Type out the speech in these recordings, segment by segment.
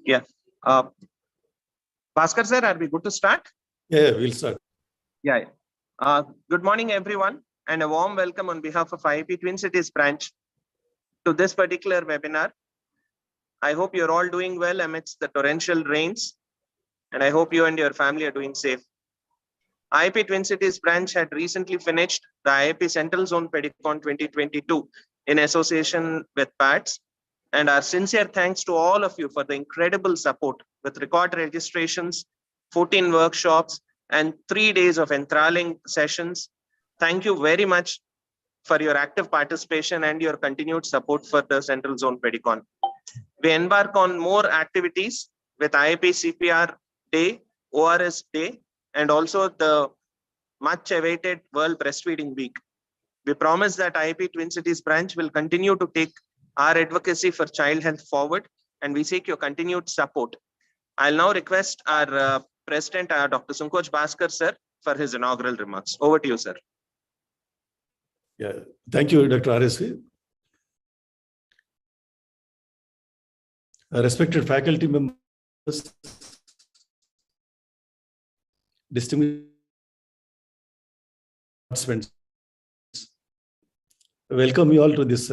Yeah. Bhaskar sir, are we good to start? Yeah, we'll start. Yeah. Good morning, everyone, and a warm welcome on behalf of IAP Twin Cities branch to this particular webinar. I hope you're all doing well amidst the torrential rains, and I hope you and your family are doing safe. IAP Twin Cities branch had recently finished the IAP Central Zone Pedicon 2022 in association with PATS, and our sincere thanks to all of you for the incredible support with record registrations, 14 workshops, and 3 days of enthralling sessions. Thank you very much for your active participation and your continued support for the Central Zone Pedicon. We embark on more activities with IAP CPR Day, ORS Day, and also the much awaited World Breastfeeding Week. We promise that IAP Twin Cities branch will continue to take our advocacy for child health forward, and we seek your continued support. I'll now request our President, Dr. Sunkoj Bhaskar sir, for his inaugural remarks. Over to you, sir. Yeah, thank you, Dr. RSV. Respected faculty members, distinguished participants, welcome you all to this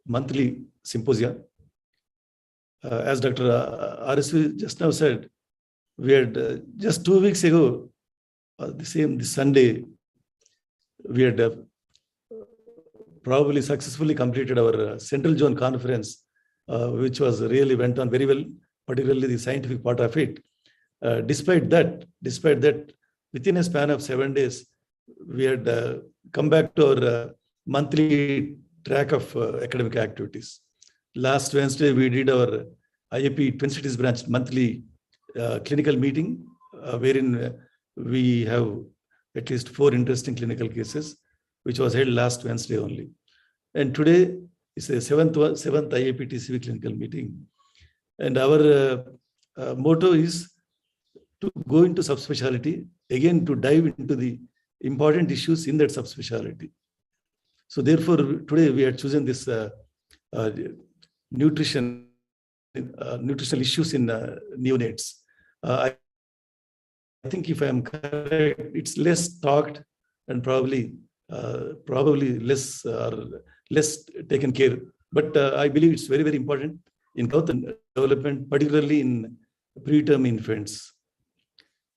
monthly symposium. As Dr. RSV just now said, we had just 2 weeks ago, this Sunday, we had probably successfully completed our Central Zone Conference, which was really went on very well, particularly the scientific part of it. Despite that, within a span of 7 days, we had come back to our monthly track of academic activities. Last Wednesday, we did our IAP Twin Cities branch monthly clinical meeting, wherein we have at least 4 interesting clinical cases, which was held last Wednesday only. And today is the seventh IAP TCV clinical meeting. And our motto is to go into subspecialty, again, to dive into the important issues in that subspecialty. So therefore, today we have chosen this nutritional issues in neonates. I think if I am correct, it's less talked and probably less taken care. But I believe it's very, very important in growth and development, particularly in preterm infants.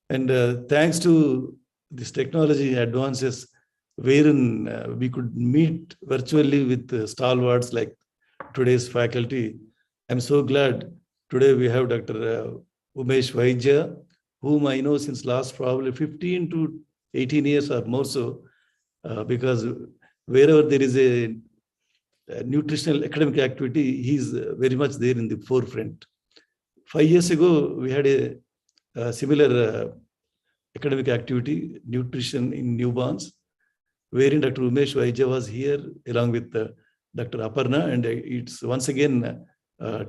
And thanks to this technology advances, wherein we could meet virtually with stalwarts like today's faculty, I'm so glad today we have Dr. Umesh Vaidya, whom I know since last probably 15 to 18 years or more so, because wherever there is a nutritional academic activity, he's very much there in the forefront. 5 years ago, we had a similar academic activity, nutrition in newborns, wherein Dr. Umesh Vaidya was here along with Dr. Aparna, and it's once again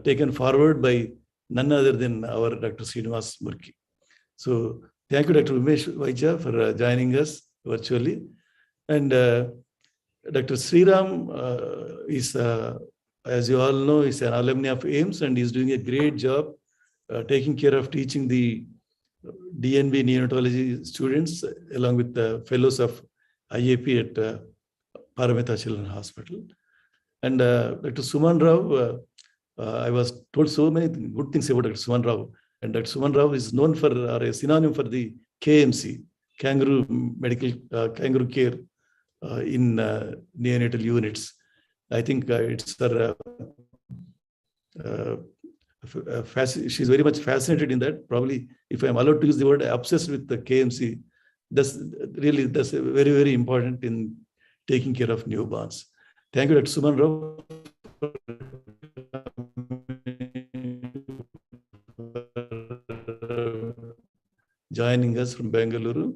taken forward by none other than our Dr. Srinivas Murki. So thank you, Dr. Umesh Vaidya, for joining us virtually. And Dr. Sriram is, as you all know, is an alumni of AIMS, and he's doing a great job taking care of teaching the DNB neonatology students along with the fellows of IAP at Paramita Children's Hospital. And Dr. Suman Rao, I was told so many good things about Dr. Suman Rao. And Dr. Suman Rao is known for, or a synonym for the KMC, Kangaroo Kangaroo Care in neonatal units. I think it's her, she's very much fascinated in that. Probably, if I'm allowed to use the word, obsessed with the KMC. That's very, very important in taking care of newborns. Thank you, Dr. Suman Rao. joining us from Bengaluru.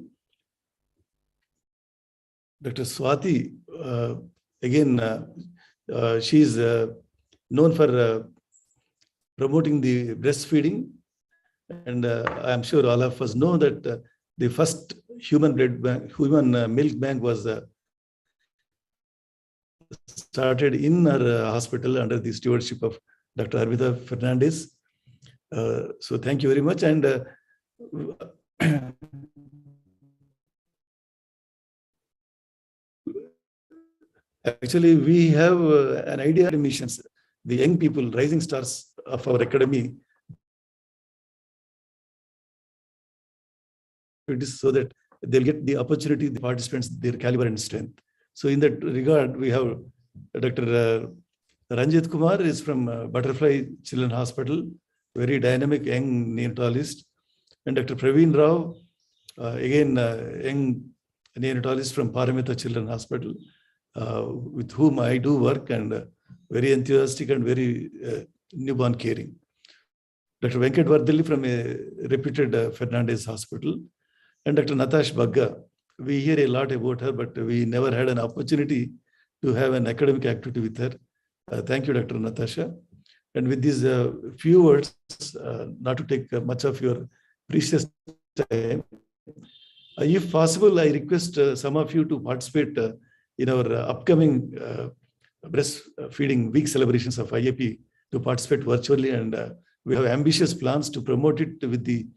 Dr. Swati, again, she is known for promoting the breastfeeding. And I'm sure all of us know that the first human milk bank was started in our hospital under the stewardship of Dr. Arvida Fernandez. So thank you very much. And actually, we have an idea of missions. The young people, rising stars of our academy, it is so that they'll get the opportunity, the participants, their caliber and strength. So in that regard, we have Dr. Ranjit Kumar is from Butterfly Children's Hospital, very dynamic young neonatalist. And Dr. Praveen Rao, again, young neonatalist from Paramita Children's Hospital, with whom I do work, and very enthusiastic and very newborn caring. Dr. Venkat Vardali from a reputed Fernandez Hospital. And Dr. Natash Bagga, we hear a lot about her, but we never had an opportunity to have an academic activity with her. Thank you, Dr. Natasha. And with these few words, not to take much of your precious time, if possible, I request some of you to participate in our upcoming breastfeeding week celebrations of IAP, to participate virtually. And we have ambitious plans to promote it with the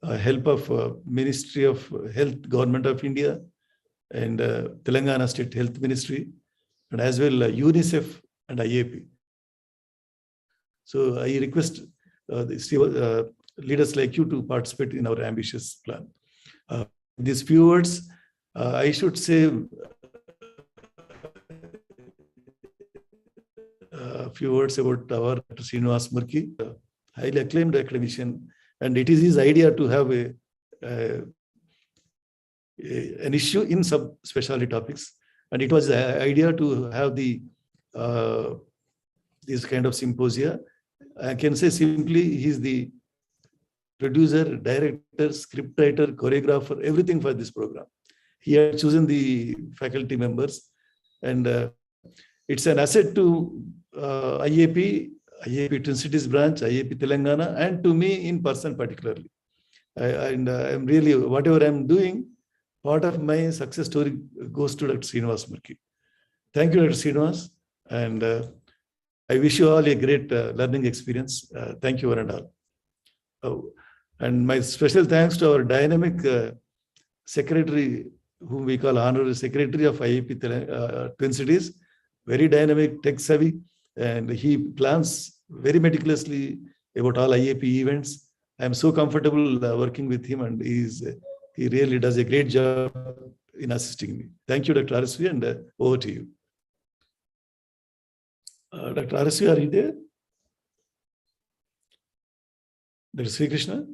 help of Ministry of Health, Government of India, and Telangana State Health Ministry, and as well UNICEF and IAP. So I request leaders like you to participate in our ambitious plan. These few words, I should say a few words about our Dr. Srinivas Murki, highly acclaimed academician, and it is his idea to have an issue in subspecialty topics, and it was the idea to have this kind of symposia. I can say simply, he's the producer, director, scriptwriter, choreographer, everything for this program. He had chosen the faculty members, and it's an asset to IAP Twin Cities branch, IAP Telangana, and to me in person particularly. I'm really, whatever I'm doing, part of my success story goes to Dr. Srinivas Murki. Thank you, Dr. Srinivas, and I wish you all a great learning experience. Thank you, one and all. And my special thanks to our dynamic secretary, whom we call Honorary Secretary of IAP Twin Cities, very dynamic, tech savvy, and he plans very meticulously about all IAP events. I'm so comfortable working with him, and he really does a great job in assisting me. Thank you, Dr. RSV, and over to you. Dr. RSV, are you there? Dr. Sri Krishna?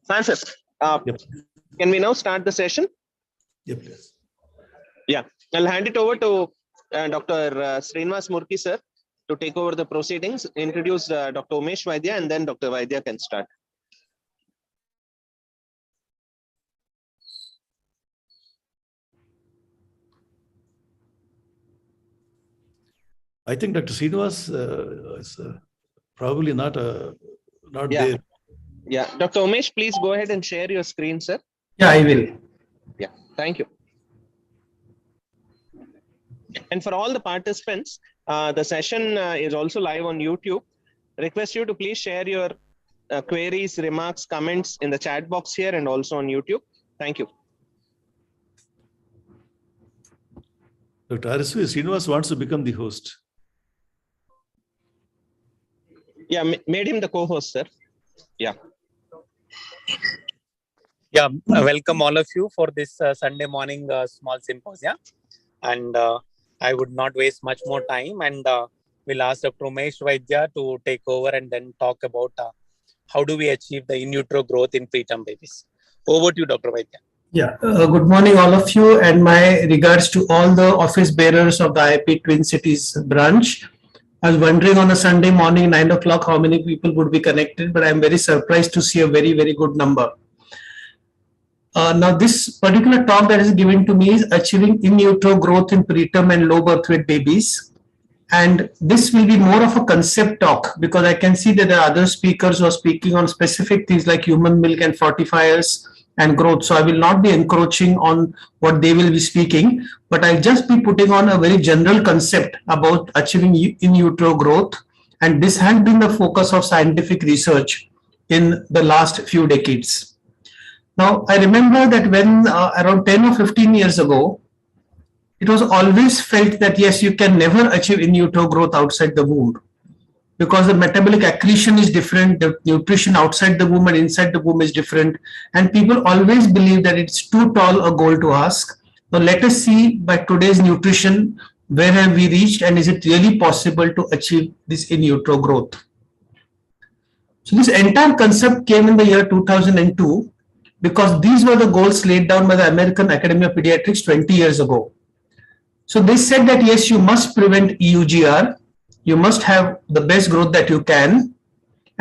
Francis, Yep. Can we now start the session? Yep, please. Yeah, I'll hand it over to Dr. Srinivas Murki, sir, to take over the proceedings, introduce Dr. Umesh Vaidya, and then Dr. Vaidya can start. I think Dr. Srinivas is probably not there. Yeah, Dr. Umesh, please go ahead and share your screen, sir. Yeah, I will. Yeah, thank you. And for all the participants, the session is also live on YouTube. Request you to please share your queries, remarks, comments in the chat box here and also on YouTube. Thank you. Dr. RSV, Srinivas wants to become the host. Yeah, made him the co-host, sir. Yeah. Yeah, welcome all of you for this Sunday morning small symposium. And I would not waste much more time, and we'll ask Dr. Umesh Vaidya to take over and then talk about how do we achieve the in utero growth in preterm babies. Over to you, Dr. Vaidya. Yeah, good morning, all of you, and my regards to all the office bearers of the IAP Twin Cities branch. I was wondering on a Sunday morning, 9 o'clock, how many people would be connected, but I'm very surprised to see a very, very good number. Now, this particular talk that is given to me is achieving in utero growth in preterm and low birth weight babies. And this will be more of a concept talk because I can see that there are other speakers who are speaking on specific things like human milk and fortifiers and growth. So I will not be encroaching on what they will be speaking, but I'll just be putting on a very general concept about achieving in utero growth. And this has been the focus of scientific research in the last few decades. Now, I remember that when around 10 or 15 years ago, it was always felt that yes, you can never achieve in utero growth outside the womb because the metabolic accretion is different, the nutrition outside the womb and inside the womb is different, and people always believe that it's too tall a goal to ask. Now, let us see by today's nutrition, where have we reached and is it really possible to achieve this in utero growth? So this entire concept came in the year 2002 because these were the goals laid down by the American Academy of Pediatrics 20 years ago. So they said that yes, you must prevent EUGR, you must have the best growth that you can,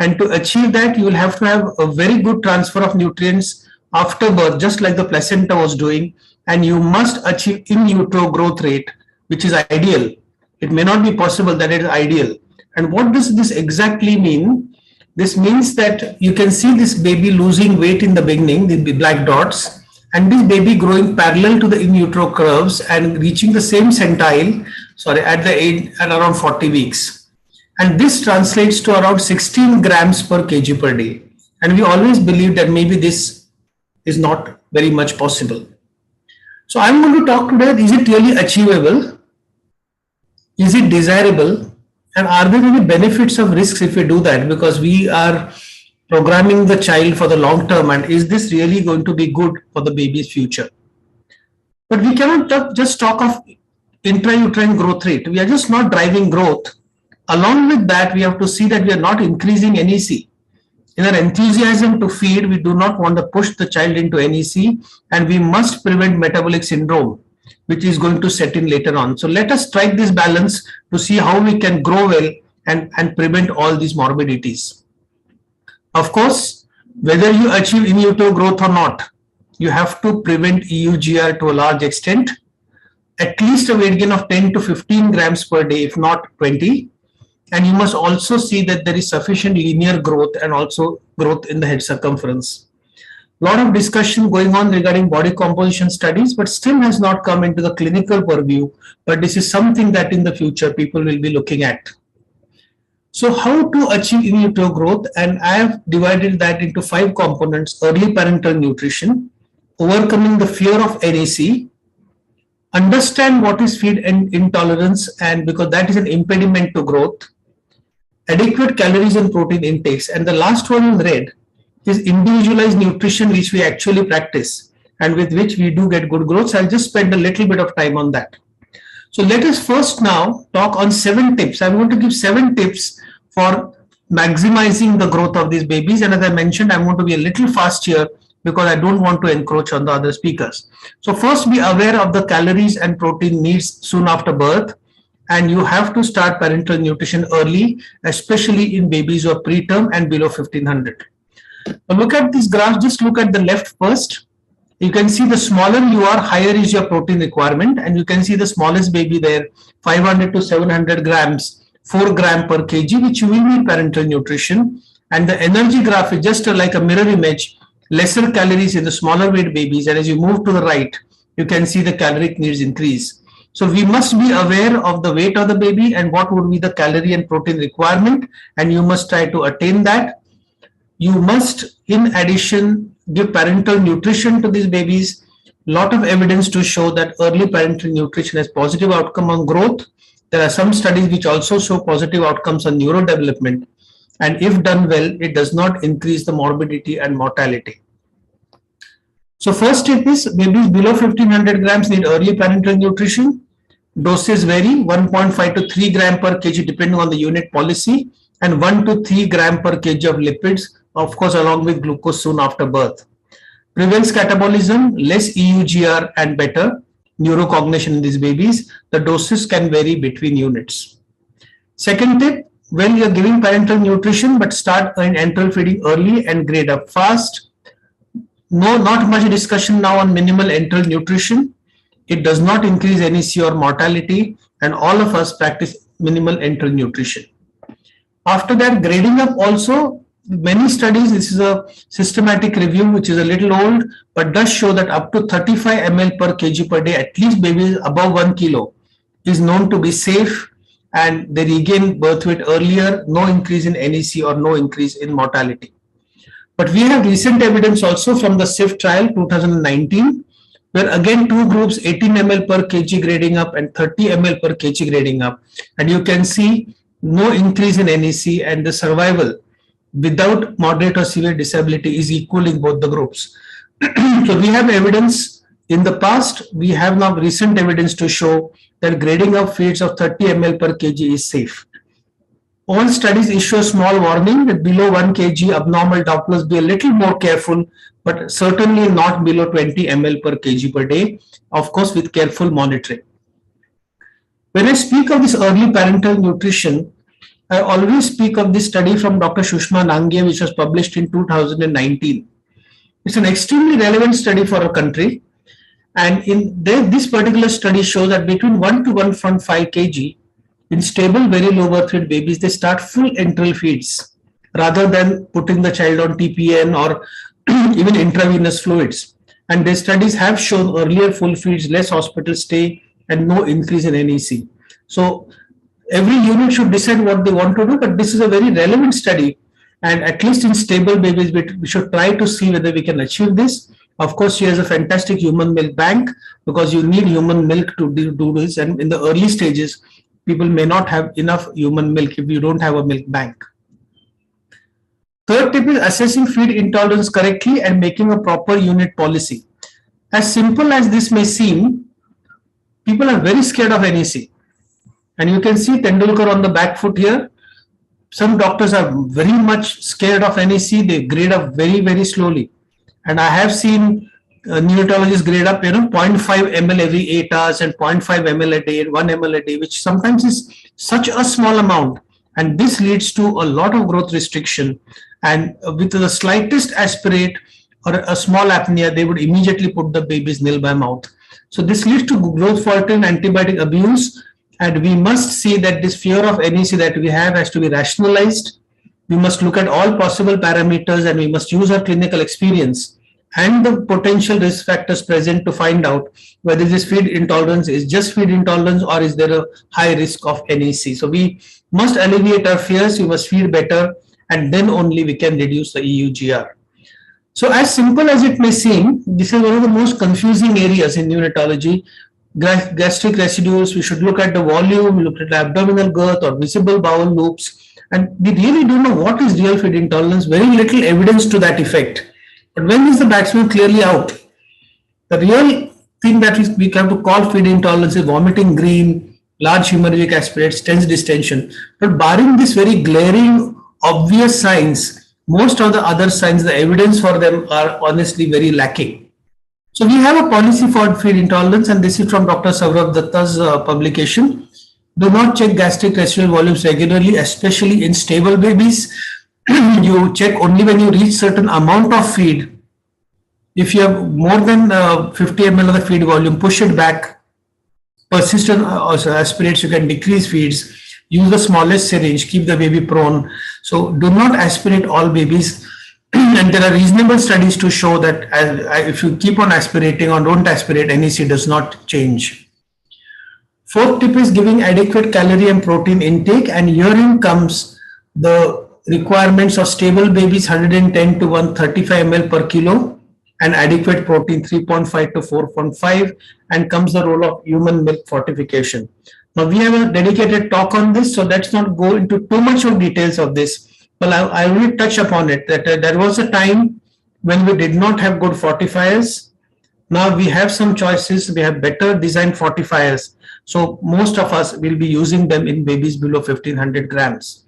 and to achieve that, you will have to have a very good transfer of nutrients after birth, just like the placenta was doing, and you must achieve in utero growth rate, which is ideal. It may not be possible that it is ideal. And what does this exactly mean? This means that you can see this baby losing weight in the beginning, the black dots, and this baby growing parallel to the in utero curves and reaching the same centile, at the age at around 40 weeks. And this translates to around 16 grams per kg per day. And we always believe that maybe this is not very much possible. So I'm going to talk today, is it really achievable? Is it desirable? And are there any benefits of risks if we do that? Because we are programming the child for the long term, and is this really going to be good for the baby's future? But we cannot just talk of intrauterine growth rate. We are just not driving growth. Along with that, we have to see that we are not increasing NEC. In our enthusiasm to feed, we do not want to push the child into NEC, and we must prevent metabolic syndrome, which is going to set in later on. So let us strike this balance to see how we can grow well and prevent all these morbidities. Of course, whether you achieve in utero growth or not, you have to prevent EUGR to a large extent, at least a weight gain of 10 to 15 grams per day, if not 20. And you must also see that there is sufficient linear growth and also growth in the head circumference. A lot of discussion going on regarding body composition studies, but still has not come into the clinical purview. But this is something that in the future people will be looking at. So how to achieve in utero growth? And I have divided that into 5 components: early parental nutrition, overcoming the fear of NEC, understand what is feed and intolerance, and because that is an impediment to growth, adequate calories and protein intakes, and the last one in red is individualized nutrition, which we actually practice and with which we do get good growth. So I'll just spend a little bit of time on that. So let us first now talk on 7 tips. I'm going to give 7 tips for maximizing the growth of these babies. And as I mentioned, I'm going to be a little fast here because I don't want to encroach on the other speakers. So first, be aware of the calories and protein needs soon after birth. And you have to start parental nutrition early, especially in babies who are preterm and below 1500. Now look at this graph, just look at the left first. You can see the smaller you are, higher is your protein requirement. And you can see the smallest baby there, 500 to 700 grams, 4 gram per kg, which you will need parental nutrition. And the energy graph is just like a mirror image, lesser calories in the smaller weight babies. And as you move to the right, you can see the caloric needs increase. So we must be aware of the weight of the baby and what would be the calorie and protein requirement. And you must try to attain that. You must, in addition, give parental nutrition to these babies. Lot of evidence to show that early parental nutrition has positive outcome on growth. There are some studies which also show positive outcomes on neurodevelopment. And if done well, it does not increase the morbidity and mortality. So first tip is babies below 1500 grams need early parental nutrition. Doses vary, 1.5 to 3 gram per kg depending on the unit policy, and 1 to 3 gram per kg of lipids, of course, along with glucose soon after birth. Prevents catabolism, less EUGR and better neurocognition in these babies. The doses can vary between units. Second tip, when you're giving parental nutrition, but start an enteral feeding early and grade up fast. No, not much discussion now on minimal enteral nutrition. It does not increase NEC or mortality, and all of us practice minimal enteral nutrition. After that, grading up also, many studies, this is a systematic review which is a little old, but does show that up to 35 ml per kg per day, at least babies above 1 kilo, is known to be safe, and they regain birth weight earlier, no increase in NEC or no increase in mortality. But we have recent evidence also from the SIFT trial 2019, where again two groups, 18 ml per kg grading up and 30 ml per kg grading up, and you can see no increase in NEC, and the survival without moderate or severe disability is equal in both the groups. So we have evidence in the past, we have now recent evidence to show that grading up feeds of 30 ml per kg is safe. All studies issue a small warning that below 1 kg abnormal Dopplers be a little more careful, but certainly not below 20 ml per kg per day, of course with careful monitoring. When I speak of this early parental nutrition, I always speak of this study from Dr. Sushma Nangia, which was published in 2019. It's an extremely relevant study for our country. And in this particular study shows that between 1 to 1.5 kg, in stable, very low birth weight babies, they start full enteral feeds rather than putting the child on TPN or even intravenous fluids. And their studies have shown earlier full feeds, less hospital stay, and no increase in NEC. So every unit should decide what they want to do, but this is a very relevant study. And at least in stable babies, we should try to see whether we can achieve this. Of course, she has a fantastic human milk bank because you need human milk to do this. And in the early stages, people may not have enough human milk if you don't have a milk bank. Third tip is assessing feed intolerance correctly and making a proper unit policy. As simple as this may seem, people are very scared of NEC. And you can see Tendulkar on the back foot here. Some doctors are very much scared of NEC. They grade up very, very slowly. And I have seen neonatologists grade up, 0.5 ml every 8 hours and 0.5 ml a day and 1 ml a day, which sometimes is such a small amount. And this leads to a lot of growth restriction. And with the slightest aspirate or a small apnea, they would immediately put the baby's nil by mouth. So this leads to growth fault and antibiotic abuse. And we must see that this fear of NEC that we have has to be rationalized. We must look at all possible parameters and we must use our clinical experience and the potential risk factors present to find out whether this feed intolerance is just feed intolerance or is there a high risk of NEC. So we must alleviate our fears, we must feed better, and then only we can reduce the EUGR. So as simple as it may seem, this is one of the most confusing areas in neonatology. Gastric residues, we should look at the volume, look at the abdominal girth or visible bowel loops, and we really don't know what is real feed intolerance, very little evidence to that effect. But when is the batsman clearly out? The real thing that we have to call feed intolerance is vomiting green, large hemorrhagic aspirates, tense distension. But barring this very glaring, obvious signs, most of the other signs, the evidence for them are honestly very lacking. So we have a policy for feed intolerance, and this is from Dr. Saurav Datta's publication. Do not check gastric residual volumes regularly, especially in stable babies. You check only when you reach certain amount of feed. If you have more than 50 ml of the feed volume, push it back. Persistent aspirates, you can decrease feeds. Use the smallest syringe, keep the baby prone. So do not aspirate all babies. And there are reasonable studies to show that if you keep on aspirating or don't aspirate, NEC does not change. Fourth tip is giving adequate calorie and protein intake, and herein comes the requirements of stable babies 110 to 135 ml per kilo and adequate protein 3.5 to 4.5, and comes the role of human milk fortification. Now we have a dedicated talk on this, so let's not go into too much of details of this. Well, I will touch upon it that there was a time when we did not have good fortifiers. Now we have some choices. We have better designed fortifiers. So most of us will be using them in babies below 1500 grams.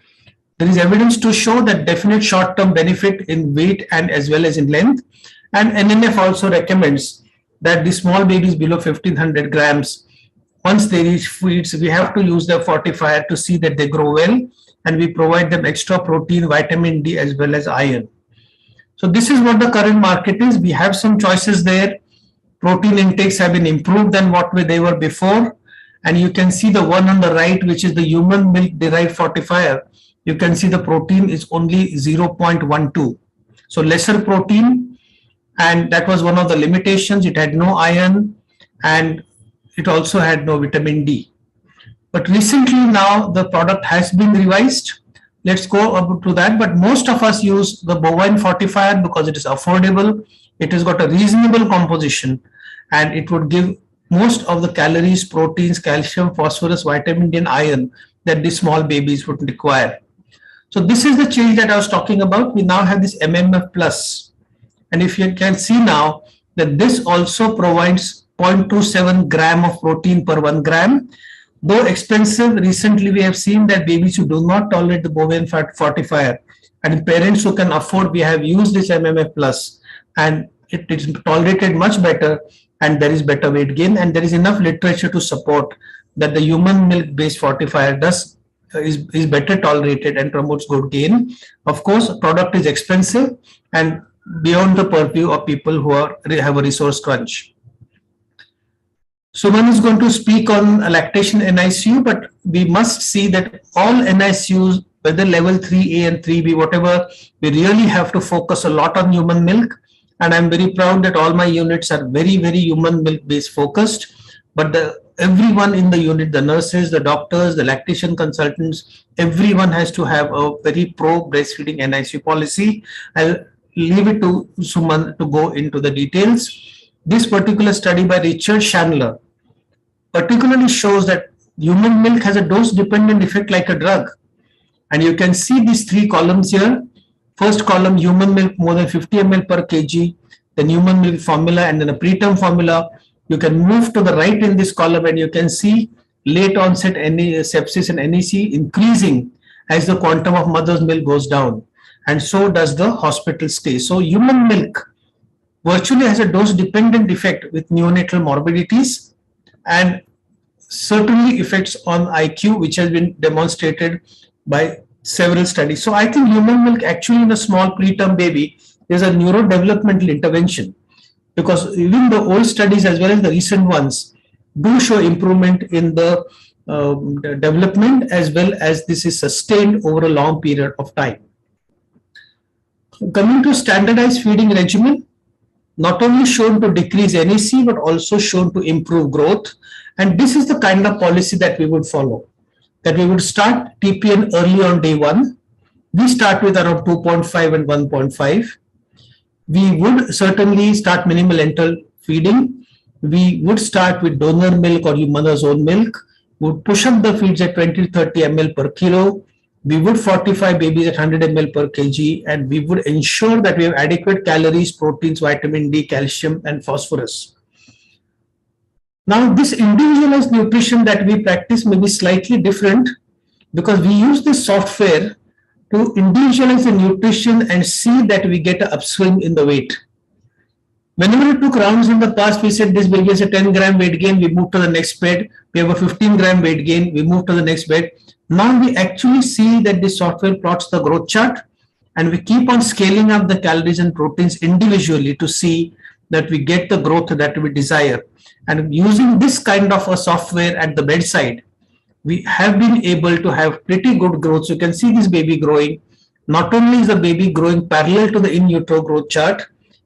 There is evidence to show that definite short-term benefit in weight and as well as in length. And NNF also recommends that the small babies below 1500 grams once they reach feeds, we have to use the fortifier to see that they grow well, and we provide them extra protein, vitamin D, as well as iron. So this is what the current market is. We have some choices there. Protein intakes have been improved than what they were before. And you can see the one on the right, which is the human milk derived fortifier. You can see the protein is only 0.12. So lesser protein, and that was one of the limitations. It had no iron, and it also had no vitamin D. But recently now the product has been revised. Let's go up to that. But most of us use the bovine fortifier because it is affordable. It has got a reasonable composition, and it would give most of the calories, proteins, calcium, phosphorus, vitamin D, and iron that the small babies would require. So this is the change that I was talking about. We now have this MMF plus. And if you can see now that this also provides 0.27 gram of protein per 1 gram. Though expensive, recently we have seen that babies who do not tolerate the bovine fat fortifier and parents who can afford, we have used this MMF plus, and it is tolerated much better, and there is better weight gain, and there is enough literature to support that the human milk based fortifier is better tolerated and promotes good gain. Of course, product is expensive and beyond the purview of people who have a resource crunch. Suman is going to speak on lactation NICU, but we must see that all NICUs, whether level 3A and 3B, whatever, we really have to focus a lot on human milk. And I'm very proud that all my units are very, very human milk based focused. But everyone in the unit, the nurses, the doctors, the lactation consultants, everyone has to have a very pro breastfeeding NICU policy. I'll leave it to Suman to go into the details. This particular study by Richard Chandler particularly shows that human milk has a dose-dependent effect like a drug. And you can see these three columns here. First column, human milk more than 50 ml per kg, then human milk formula, and then a preterm formula. You can move to the right in this column and you can see late onset sepsis and NEC increasing as the quantum of mother's milk goes down. And so does the hospital stay. So human milk virtually has a dose-dependent effect with neonatal morbidities and certainly effects on IQ, which has been demonstrated by several studies. So I think human milk actually in a small preterm baby is a neurodevelopmental intervention, because even the old studies as well as the recent ones do show improvement in the development, as well as this is sustained over a long period of time. Coming to standardized feeding regimen, not only shown to decrease NEC, but also shown to improve growth. And this is the kind of policy that we would follow, that we would start TPN early on day 1. We start with around 2.5 and 1.5. We would certainly start minimal enteral feeding. We would start with donor milk or mother's own milk. We would push up the feeds at 20 to 30 ml per kilo. We would fortify babies at 100 ml per kg, and we would ensure that we have adequate calories, proteins, vitamin D, calcium, and phosphorus. Now, this individualized nutrition that we practice may be slightly different, because we use this software to individualize the nutrition and see that we get an upswing in the weight. Whenever we took rounds in the past, we said this baby has a 10 gram weight gain, we move to the next bed. We have a 15 gram weight gain, we move to the next bed. Now we actually see that this software plots the growth chart, and we keep on scaling up the calories and proteins individually to see that we get the growth that we desire. And using this kind of a software at the bedside, we have been able to have pretty good growth. So you can see this baby growing. Not only is the baby growing parallel to the in utero growth chart,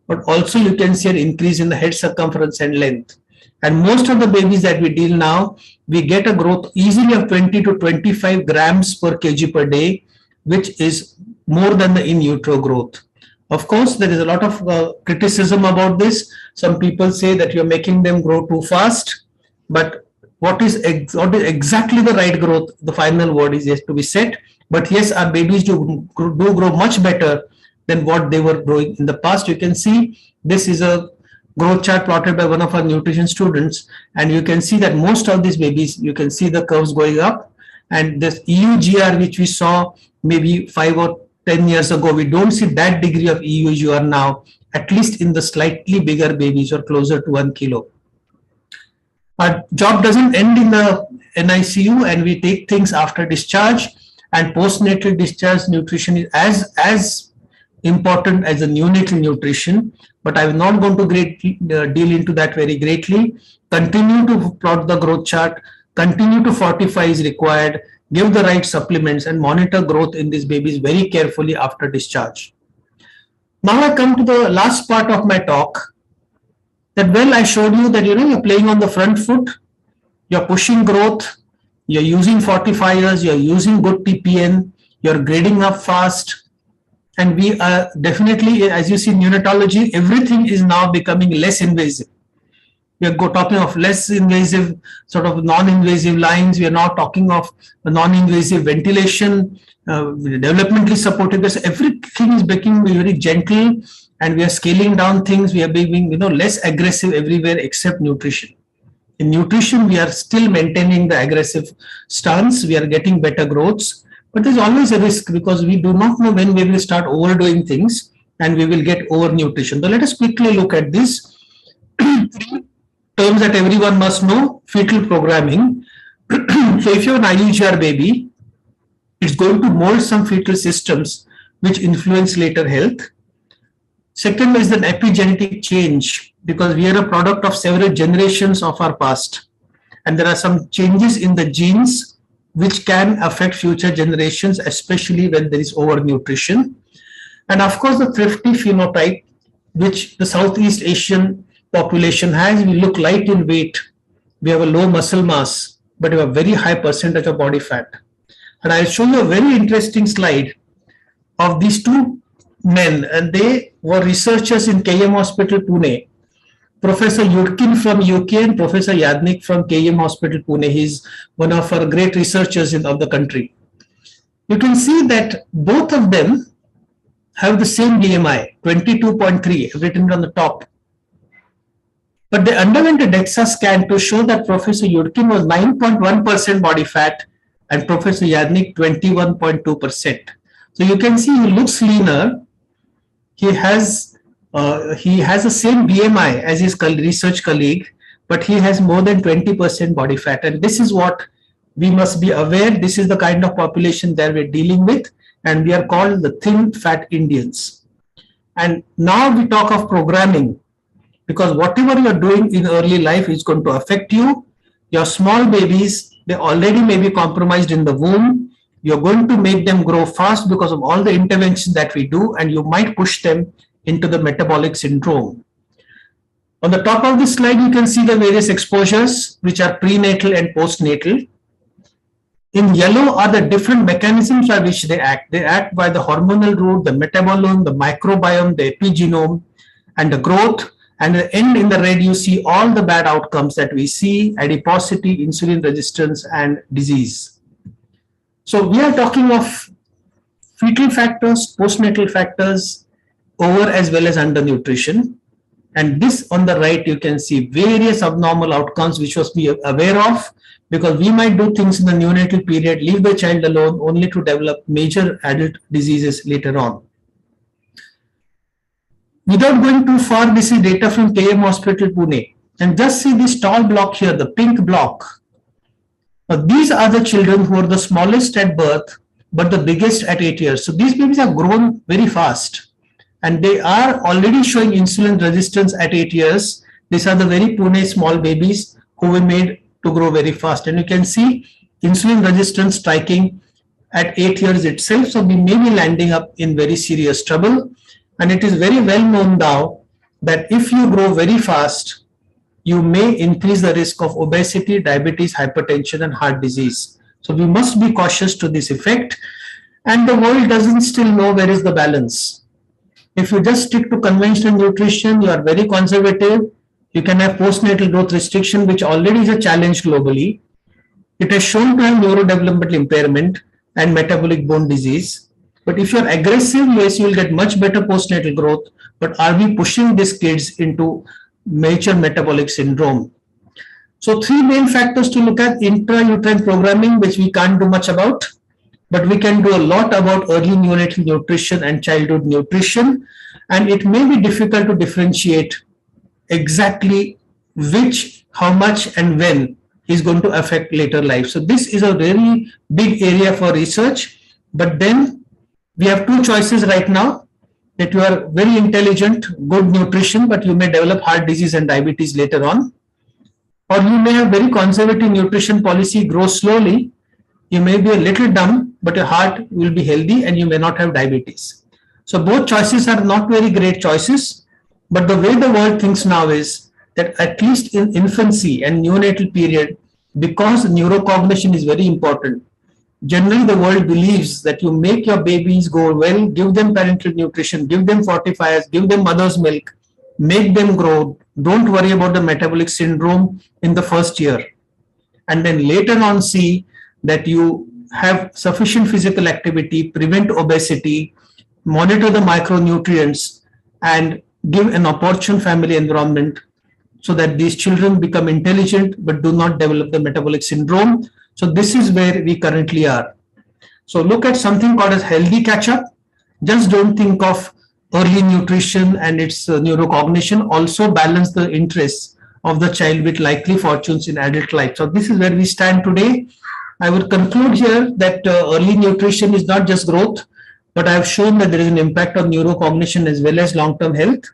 but also you can see an increase in the head circumference and length. And most of the babies that we deal now, we get a growth easily of 20 to 25 grams per kg per day, which is more than the in utero growth. Of course, there is a lot of criticism about this. Some people say that you're making them grow too fast, but what is exactly the right growth, the final word is yet to be set. But yes, our babies do grow much better than what they were growing in the past. You can see this is a growth chart plotted by one of our nutrition students, and you can see that most of these babies, you can see the curves going up, and this EUGR which we saw maybe 5 or 10 years ago, we don't see that degree of EUGR now, at least in the slightly bigger babies or closer to 1 kilo. Our job doesn't end in the NICU, and we take things after discharge, and postnatal discharge nutrition is as important as the neonatal nutrition, but I'm not going to deal into that very greatly. Continue to plot the growth chart, continue to fortify is required, give the right supplements, and monitor growth in these babies very carefully after discharge. Now I come to the last part of my talk, that well, I showed you that you're playing on the front foot, you're pushing growth, you're using fortifiers, you're using good TPN, you're grading up fast, and we are definitely, as you see, neonatology, everything is now becoming less invasive. We are talking of less invasive, sort of non-invasive lines. We are now talking of non-invasive ventilation, developmentally supported. Everything is becoming very gentle, and we are scaling down things. We are being less aggressive everywhere except nutrition. In nutrition, we are still maintaining the aggressive stance. We are getting better growths, but there's always a risk because we do not know when we will start overdoing things and we will get over nutrition. So let us quickly look at this. Terms that everyone must know: fetal programming. So if you have an IUGR baby, it's going to mold some fetal systems which influence later health. Second is an epigenetic change, because we are a product of several generations of our past, and there are some changes in the genes which can affect future generations, especially when there is overnutrition. And of course, the thrifty phenotype, which the Southeast Asian population has. We look light in weight, we have a low muscle mass, but we have a very high percentage of body fat. And I'll show you a very interesting slide of these two men, and they were researchers in KM Hospital, Pune. Professor Yudkin from UK and Professor Yadnik from KM Hospital, Pune. He's one of our great researchers of the country. You can see that both of them have the same BMI, 22.3, written on the top. But they underwent a DEXA scan to show that Professor Yudkin was 9.1% body fat and Professor Yadnik 21.2%. So you can see he looks leaner. He has the same BMI as his research colleague, but he has more than 20% body fat. And this is what we must be aware. This is the kind of population that we're dealing with, and we are called the thin fat Indians. And now we talk of programming, because whatever you're doing in early life is going to affect you. Your small babies, they already may be compromised in the womb. You're going to make them grow fast because of all the interventions that we do, and you might push them into the metabolic syndrome. On the top of this slide, you can see the various exposures, which are prenatal and postnatal. In yellow are the different mechanisms by which they act. They act by the hormonal route, the metabolome, the microbiome, the epigenome, and the growth. And at the end, in the red, you see all the bad outcomes that we see: adiposity, insulin resistance, and disease. So we are talking of fetal factors, postnatal factors, over as well as undernutrition. And this on the right, you can see various abnormal outcomes which must be aware of, because we might do things in the neonatal period, leave the child alone, only to develop major adult diseases later on. Without going too far, this is data from KM Hospital, Pune. And just see this tall block here, the pink block. Now, these are the children who are the smallest at birth, but the biggest at 8 years. So these babies have grown very fast, and they are already showing insulin resistance at 8 years. These are the very Pune small babies who were made to grow very fast. And you can see insulin resistance striking at 8 years itself. So we may be landing up in very serious trouble. And it is very well known now that if you grow very fast, you may increase the risk of obesity, diabetes, hypertension, and heart disease. So we must be cautious to this effect. And the world doesn't still know where is the balance. If you just stick to conventional nutrition, you are very conservative. You can have postnatal growth restriction, which already is a challenge globally. It has shown to have neurodevelopmental impairment and metabolic bone disease. But if you're aggressive, yes, you will get much better postnatal growth. But are we pushing these kids into major metabolic syndrome? So 3 main factors to look at: intrauterine programming, which we can't do much about, but we can do a lot about early neonatal nutrition and childhood nutrition. And it may be difficult to differentiate exactly which, how much and when is going to affect later life. So this is a very big area for research. But then we have two choices right now, that you are very intelligent, good nutrition, but you may develop heart disease and diabetes later on. Or you may have very conservative nutrition policy, grow slowly. You may be a little dumb, but your heart will be healthy and you may not have diabetes. So both choices are not very great choices. But the way the world thinks now is that at least in infancy and neonatal period, because neurocognition is very important, generally the world believes that you make your babies go well, give them parental nutrition, give them fortifiers, give them mother's milk, make them grow, don't worry about the metabolic syndrome in the first year, and then later on see that you have sufficient physical activity, prevent obesity, monitor the micronutrients, and give an opportune family environment so that these children become intelligent but do not develop the metabolic syndrome. So this is where we currently are. So look at something called as healthy catch-up. Just don't think of early nutrition and its neurocognition. Also balance the interests of the child with likely fortunes in adult life. So this is where we stand today. I would conclude here that early nutrition is not just growth, but I have shown that there is an impact on neurocognition as well as long-term health.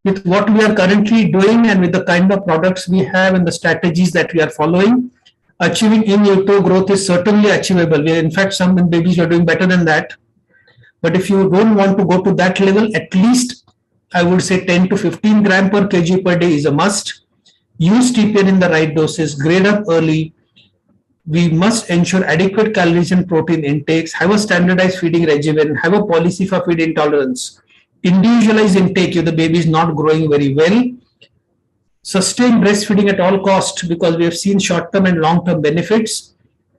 With what we are currently doing and with the kind of products we have and the strategies that we are following, achieving in utero growth is certainly achievable. In fact, some babies are doing better than that. But if you don't want to go to that level, at least I would say 10 to 15 gram per kg per day is a must. Use TPN in the right doses, grade up early. We must ensure adequate calories and protein intakes, have a standardized feeding regimen, have a policy for feed intolerance, individualize intake if the baby is not growing very well, sustain breastfeeding at all costs because we have seen short-term and long-term benefits,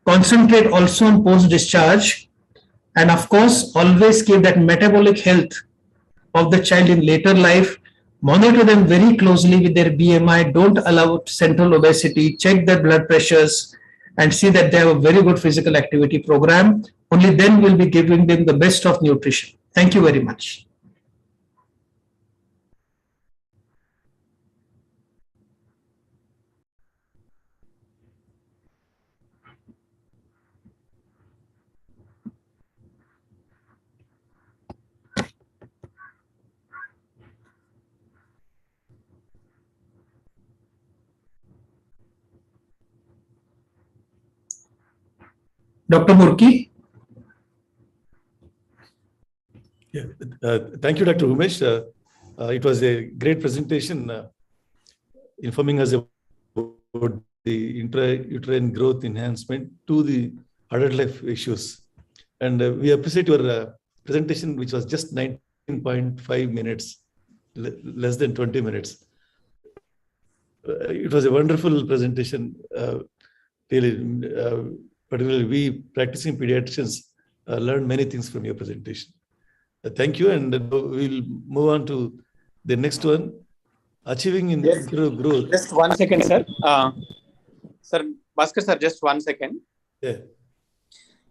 concentrate also on post-discharge, and of course, always keep that metabolic health of the child in later life, monitor them very closely with their BMI, don't allow central obesity, check their blood pressures, and see that they have a very good physical activity program. Only then we'll be giving them the best of nutrition. Thank you very much. Dr. Murki? Yeah, thank you, Dr. Umesh. It was a great presentation informing us about the intrauterine growth enhancement to the adult life issues. And we appreciate your presentation, which was just 19.5 minutes, less than 20 minutes. It was a wonderful presentation. Really, particularly we practicing pediatricians learned many things from your presentation. Thank you, and we'll move on to the next one, achieving in growth. Just 1 second, sir. Sir, Bhaskar sir, just 1 second. Yeah.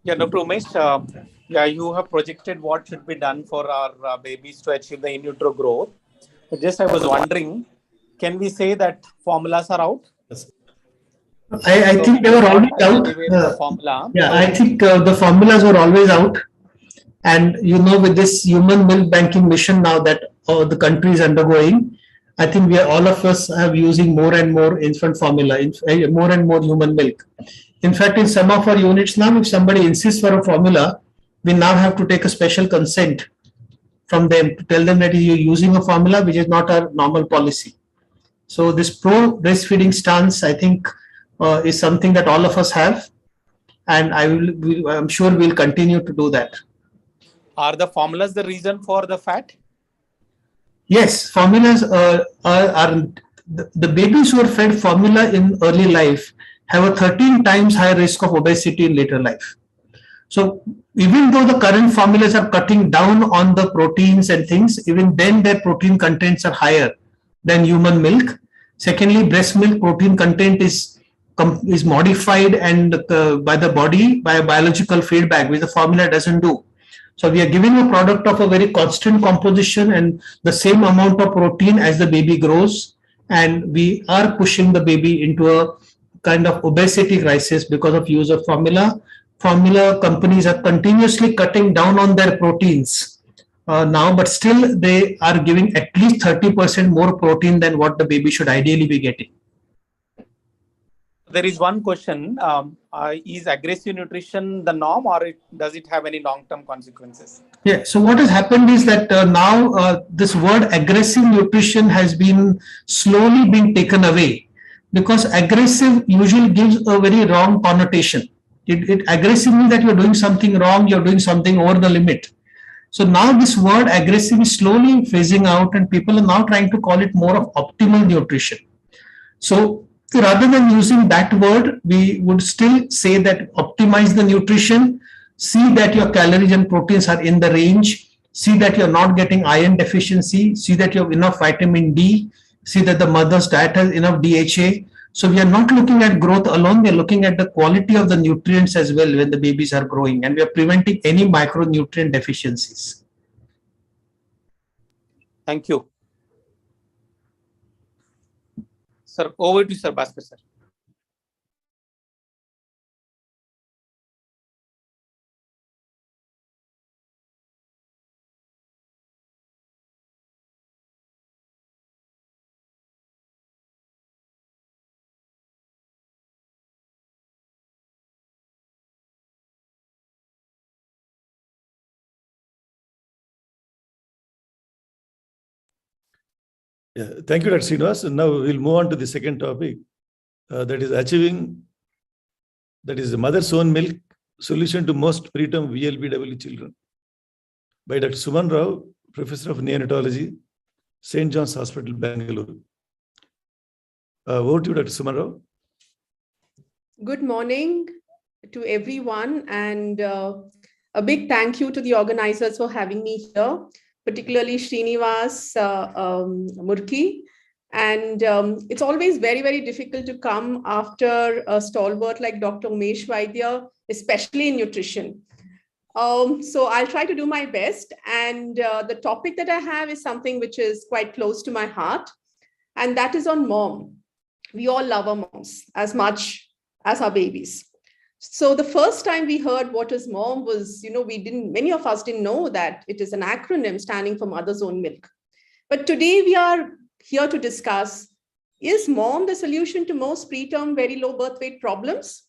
Yeah, Dr. Umesh, yeah, you have projected what should be done for our babies to achieve the in utero growth. Just I was wondering, can we say that formulas are out? Yes. I think they were always out. Yeah, I think the formulas were always out. And you know, with this human milk banking mission now that the country is undergoing, I think we are, all of us are using more and more infant formula, more and more human milk. In fact, in some of our units now, if somebody insists for a formula, we now have to take a special consent from them to tell them that you're using a formula which is not our normal policy. So this pro breastfeeding stance, I think, is something that all of us have, and I'm sure we'll continue to do that. Are the formulas the reason for the fat? Yes, formulas are the babies who are fed formula in early life have a 13 times higher risk of obesity in later life. So even though the current formulas are cutting down on the proteins and things, even then their protein contents are higher than human milk. Secondly, breast milk protein content is modified and by the body by a biological feedback, which the formula doesn't do. So we are giving a product of a very constant composition and the same amount of protein as the baby grows, and we are pushing the baby into a kind of obesity crisis because of use of formula. Formula companies are continuously cutting down on their proteins now, but still they are giving at least 30% more protein than what the baby should ideally be getting. There is one question, is aggressive nutrition the norm, or does it have any long-term consequences? Yeah, so what has happened is that now this word aggressive nutrition has been slowly being taken away, because aggressive usually gives a very wrong connotation. It aggressive means that you're doing something wrong, you're doing something over the limit. So now this word aggressive is slowly phasing out, and people are now trying to call it more of optimal nutrition. So rather than using that word, we would still say that optimize the nutrition, see that your calories and proteins are in the range, see that you're not getting iron deficiency, see that you have enough vitamin D, see that the mother's diet has enough DHA. So we are not looking at growth alone, we are looking at the quality of the nutrients as well when the babies are growing, and we are preventing any micronutrient deficiencies. Thank you. Sir, over to Sir Bhaskar, sir. Yeah, thank you, Dr. Srinivas. And now we'll move on to the second topic, that is achieving, that is the mother's own milk, solution to most preterm VLBW children, by Dr. Suman Rao, Professor of Neonatology, St. John's Hospital, Bangalore. Over to you, Dr. Suman Rao. Good morning to everyone, and a big thank you to the organizers for having me here, particularly Srinivas Murki. And it's always very, very difficult to come after a stalwart like Dr. Umesh Vaidya, especially in nutrition. So I'll try to do my best. And the topic that I have is something which is quite close to my heart, and that is on mom. We all love our moms as much as our babies. So the first time we heard what is mom was, many of us didn't know that it is an acronym standing for mother's own milk. But today we are here to discuss, is mom the solution to most preterm very low birth weight problems?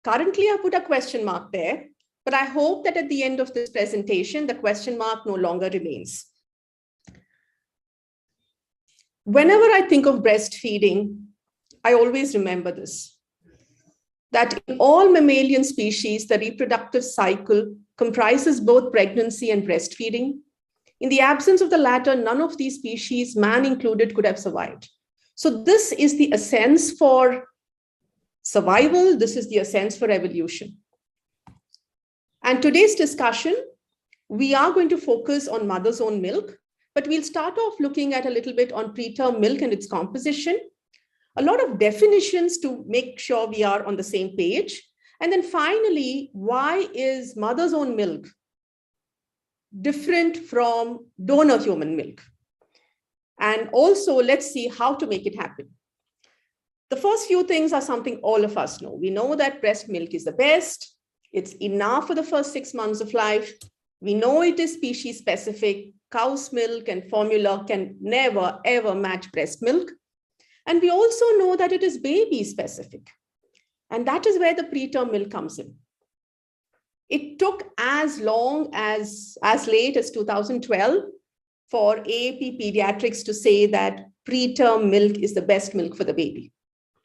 Currently, I put a question mark there, but I hope that at the end of this presentation, the question mark no longer remains. Whenever I think of breastfeeding, I always remember this, that in all mammalian species, the reproductive cycle comprises both pregnancy and breastfeeding. In the absence of the latter, none of these species, man included, could have survived. So this is the essence for survival. This is the essence for evolution. And today's discussion, we are going to focus on mother's own milk, but we'll start off looking at a little bit on preterm milk and its composition, a lot of definitions to make sure we are on the same page. And then finally, why is mother's own milk different from donor human milk? And also, let's see how to make it happen. The first few things are something all of us know. We know that breast milk is the best. It's enough for the first 6 months of life. We know it is species specific. Cow's milk and formula can never, ever match breast milk. And we also know that it is baby specific. And that is where the preterm milk comes in. It took as long as late as 2012 for AAP Pediatrics to say that preterm milk is the best milk for the baby.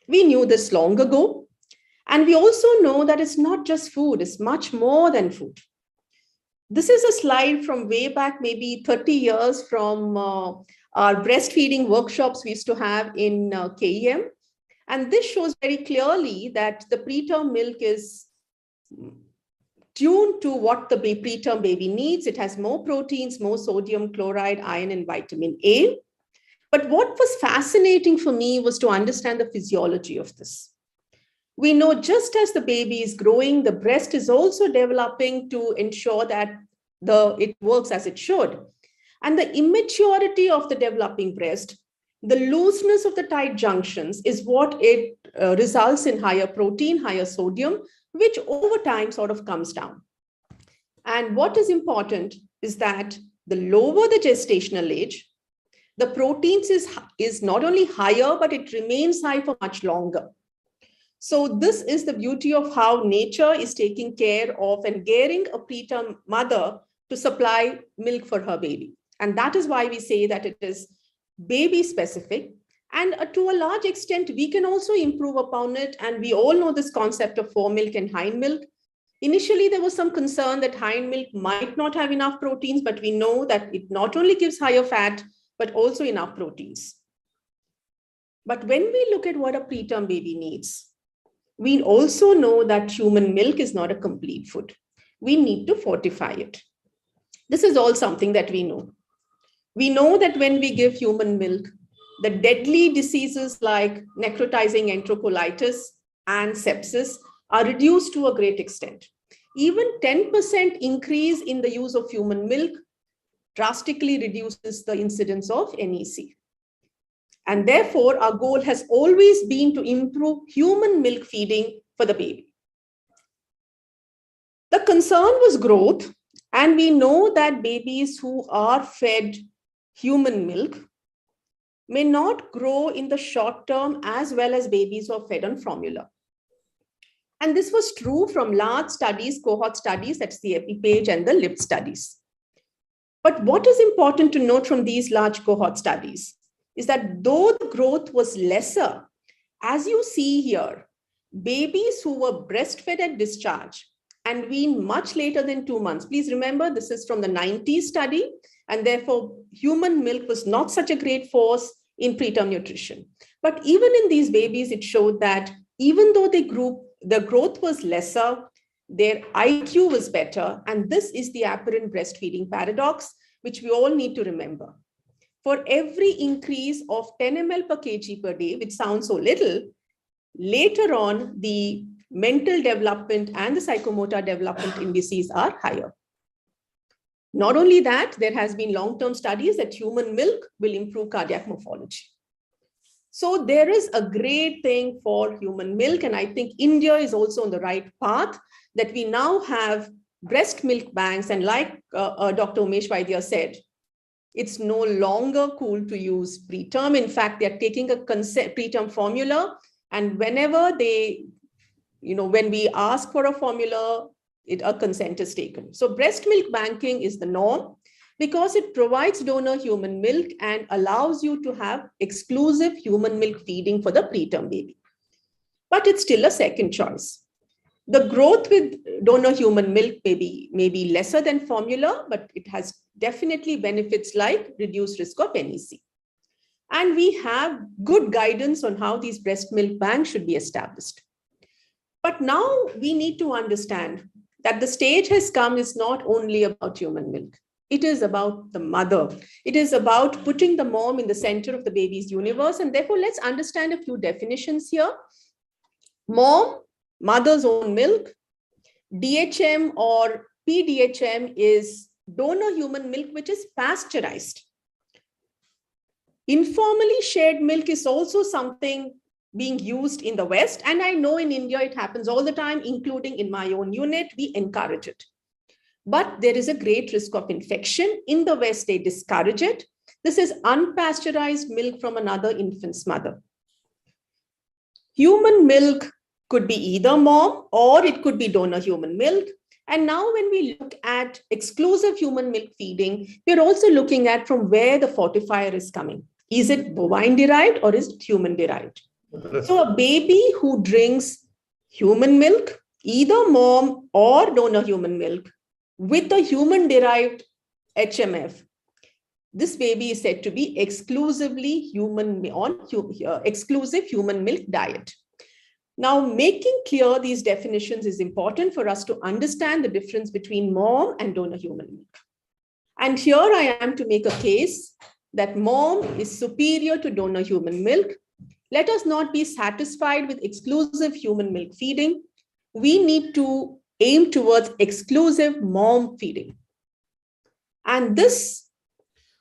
We knew this long ago. And we also know that it's not just food, it's much more than food. This is a slide from way back, maybe 30 years from our breastfeeding workshops we used to have in KEM. And this shows very clearly that the preterm milk is tuned to what the preterm baby needs. It has more proteins, more sodium, chloride, iron, and vitamin A. But what was fascinating for me was to understand the physiology of this. We know just as the baby is growing, the breast is also developing to ensure that it works as it should. And the immaturity of the developing breast The looseness of the tight junctions is what it results in higher protein, higher sodium, which over time sort of comes down. And what is important is that the lower the gestational age, the proteins is not only higher, but it remains high for much longer. So this is the beauty of how nature is taking care of and gearing a preterm mother to supply milk for her baby. And that is why we say that it is baby specific. And to a large extent, we can also improve upon it. And we all know this concept of foremilk and hindmilk. Initially, there was some concern that hindmilk might not have enough proteins, but we know that it not only gives higher fat, but also enough proteins. But when we look at what a preterm baby needs, we also know that human milk is not a complete food. We need to fortify it. This is all something that we know. We know that when we give human milk, the deadly diseases like necrotizing enterocolitis and sepsis are reduced to a great extent. Even 10% increase in the use of human milk drastically reduces the incidence of NEC. And therefore, our goal has always been to improve human milk feeding for the baby. The concern was growth, and we know that babies who are fed human milk may not grow in the short term as well as babies who are fed on formula. And this was true from large studies, cohort studies at the EpiPage and the LIP studies. But what is important to note from these large cohort studies is that though the growth was lesser, as you see here, babies who were breastfed at discharge and weaned much later than 2 months. Please remember, this is from the 90s study, and therefore human milk was not such a great force in preterm nutrition. But even in these babies, it showed that even though the growth was lesser, their IQ was better. And this is the apparent breastfeeding paradox, which we all need to remember. For every increase of 10 ml per kg per day, which sounds so little, later on, the mental development and the psychomotor development indices are higher. Not only that, there has been long-term studies that human milk will improve cardiac morphology. So there is a great thing for human milk. And I think India is also on the right path, that we now have breast milk banks. And like Dr. Umesh Vaidya said, it's no longer cool to use preterm. In fact, they're taking a preterm formula. And whenever when we ask for a formula, a consent is taken. So breast milk banking is the norm because it provides donor human milk and allows you to have exclusive human milk feeding for the preterm baby. But it's still a second choice. The growth with donor human milk may be lesser than formula, but it has definitely benefits like reduced risk of NEC. And we have good guidance on how these breast milk banks should be established. But now we need to understand that the stage has come is not only about human milk. It is about the mother. It is about putting the mom in the center of the baby's universe. And therefore, let's understand a few definitions here. Mom, mother's own milk. DHM or PDHM is donor human milk, which is pasteurized. Informally shared milk is also something being used in the West. And I know in India, it happens all the time, including in my own unit, we encourage it. But there is a great risk of infection. In the West, they discourage it. This is unpasteurized milk from another infant's mother. Human milk could be either mom or it could be donor human milk. And now when we look at exclusive human milk feeding, we're also looking at from where the fortifier is coming. Is it bovine derived or is it human derived? So a baby who drinks human milk, either mom or donor human milk, with a human derived HMF, this baby is said to be exclusively exclusive human milk diet. Now, making clear these definitions is important for us to understand the difference between mom and donor human milk. And here I am to make a case that mom is superior to donor human milk. Let us not be satisfied with exclusive human milk feeding. We need to aim towards exclusive mom feeding. And this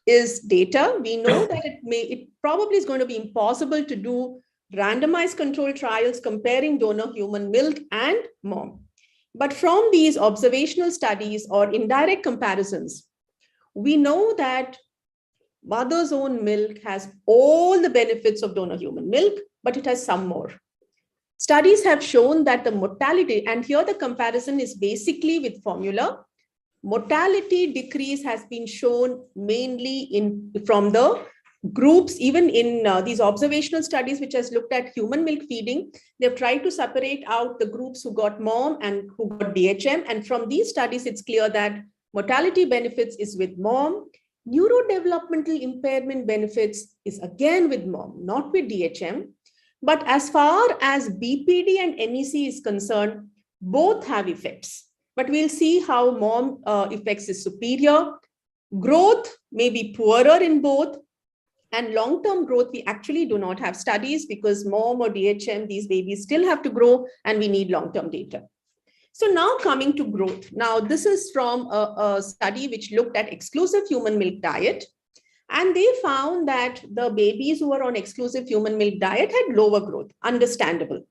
is data. We know that it probably is going to be impossible to do randomized controlled trials comparing donor human milk and mom. But from these observational studies or indirect comparisons, we know that mother's own milk has all the benefits of donor human milk, but it has some more. Studies have shown that the mortality, and here the comparison is basically with formula, mortality decrease has been shown mainly from the groups, even in these observational studies, which has looked at human milk feeding. They've tried to separate out the groups who got mom and who got DHM. And from these studies, it's clear that mortality benefits is with mom. Neurodevelopmental impairment benefits is again with mom, not with DHM. But as far as BPD and NEC is concerned, both have effects. But we'll see how mom effects is superior. Growth may be poorer in both. And long-term growth, we actually do not have studies because mom or DHM, these babies still have to grow and we need long-term data. So now coming to growth. Now, this is from a study which looked at exclusive human milk diet. And they found that the babies who were on exclusive human milk diet had lower growth, understandable.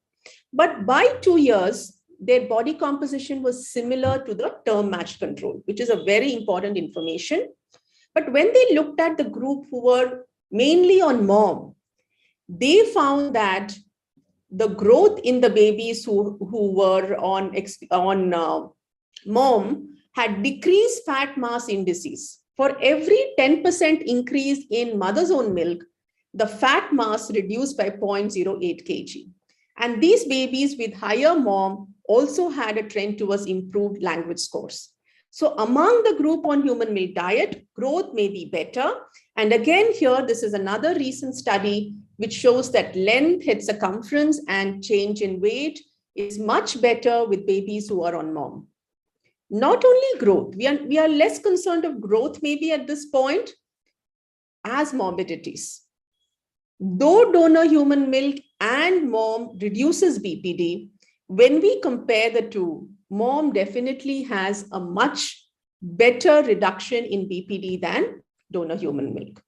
But by 2 years, their body composition was similar to the term matched control, which is a very important information. But when they looked at the group who were mainly on mom, they found that the growth in the babies who were on mom had decreased fat mass indices. For every 10% increase in mother's own milk, the fat mass reduced by 0.08 kg. And these babies with higher mom also had a trend towards improved language scores. So among the group on human milk diet, growth may be better. And again, here, this is another recent study which shows that length, head circumference, and change in weight is much better with babies who are on mom. Not only growth, we are less concerned of growth maybe at this point as morbidities. Though donor human milk and mom reduces BPD, when we compare the two, mom definitely has a much better reduction in BPD than donor human milk.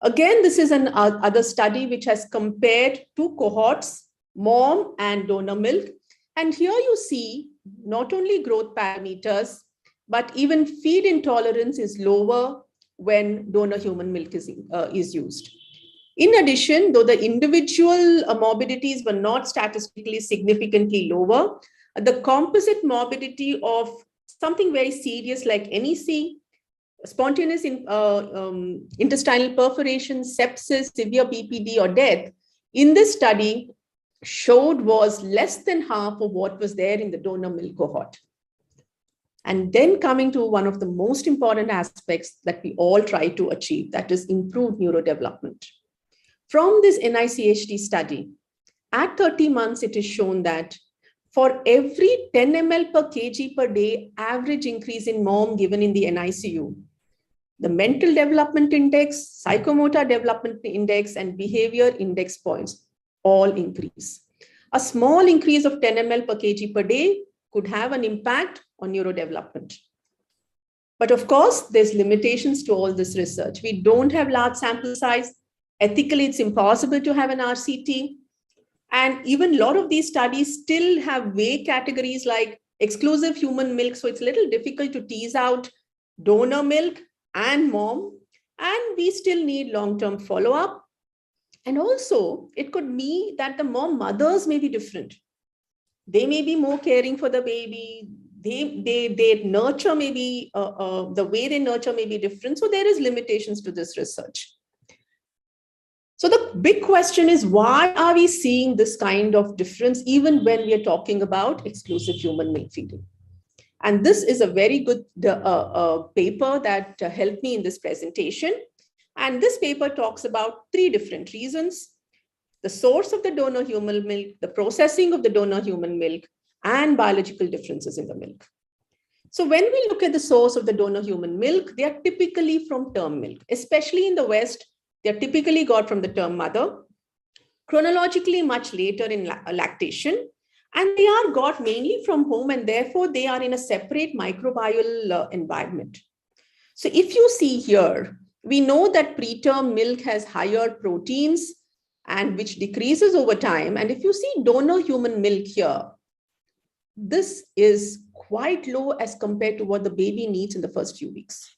Again, this is another study which has compared two cohorts, mom and donor milk. And here you see not only growth parameters, but even feed intolerance is lower when donor human milk is used. In addition, though the individual morbidities were not statistically significantly lower, the composite morbidity of something very serious like NEC, spontaneous intestinal perforation, sepsis, severe BPD, or death, in this study showed was less than half of what was there in the donor milk cohort. And then coming to one of the most important aspects that we all try to achieve, that is improved neurodevelopment. From this NICHD study, at 30 months, it is shown that for every 10 ml per kg per day average increase in mom given in the NICU, the mental development index, psychomotor development index, and behavior index points all increase. A small increase of 10 ml per kg per day could have an impact on neurodevelopment. But of course, there's limitations to all this research. We don't have large sample size. Ethically, it's impossible to have an RCT. And even a lot of these studies still have vague categories like exclusive human milk. So it's a little difficult to tease out donor milk and mom. And we still need long-term follow-up. And also, it could mean that the mothers may be different. They may be more caring for the baby. They nurture maybe, the way they nurture may be different. So there is limitations to this research. So the big question is, why are we seeing this kind of difference even when we are talking about exclusive human milk feeding? And this is a very good paper that helped me in this presentation. And this paper talks about 3 different reasons: the source of the donor human milk, the processing of the donor human milk, and biological differences in the milk. So when we look at the source of the donor human milk, they are typically from term milk, especially in the West. They're typically got from the term mother, chronologically much later in lactation, and they are got mainly from home, and therefore they are in a separate microbial environment. So if you see here, We know that preterm milk has higher proteins and which decreases over time. And if you see donor human milk here, this is quite low as compared to what the baby needs in the first few weeks.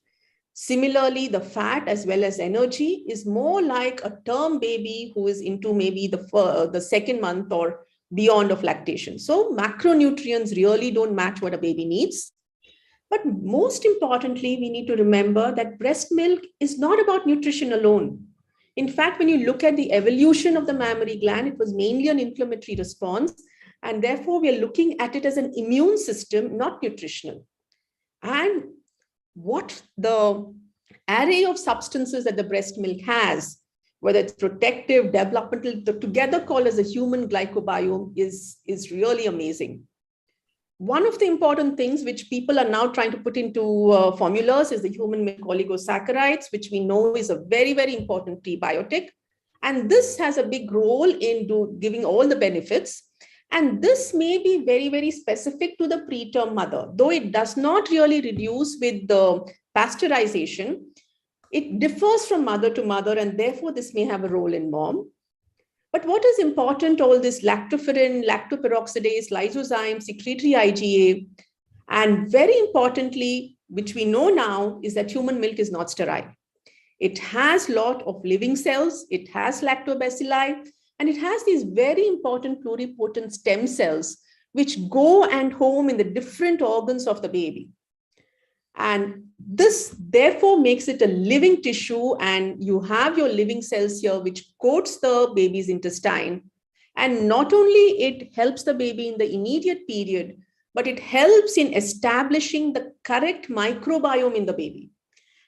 Similarly, the fat as well as energy is more like a term baby who is into maybe the second month or beyond of lactation. So macronutrients really don't match what a baby needs. But most importantly, we need to remember that breast milk is not about nutrition alone. In fact, when you look at the evolution of the mammary gland, it was mainly an inflammatory response. And therefore, we are looking at it as an immune system, not nutritional. And what the array of substances that the breast milk has, whether it's protective, developmental, together called as a human glycobiome, is really amazing. One of the important things which people are now trying to put into formulas is the human milk oligosaccharides, which we know is a very, very important prebiotic. And this has a big role in giving all the benefits. And this may be very, very specific to the preterm mother, though it does not really reduce with the pasteurization. It differs from mother to mother, and therefore this may have a role in mom. But what is important, all this lactoferrin, lactoperoxidase, lysozyme, secretory IgA, and very importantly, which we know now, is that human milk is not sterile. It has a lot of living cells, it has lactobacilli, and it has these very important pluripotent stem cells, which go and home in the different organs of the baby. And this therefore makes it a living tissue, and you have your living cells here, which coats the baby's intestine. And not only it helps the baby in the immediate period, but it helps in establishing the correct microbiome in the baby.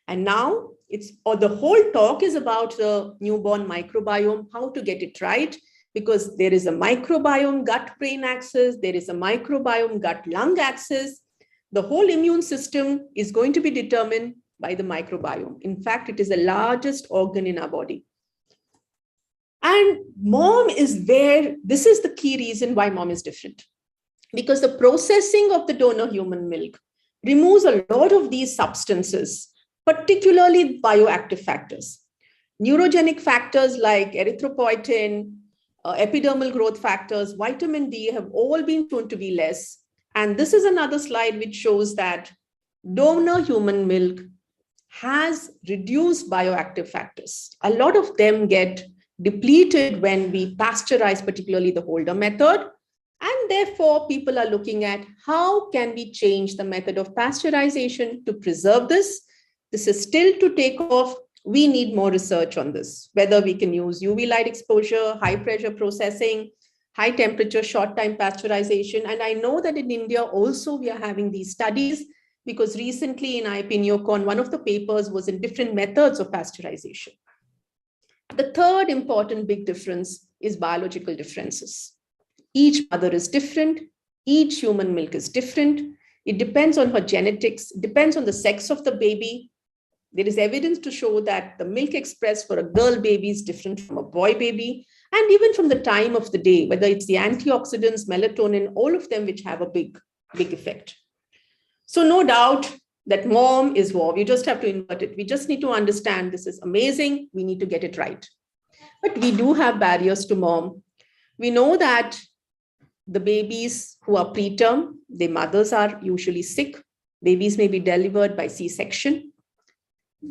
And now the whole talk is about the newborn microbiome, how to get it right, because there is a microbiome gut-brain axis, there is a microbiome gut-lung axis. The whole immune system is going to be determined by the microbiome. In fact, it is the largest organ in our body. And mom is where, this is the key reason why mom is different. Because the processing of the donor human milk removes a lot of these substances, particularly bioactive factors. Neurogenic factors like erythropoietin, epidermal growth factors, vitamin D have all been shown to be less. And this is another slide which shows that donor human milk has reduced bioactive factors. A lot of them get depleted when we pasteurize, particularly the Holder method. And therefore, people are looking at how can we change the method of pasteurization to preserve this. This is still to take off. We need more research on this, whether we can use UV light exposure, high pressure processing, high temperature, short time pasteurization. And I know that in India also we are having these studies, because recently in IAP Neocon, one of the papers was in different methods of pasteurization. The third important big difference is biological differences. Each mother is different. Each human milk is different. It depends on her genetics, depends on the sex of the baby. There is evidence to show that the milk expressed for a girl baby is different from a boy baby, and even from the time of the day, whether it's the antioxidants, melatonin, all of them which have a big effect. So no doubt that mom is war. You just have to invert it. We just need to understand this is amazing. We need to get it right. But we do have barriers to mom. We know that the babies who are preterm, their mothers are usually sick. Babies may be delivered by C-section.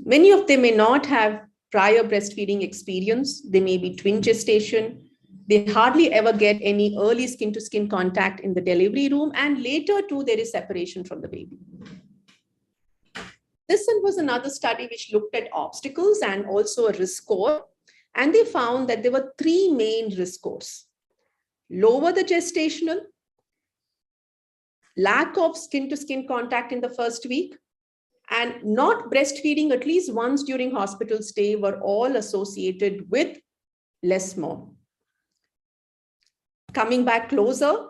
Many of them may not have prior breastfeeding experience. They may be twin gestation. They hardly ever get any early skin-to-skin contact in the delivery room. And later too, there is separation from the baby. This was another study which looked at obstacles and also a risk score. And they found that there were three main risk scores. Lower the gestational, lack of skin-to-skin contact in the first week, and not breastfeeding at least once during hospital stay were all associated with less mom. Coming back closer,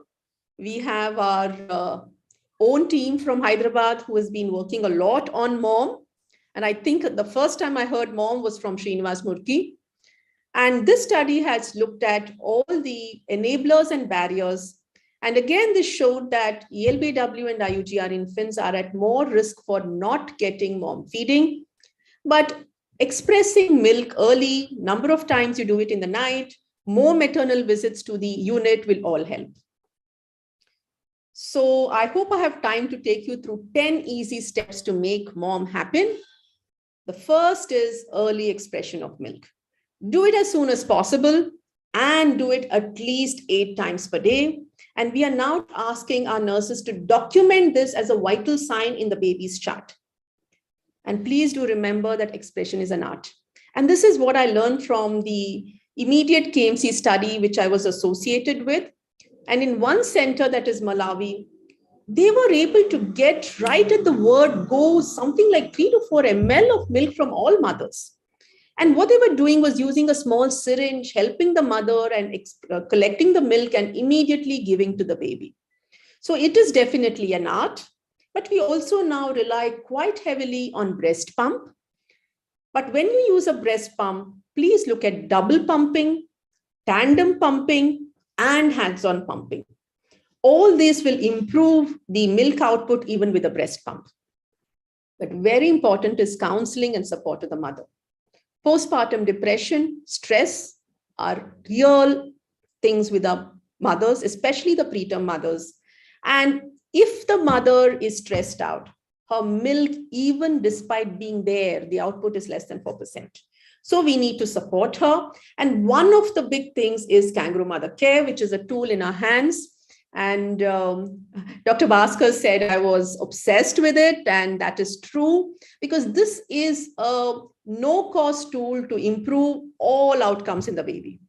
we have our own team from Hyderabad who has been working a lot on mom. And I think the first time I heard mom was from Srinivas Murthy. And this study has looked at all the enablers and barriers. And again, this showed that ELBW and IUGR infants are at more risk for not getting mom feeding. But expressing milk early, number of times you do it in the night, more maternal visits to the unit will all help. So I hope I have time to take you through 10 easy steps to make mom happen. The first is early expression of milk. Do it as soon as possible and do it at least 8 times per day. And we are now asking our nurses to document this as a vital sign in the baby's chart. And please do remember that expression is an art. And this is what I learned from the immediate KMC study, which I was associated with. And in one center, that is Malawi, they were able to get right at the word go something like 3 to 4 ml of milk from all mothers. And what they were doing was using a small syringe, helping the mother and collecting the milk and immediately giving to the baby. So it is definitely an art, but we also now rely quite heavily on breast pump. But when you use a breast pump, please look at double pumping, tandem pumping, and hands-on pumping. All this will improve the milk output even with a breast pump. But very important is counseling and support to the mother. Postpartum depression, stress are real things with our mothers, especially the preterm mothers. And if the mother is stressed out, her milk, even despite being there, the output is less than 4%. So we need to support her. And one of the big things is Kangaroo Mother Care, which is a tool in our hands. And Dr. Bhaskar said I was obsessed with it, and that is true, because this is a no-cost tool to improve all outcomes in the baby.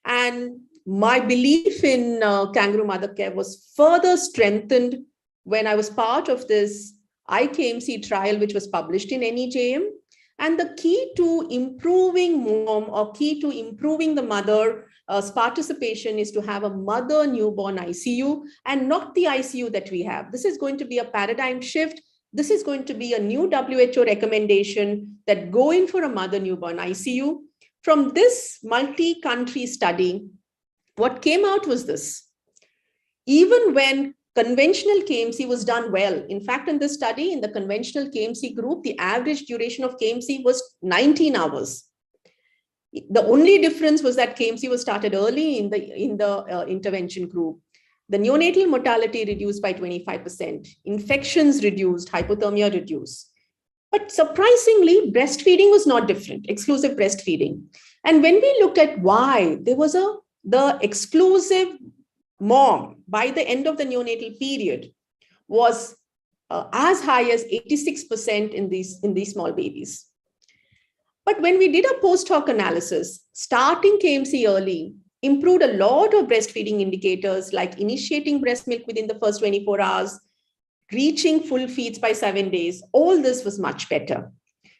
And my belief in Kangaroo Mother Care was further strengthened when I was part of this IKMC trial, which was published in NEJM. And the key to improving mom or key to improving the mother's participation is to have a mother newborn ICU and not the ICU that we have. This is going to be a paradigm shift. This is going to be a new WHO recommendation that go in for a mother newborn ICU. From this multi-country study, what came out was this. Even when conventional KMC was done well. In fact, in this study, in the conventional KMC group, the average duration of KMC was 19 hours. The only difference was that KMC was started early in the intervention group. The neonatal mortality reduced by 25%, infections reduced, hypothermia reduced. But surprisingly, breastfeeding was not different, exclusive breastfeeding. And when we looked at why, there was the exclusive mom by the end of the neonatal period was as high as 86% in these small babies. But when we did a post hoc analysis, starting KMC early improved a lot of breastfeeding indicators like initiating breast milk within the first 24 hours, reaching full feeds by 7 days. All this was much better.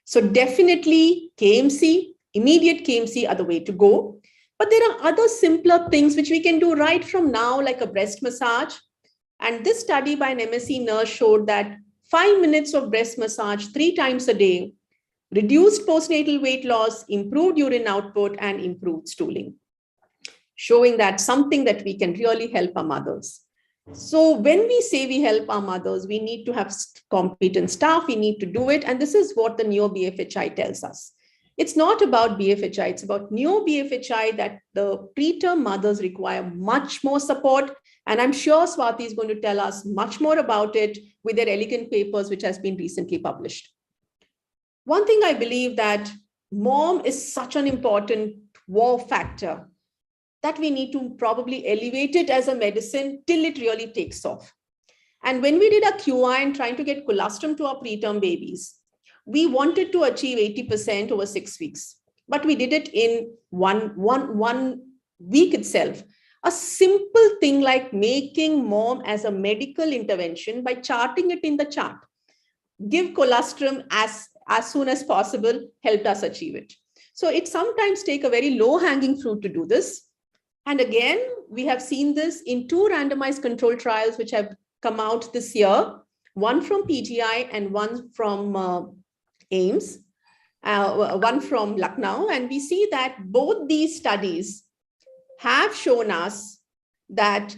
So definitely KMC, immediate KMC are the way to go. But there are other simpler things which we can do right from now, like a breast massage. And this study by an MSc nurse showed that 5 minutes of breast massage 3 times a day reduced postnatal weight loss, improved urine output, and improved stooling, showing that something that we can really help our mothers. So when we say we help our mothers, we need to have competent staff, we need to do it. And this is what the Neo BFHI tells us. It's not about BFHI, it's about Neo BFHI that the preterm mothers require much more support. And I'm sure Swati is going to tell us much more about it with their elegant papers, which has been recently published. One thing I believe that mom is such an important wow factor that we need to probably elevate it as a medicine till it really takes off. And when we did a QI and trying to get colostrum to our preterm babies, we wanted to achieve 80% over 6 weeks, but we did it in one week itself. A simple thing like making mom as a medical intervention by charting it in the chart, give colostrum as soon as possible, helped us achieve it. So it sometimes takes a very low hanging fruit to do this. And again, we have seen this in 2 randomized control trials, which have come out this year, one from PGI and one from AIMS, one from Lucknow. And we see that both these studies have shown us that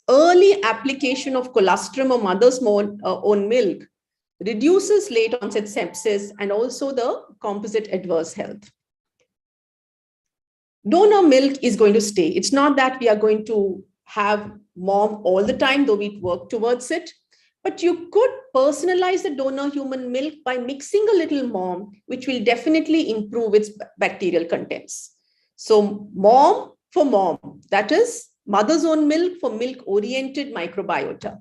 early application of colostrum or mother's own milk reduces late onset sepsis, and also the composite adverse health. Donor milk is going to stay. It's not that we are going to have mom all the time, though we work towards it. But you could personalize the donor human milk by mixing a little mom, which will definitely improve its bacterial contents. So mom for mom, that is mother's own milk for milk-oriented microbiota.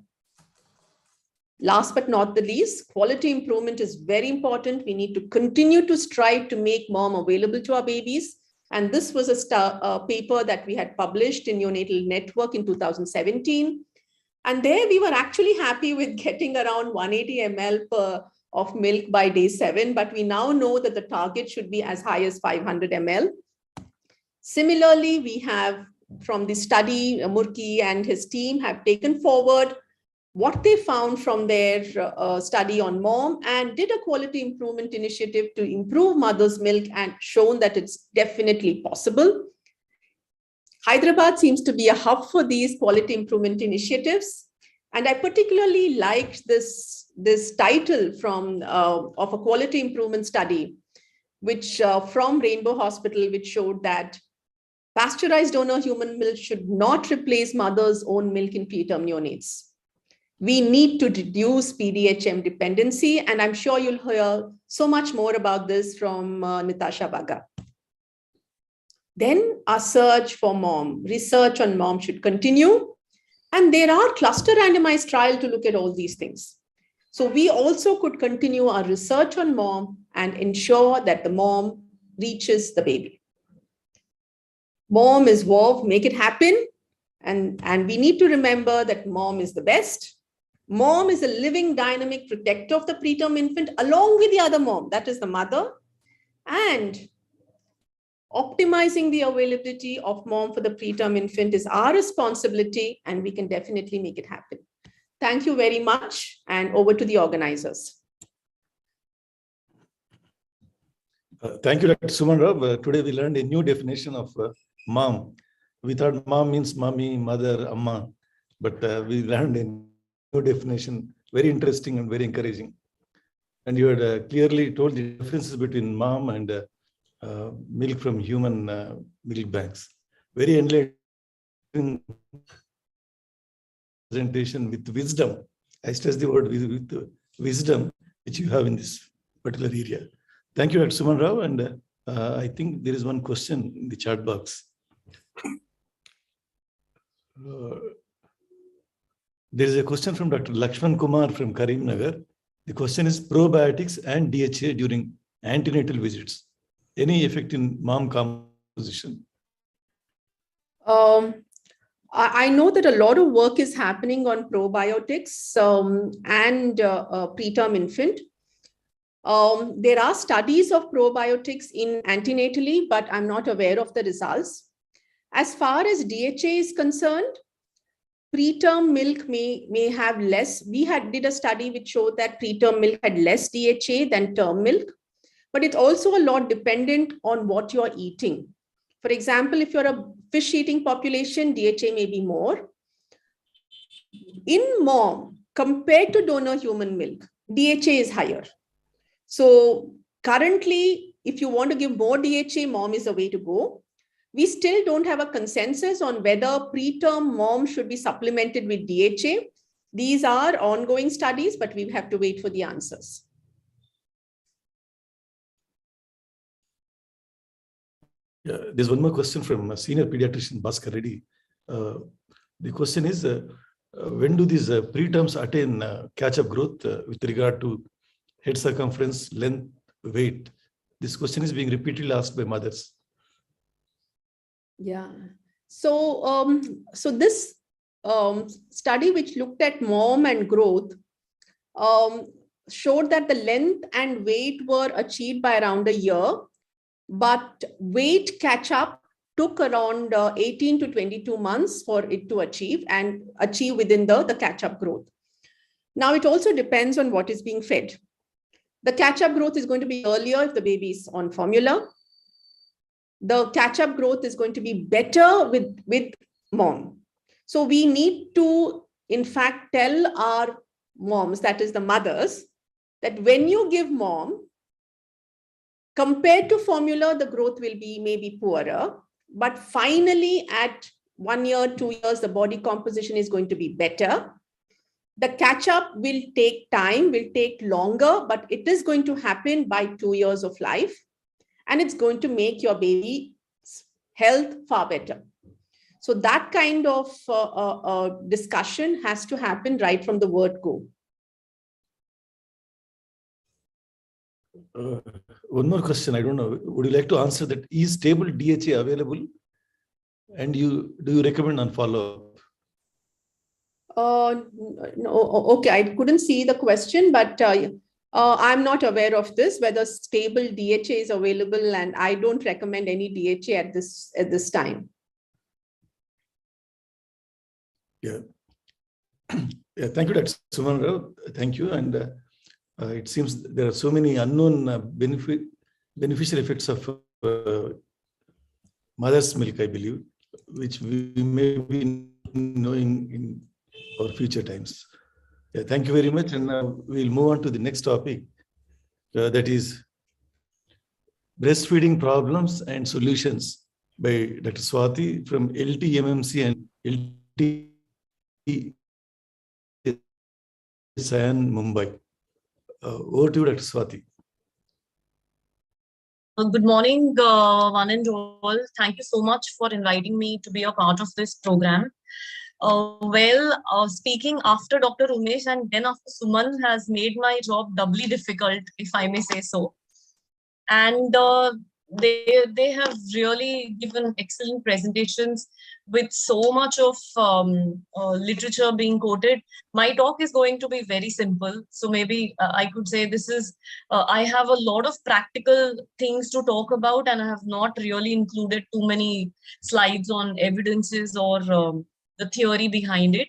Last but not the least, quality improvement is very important. We need to continue to strive to make mom available to our babies. And this was a paper that we had published in Neonatal Network in 2017. And there we were actually happy with getting around 180 ml of milk by day 7, but we now know that the target should be as high as 500 ml. Similarly, we have from the study, Murki and his team have taken forward what they found from their study on mom and did a quality improvement initiative to improve mother's milk and shown that it's definitely possible. Hyderabad seems to be a hub for these quality improvement initiatives. And I particularly liked this title from of a quality improvement study, which from Rainbow Hospital, which showed that pasteurized donor human milk should not replace mother's own milk in preterm neonates. We need to reduce PDHM dependency, and I'm sure you'll hear so much more about this from Nitasha Baga. Then our search for mom, research on mom should continue. And there are cluster randomized trials to look at all these things. So we also could continue our research on mom and ensure that the mom reaches the baby. Mom is WOV, make it happen. And we need to remember that mom is the best. Mom is a living dynamic protector of the preterm infant along with the other mom, that is the mother. And optimizing the availability of mom for the preterm infant is our responsibility, and we can definitely make it happen. Thank you very much, and over to the organizers. Thank you, Dr. Suman Rao. Today we learned a new definition of mom. We thought mom means mommy, mother, amma, but we learned a new definition, very interesting and very encouraging. And you had clearly told the differences between mom and milk from human milk banks. Very enlightening presentation with wisdom. I stress the word with wisdom, which you have in this particular area. Thank you, Dr. Suman Rao. And I think there is one question in the chat box. There is a question from Dr. Lakshman Kumar from Karimnagar. The question is probiotics and DHA during antenatal visits. Any effect in mom composition? I know that a lot of work is happening on probiotics and preterm infant. There are studies of probiotics in antenatally, but I'm not aware of the results. As far as DHA is concerned, preterm milk may have less. We did a study which showed that preterm milk had less DHA than term milk, but it's also a lot dependent on what you're eating. For example, if you're a fish eating population, DHA may be more. In mom, compared to donor human milk, DHA is higher. So currently, if you want to give more DHA, mom is the way to go. We still don't have a consensus on whether preterm mom should be supplemented with DHA. These are ongoing studies, but we have to wait for the answers. Yeah, there's one more question from a senior pediatrician, Bhaskar Reddy. The question is, when do these preterms attain catch-up growth with regard to head circumference, length, weight? This question is being repeatedly asked by mothers. Yeah. So, this study which looked at mom and growth showed that the length and weight were achieved by around a year, but weight catch-up took around 18 to 22 months for it to achieve within the catch-up growth. Now, it also depends on what is being fed. The catch-up growth is going to be earlier if the baby is on formula. The catch-up growth is going to be better with mom. So we need to, in fact, tell our moms, that is the mothers, that when you give mom, compared to formula, the growth will be maybe poorer, but finally at 1 year, 2 years, the body composition is going to be better. The catch up will take time, will take longer, but it is going to happen by 2 years of life. And it's going to make your baby's health far better. So that kind of discussion has to happen right from the word go. One more question. I don't know. Would you like to answer that? Is stable DHA available? And do you recommend on follow-up? No, okay, I couldn't see the question, but I'm not aware of this, whether stable DHA is available, and I don't recommend any DHA at this time. Yeah. Yeah, thank you, Dr. Suman Rao. Thank you. And it seems there are so many unknown beneficial effects of mother's milk, I believe, which we may be knowing in our future times. Yeah, thank you very much. And we'll move on to the next topic, that is breastfeeding problems and solutions by Dr. Swati from LTMMC and LT Sayan, Mumbai. Over to you, Dr. Swati. Good morning, one and all. Thank you so much for inviting me to be a part of this program. Speaking after Dr. Umesh and then after Suman has made my job doubly difficult, if I may say so. And they have really given excellent presentations with so much of literature being quoted. My talk is going to be very simple. So maybe I could say this is, I have a lot of practical things to talk about, and I have not really included too many slides on evidences or the theory behind it.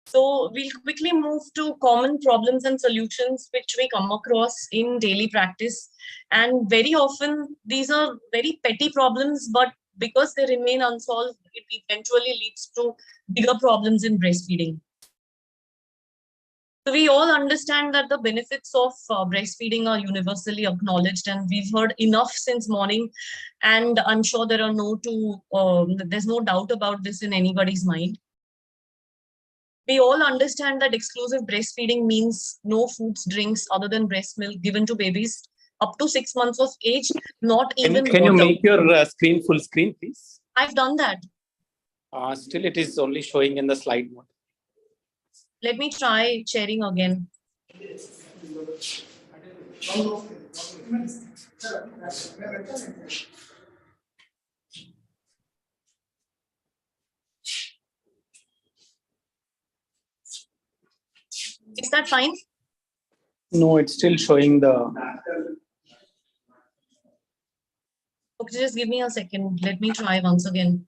So we'll quickly move to common problems and solutions which we come across in daily practice. And very often these are very petty problems, but because they remain unsolved, it eventually leads to bigger problems in breastfeeding. So we all understand that the benefits of breastfeeding are universally acknowledged, and we've heard enough since morning. And I'm sure there are there's no doubt about this in anybody's mind. We all understand that exclusive breastfeeding means no foods, drinks other than breast milk given to babies up to 6 months of age, not even Can you make your screen full screen, please? I've done that. Still, it is only showing in the slide mode. Let me try sharing again. Is that fine? No, it's still showing the... Okay, just give me a second. Let me try once again.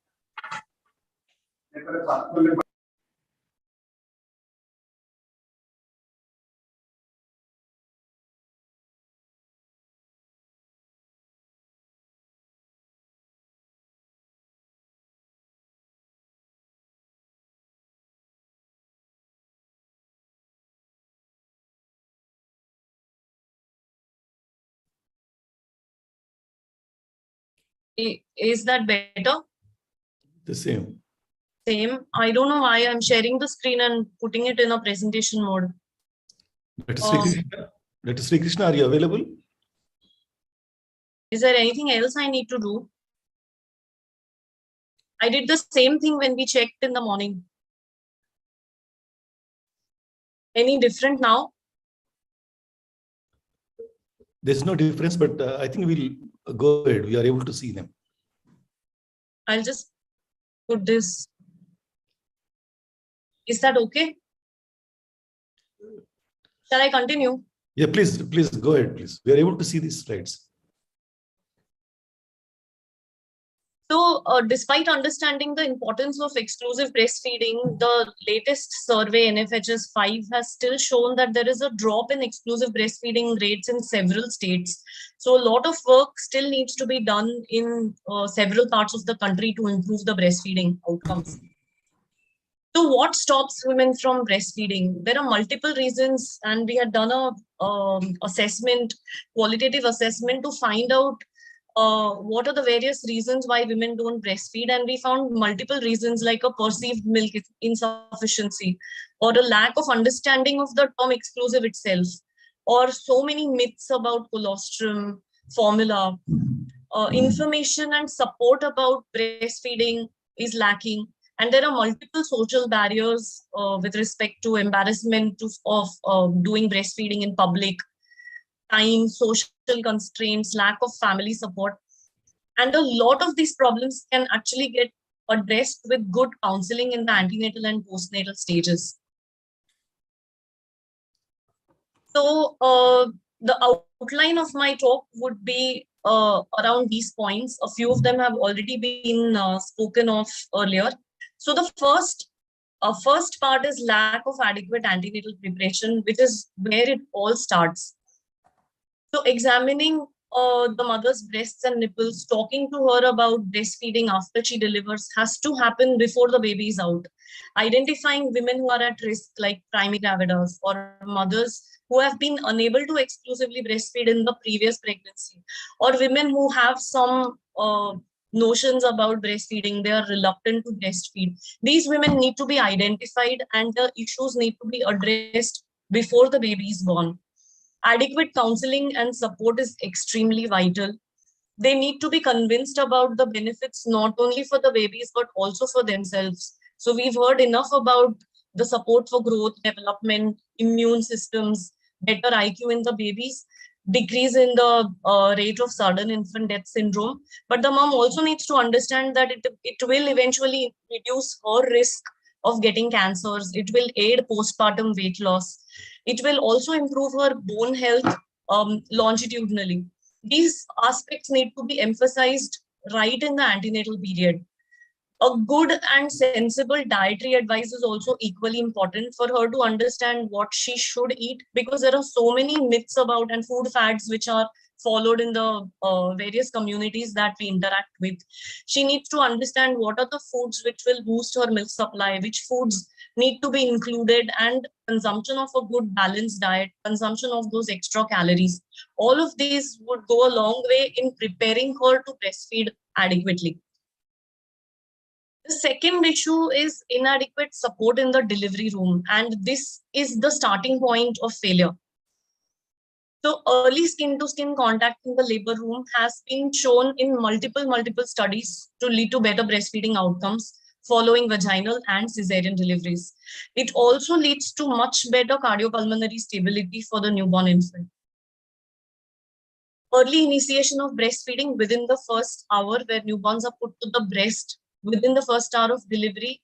Is that better? The same. Same. I don't know why I'm sharing the screen and putting it in a presentation mode. Dr. Sri Krishna, are you available? Is there anything else I need to do? I did the same thing when we checked in the morning. Any different now? There's no difference, but I think we'll go ahead. We are able to see them. I'll just put this. Is that okay? Shall I continue? Yeah, please go ahead, please. We are able to see these slides. So, despite understanding the importance of exclusive breastfeeding, the latest survey, NFHS 5, has still shown that there is a drop in exclusive breastfeeding rates in several states. So, a lot of work still needs to be done in several parts of the country to improve the breastfeeding outcomes. So what stops women from breastfeeding? There are multiple reasons, and we had done a assessment, qualitative assessment, to find out what are the various reasons why women don't breastfeed, and we found multiple reasons, like a perceived milk insufficiency, or a lack of understanding of the term exclusive itself, or so many myths about colostrum, formula. Information and support about breastfeeding is lacking, and there are multiple social barriers with respect to embarrassment of doing breastfeeding in public, time, social constraints, lack of family support. And a lot of these problems can actually get addressed with good counseling in the antenatal and postnatal stages. So the outline of my talk would be around these points. A few of them have already been spoken of earlier. So the first part is lack of adequate antenatal preparation, which is where it all starts. So examining the mother's breasts and nipples, talking to her about breastfeeding after she delivers has to happen before the baby is out. Identifying women who are at risk, like primigravidas, or mothers who have been unable to exclusively breastfeed in the previous pregnancy, or women who have some notions about breastfeeding, they are reluctant to breastfeed. These women need to be identified, and the issues need to be addressed before the baby is born. Adequate counseling and support is extremely vital. They need to be convinced about the benefits, not only for the babies, but also for themselves. So we've heard enough about the support for growth, development, immune systems, better IQ in the babies, decrease in the rate of sudden infant death syndrome. But the mom also needs to understand that it will eventually reduce her risk of getting cancers. It will aid postpartum weight loss. It will also improve her bone health longitudinally. These aspects need to be emphasized right in the antenatal period. A good and sensible dietary advice is also equally important for her to understand what she should eat, because there are so many myths about and food fads which are followed in the various communities that we interact with. She needs to understand what are the foods which will boost her milk supply, which foods need to be included, and consumption of a good balanced diet, consumption of those extra calories. All of these would go a long way in preparing her to breastfeed adequately. The second issue is inadequate support in the delivery room, and this is the starting point of failure. So early skin-to-skin contact in the labor room has been shown in multiple studies to lead to better breastfeeding outcomes following vaginal and cesarean deliveries. It also leads to much better cardiopulmonary stability for the newborn infant. Early initiation of breastfeeding within the first hour, where newborns are put to the breast within the first hour of delivery,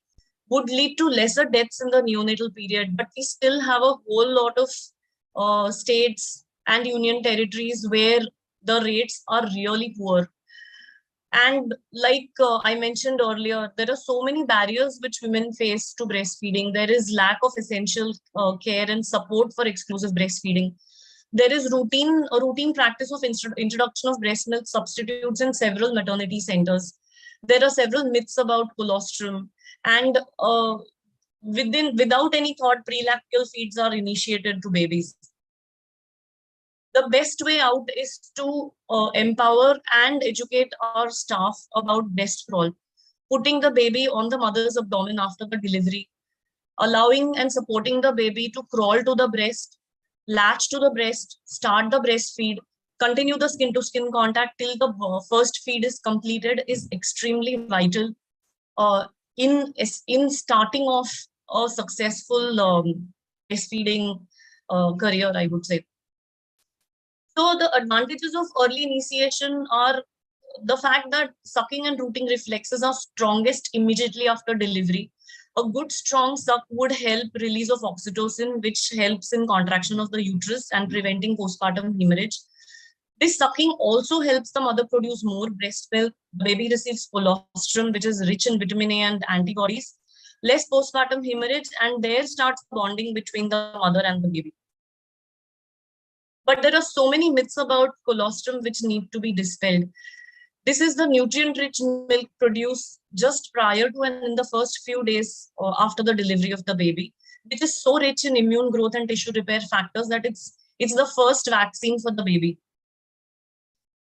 would lead to lesser deaths in the neonatal period. But we still have a whole lot of states and union territories where the rates are really poor. And like I mentioned earlier, there are so many barriers which women face to breastfeeding. There is lack of essential care and support for exclusive breastfeeding. There is a routine practice of introduction of breast milk substitutes in several maternity centers. There are several myths about colostrum, and without any thought, prelactal feeds are initiated to babies. The best way out is to empower and educate our staff about breast crawl, putting the baby on the mother's abdomen after the delivery, allowing and supporting the baby to crawl to the breast, latch to the breast, start the breastfeed, continue the skin-to-skin contact till the first feed is completed is extremely vital in starting off a successful breastfeeding career, I would say. So the advantages of early initiation are the fact that sucking and rooting reflexes are strongest immediately after delivery. A good strong suck would help release of oxytocin, which helps in contraction of the uterus and preventing postpartum hemorrhage. This sucking also helps the mother produce more breast milk. The baby receives colostrum, which is rich in vitamin A and antibodies, less postpartum hemorrhage, and there starts bonding between the mother and the baby. But there are so many myths about colostrum which need to be dispelled. This is the nutrient-rich milk produced just prior to and in the first few days after the delivery of the baby, which is so rich in immune growth and tissue repair factors that it's the first vaccine for the baby.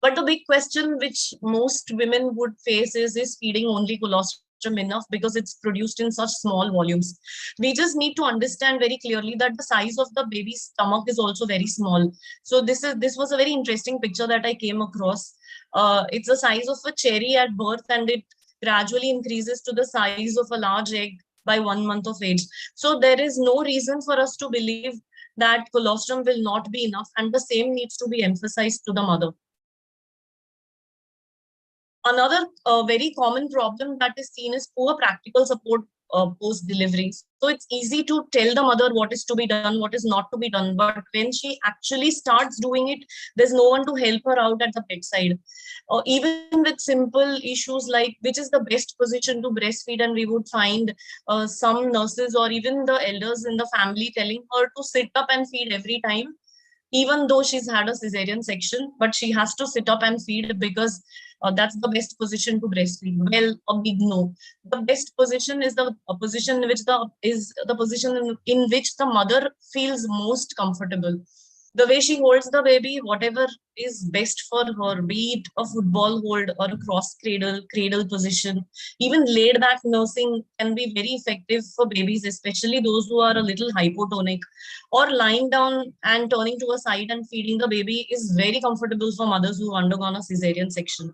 But the big question which most women would face is feeding only colostrum enough, because it's produced in such small volumes. We just need to understand very clearly that the size of the baby's stomach is also very small. So this was a very interesting picture that I came across. It's the size of a cherry at birth, and it gradually increases to the size of a large egg by 1 month of age. So there is no reason for us to believe that colostrum will not be enough, and the same needs to be emphasized to the mother. Another very common problem that is seen is poor practical support post-delivery. So it's easy to tell the mother what is to be done, what is not to be done. But when she actually starts doing it, there's no one to help her out at the bedside. Even with simple issues like which is the best position to breastfeed, and we would find some nurses or even the elders in the family telling her to sit up and feed every time, even though she's had a cesarean section, but she has to sit up and feed because that's the best position to breastfeed. Well, a big no. The best position is the position in which in which the mother feels most comfortable. The way she holds the baby, whatever is best for her, be it a football hold or a cross cradle position. Even laid back nursing can be very effective for babies, especially those who are a little hypotonic. Or lying down and turning to a side and feeding the baby is very comfortable for mothers who undergone a cesarean section.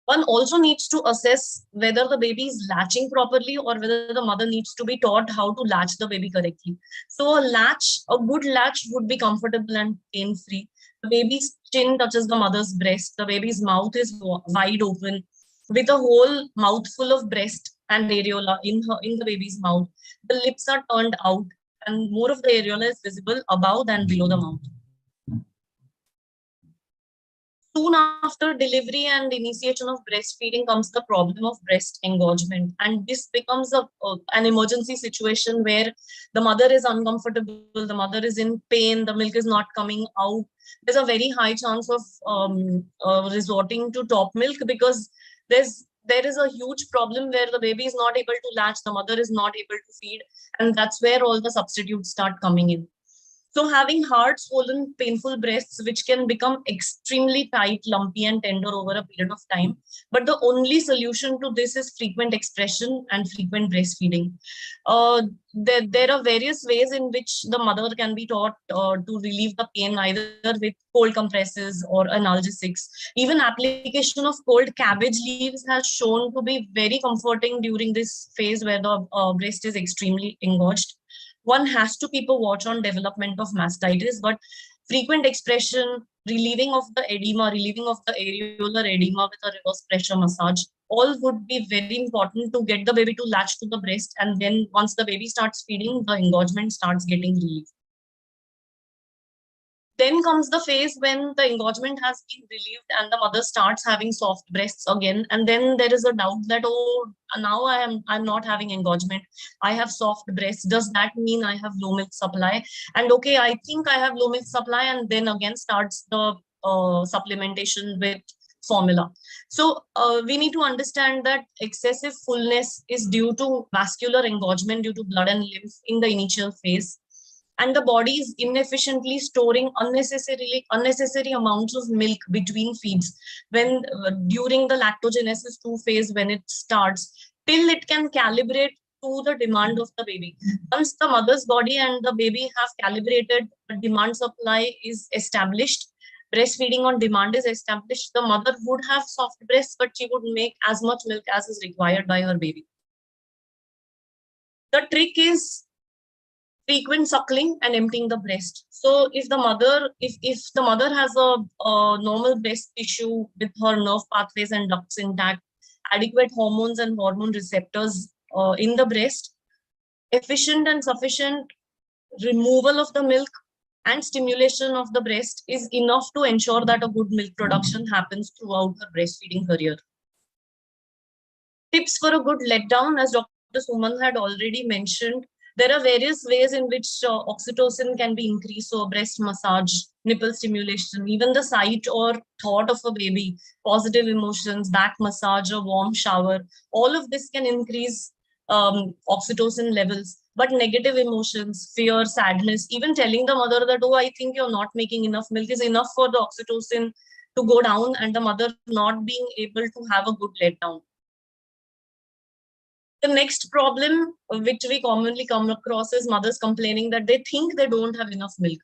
One also needs to assess whether the baby is latching properly or whether the mother needs to be taught how to latch the baby correctly. So a good latch would be comfortable and pain-free. The baby's chin touches the mother's breast. The baby's mouth is wide open with a whole mouthful of breast and areola in the baby's mouth. The lips are turned out and more of the areola is visible above than below the mouth. Soon after delivery and initiation of breastfeeding comes the problem of breast engorgement. And this becomes an emergency situation where the mother is uncomfortable, the mother is in pain, the milk is not coming out. There's a very high chance of resorting to top milk, because there is a huge problem where the baby is not able to latch, the mother is not able to feed, and that's where all the substitutes start coming in. So having hard, swollen, painful breasts, which can become extremely tight, lumpy, and tender over a period of time. But the only solution to this is frequent expression and frequent breastfeeding. There are various ways in which the mother can be taught to relieve the pain, either with cold compresses or analgesics. Even application of cold cabbage leaves has shown to be very comforting during this phase where the breast is extremely engorged. One has to keep a watch on development of mastitis, but frequent expression, relieving of the edema, relieving of the areolar edema with a reverse pressure massage, all would be very important to get the baby to latch to the breast. And then once the baby starts feeding, the engorgement starts getting relieved. Then comes the phase when the engorgement has been relieved and the mother starts having soft breasts again. And then there is a doubt that, oh, now I'm not having engorgement. I have soft breasts. Does that mean I have low milk supply? And okay, I think I have low milk supply. And then again starts the supplementation with formula. So we need to understand that excessive fullness is due to vascular engorgement due to blood and lymph in the initial phase. And the body is inefficiently storing unnecessary amounts of milk between feeds when during the lactogenesis 2 phase, when it starts, till it can calibrate to the demand of the baby. Once the mother's body and the baby have calibrated, the demand supply is established, breastfeeding on demand is established, the mother would have soft breasts, but she would make as much milk as is required by her baby. The trick is frequent suckling and emptying the breast. So if the mother has a normal breast tissue with her nerve pathways and ducts intact, adequate hormones and hormone receptors in the breast, efficient and sufficient removal of the milk and stimulation of the breast is enough to ensure that a good milk production happens throughout her breastfeeding career. Tips for a good letdown, as Dr. Suman had already mentioned, There are various ways in which oxytocin can be increased. So breast massage, nipple stimulation, even the sight or thought of a baby, positive emotions, back massage, a warm shower, all of this can increase oxytocin levels. But negative emotions, fear, sadness, even telling the mother that, oh, I think you're not making enough milk is enough for the oxytocin to go down and the mother not being able to have a good letdown. The next problem which we commonly come across is mothers complaining that they think they don't have enough milk.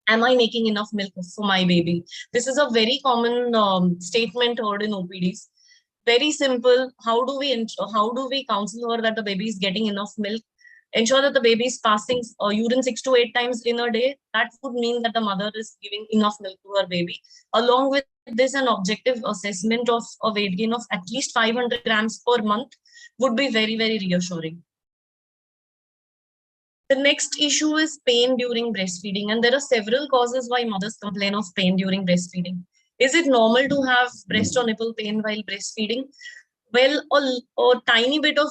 Am I making enough milk for my baby? This is a very common statement heard in OPDs. Very simple. How do we counsel her that the baby is getting enough milk? Ensure that the baby is passing urine 6 to 8 times in a day. That would mean that the mother is giving enough milk to her baby. Along with this, an objective assessment of a weight gain of at least 500 grams per month would be very, very reassuring. The next issue is pain during breastfeeding, and there are several causes why mothers complain of pain during breastfeeding. Is it normal to have breast or nipple pain while breastfeeding? Well, a tiny bit of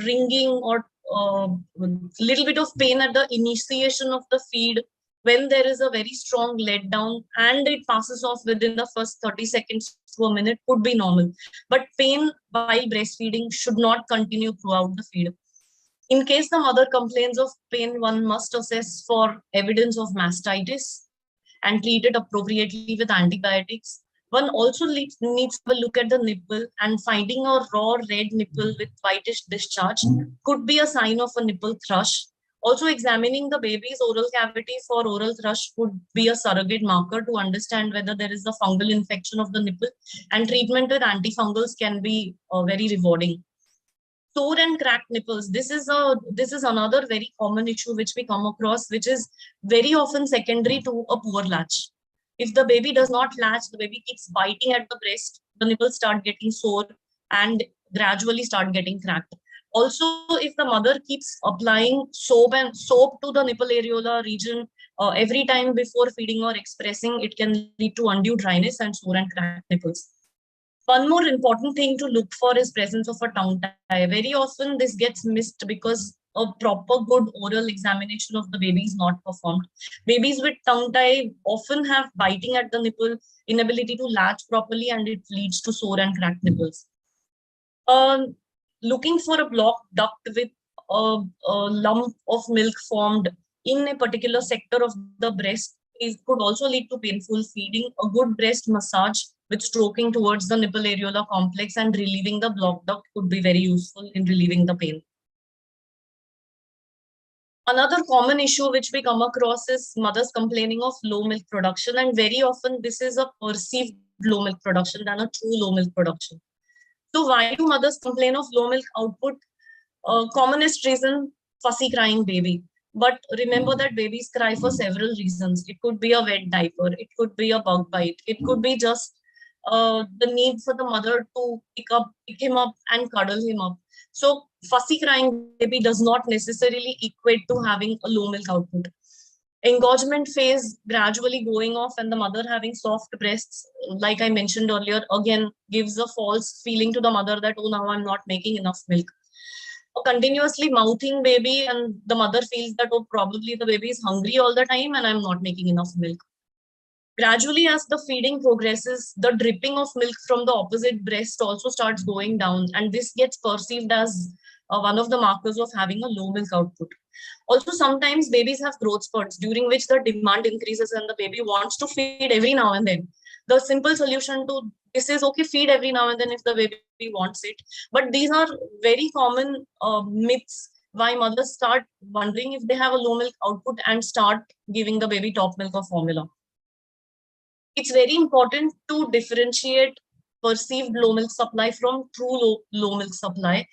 ringing or little bit of pain at the initiation of the feed when there is a very strong letdown and it passes off within the first 30 seconds to a minute could be normal. But pain while breastfeeding should not continue throughout the feed. In case the mother complains of pain, one must assess for evidence of mastitis and treat it appropriately with antibiotics. One also needs to look at the nipple, and finding a raw red nipple with whitish discharge could be a sign of a nipple thrush. Also, examining the baby's oral cavity for oral thrush would be a surrogate marker to understand whether there is a fungal infection of the nipple, and treatment with antifungals can be very rewarding. Sore and cracked nipples. This is another very common issue which we come across, which is very often secondary to a poor latch. If the baby does not latch, the baby keeps biting at the breast, the nipples start getting sore and gradually start getting cracked. Also, if the mother keeps applying soap to the nipple areola region every time before feeding or expressing, it can lead to undue dryness and sore and cracked nipples. One more important thing to look for is presence of a tongue tie. Very often this gets missed because a proper good oral examination of the baby is not performed. Babies with tongue tie often have biting at the nipple, inability to latch properly, and it leads to sore and cracked nipples. Looking for a blocked duct with a lump of milk formed in a particular sector of the breast could also lead to painful feeding. A good breast massage with stroking towards the nipple areola complex and relieving the blocked duct could be very useful in relieving the pain. Another common issue which we come across is mothers complaining of low milk production, and very often this is a perceived low milk production than a true low milk production. So why do mothers complain of low milk output? Commonest reason, fussy crying baby. But remember that babies cry for several reasons. It could be a wet diaper, it could be a bug bite, it could be just the need for the mother to pick him up and cuddle him up. So fussy crying baby does not necessarily equate to having a low milk output. Engorgement phase gradually going off and the mother having soft breasts, like I mentioned earlier, again gives a false feeling to the mother that, oh, now I'm not making enough milk. A continuously mouthing baby and the mother feels that, oh, probably the baby is hungry all the time and I'm not making enough milk. Gradually, as the feeding progresses, the dripping of milk from the opposite breast also starts going down, and this gets perceived as one of the markers of having a low milk output. Also, sometimes babies have growth spurts during which the demand increases and the baby wants to feed every now and then. The simple solution to this is, okay, feed every now and then if the baby wants it. But these are very common myths why mothers start wondering if they have a low milk output and start giving the baby top milk or formula. It's very important to differentiate perceived low milk supply from true low milk supply,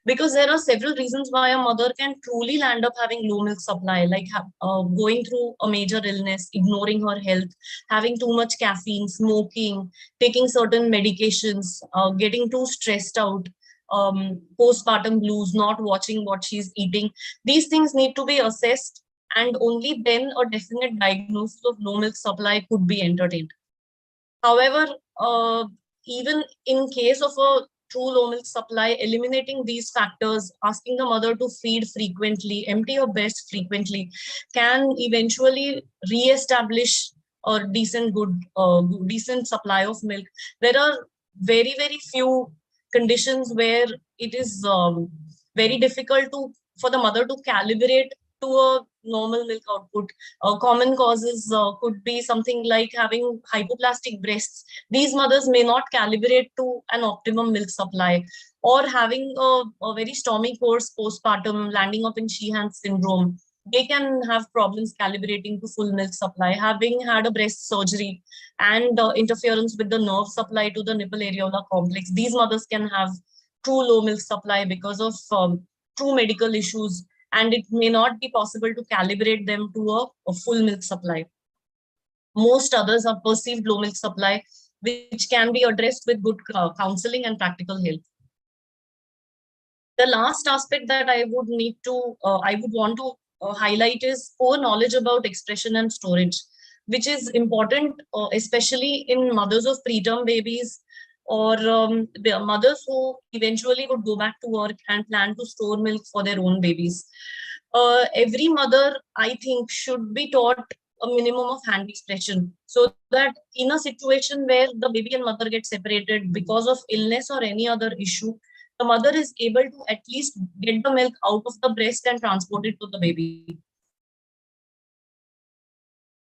because there are several reasons why a mother can truly land up having low milk supply, like going through a major illness, ignoring her health, having too much caffeine, smoking, taking certain medications, getting too stressed out, postpartum blues, not watching what she's eating. These things need to be assessed, and only then a definite diagnosis of low milk supply could be entertained. However, even in case of a true low milk supply, eliminating these factors, asking the mother to feed frequently, empty her breast frequently, can eventually re-establish a decent supply of milk. There are very, very few conditions where it is very difficult for the mother to calibrate to a normal milk output. Common causes could be something like having hypoplastic breasts. These mothers may not calibrate to an optimum milk supply, or having a very stormy course postpartum, landing up in Sheehan syndrome. They can have problems calibrating to full milk supply. Having had a breast surgery and interference with the nerve supply to the nipple areola complex, these mothers can have true low milk supply because of true medical issues, and it may not be possible to calibrate them to a full milk supply. Most others are perceived low milk supply, which can be addressed with good counseling and practical help. The last aspect that I would want to highlight is poor knowledge about expression and storage, which is important, especially in mothers of preterm babies, or the mothers who eventually would go back to work and plan to store milk for their own babies. Every mother, I think, should be taught a minimum of hand expression, so that in a situation where the baby and mother get separated because of illness or any other issue, the mother is able to at least get the milk out of the breast and transport it to the baby.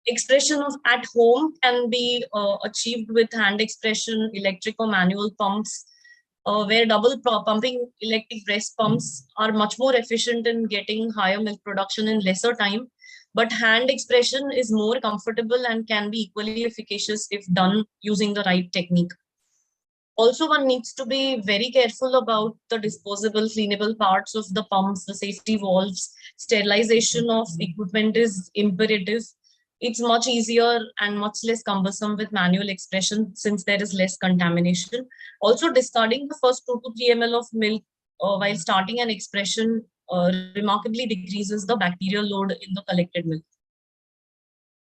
Expression of at home can be achieved with hand expression, electric or manual pumps, where double pumping electric breast pumps are much more efficient in getting higher milk production in lesser time. But hand expression is more comfortable and can be equally efficacious if done using the right technique. Also, one needs to be very careful about the disposable, cleanable parts of the pumps, the safety valves. Sterilization of equipment is imperative. It's much easier and much less cumbersome with manual expression since there is less contamination. Also, discarding the first 2 to 3 ml of milk while starting an expression remarkably decreases the bacterial load in the collected milk.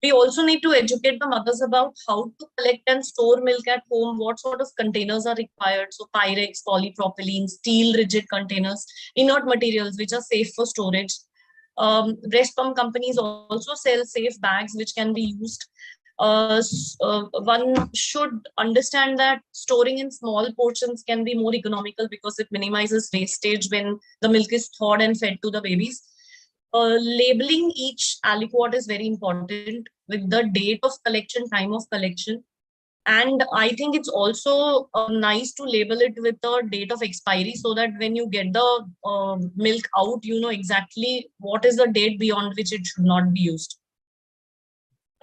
We also need to educate the mothers about how to collect and store milk at home, what sort of containers are required. So Pyrex, polypropylene, steel rigid containers, inert materials which are safe for storage. Breast pump companies also sell safe bags which can be used. One should understand that storing in small portions can be more economical because it minimizes wastage when the milk is thawed and fed to the babies. Labeling each aliquot is very important with the date of collection, time of collection. And I think it's also nice to label it with the date of expiry so that when you get the milk out, you know exactly what is the date beyond which it should not be used.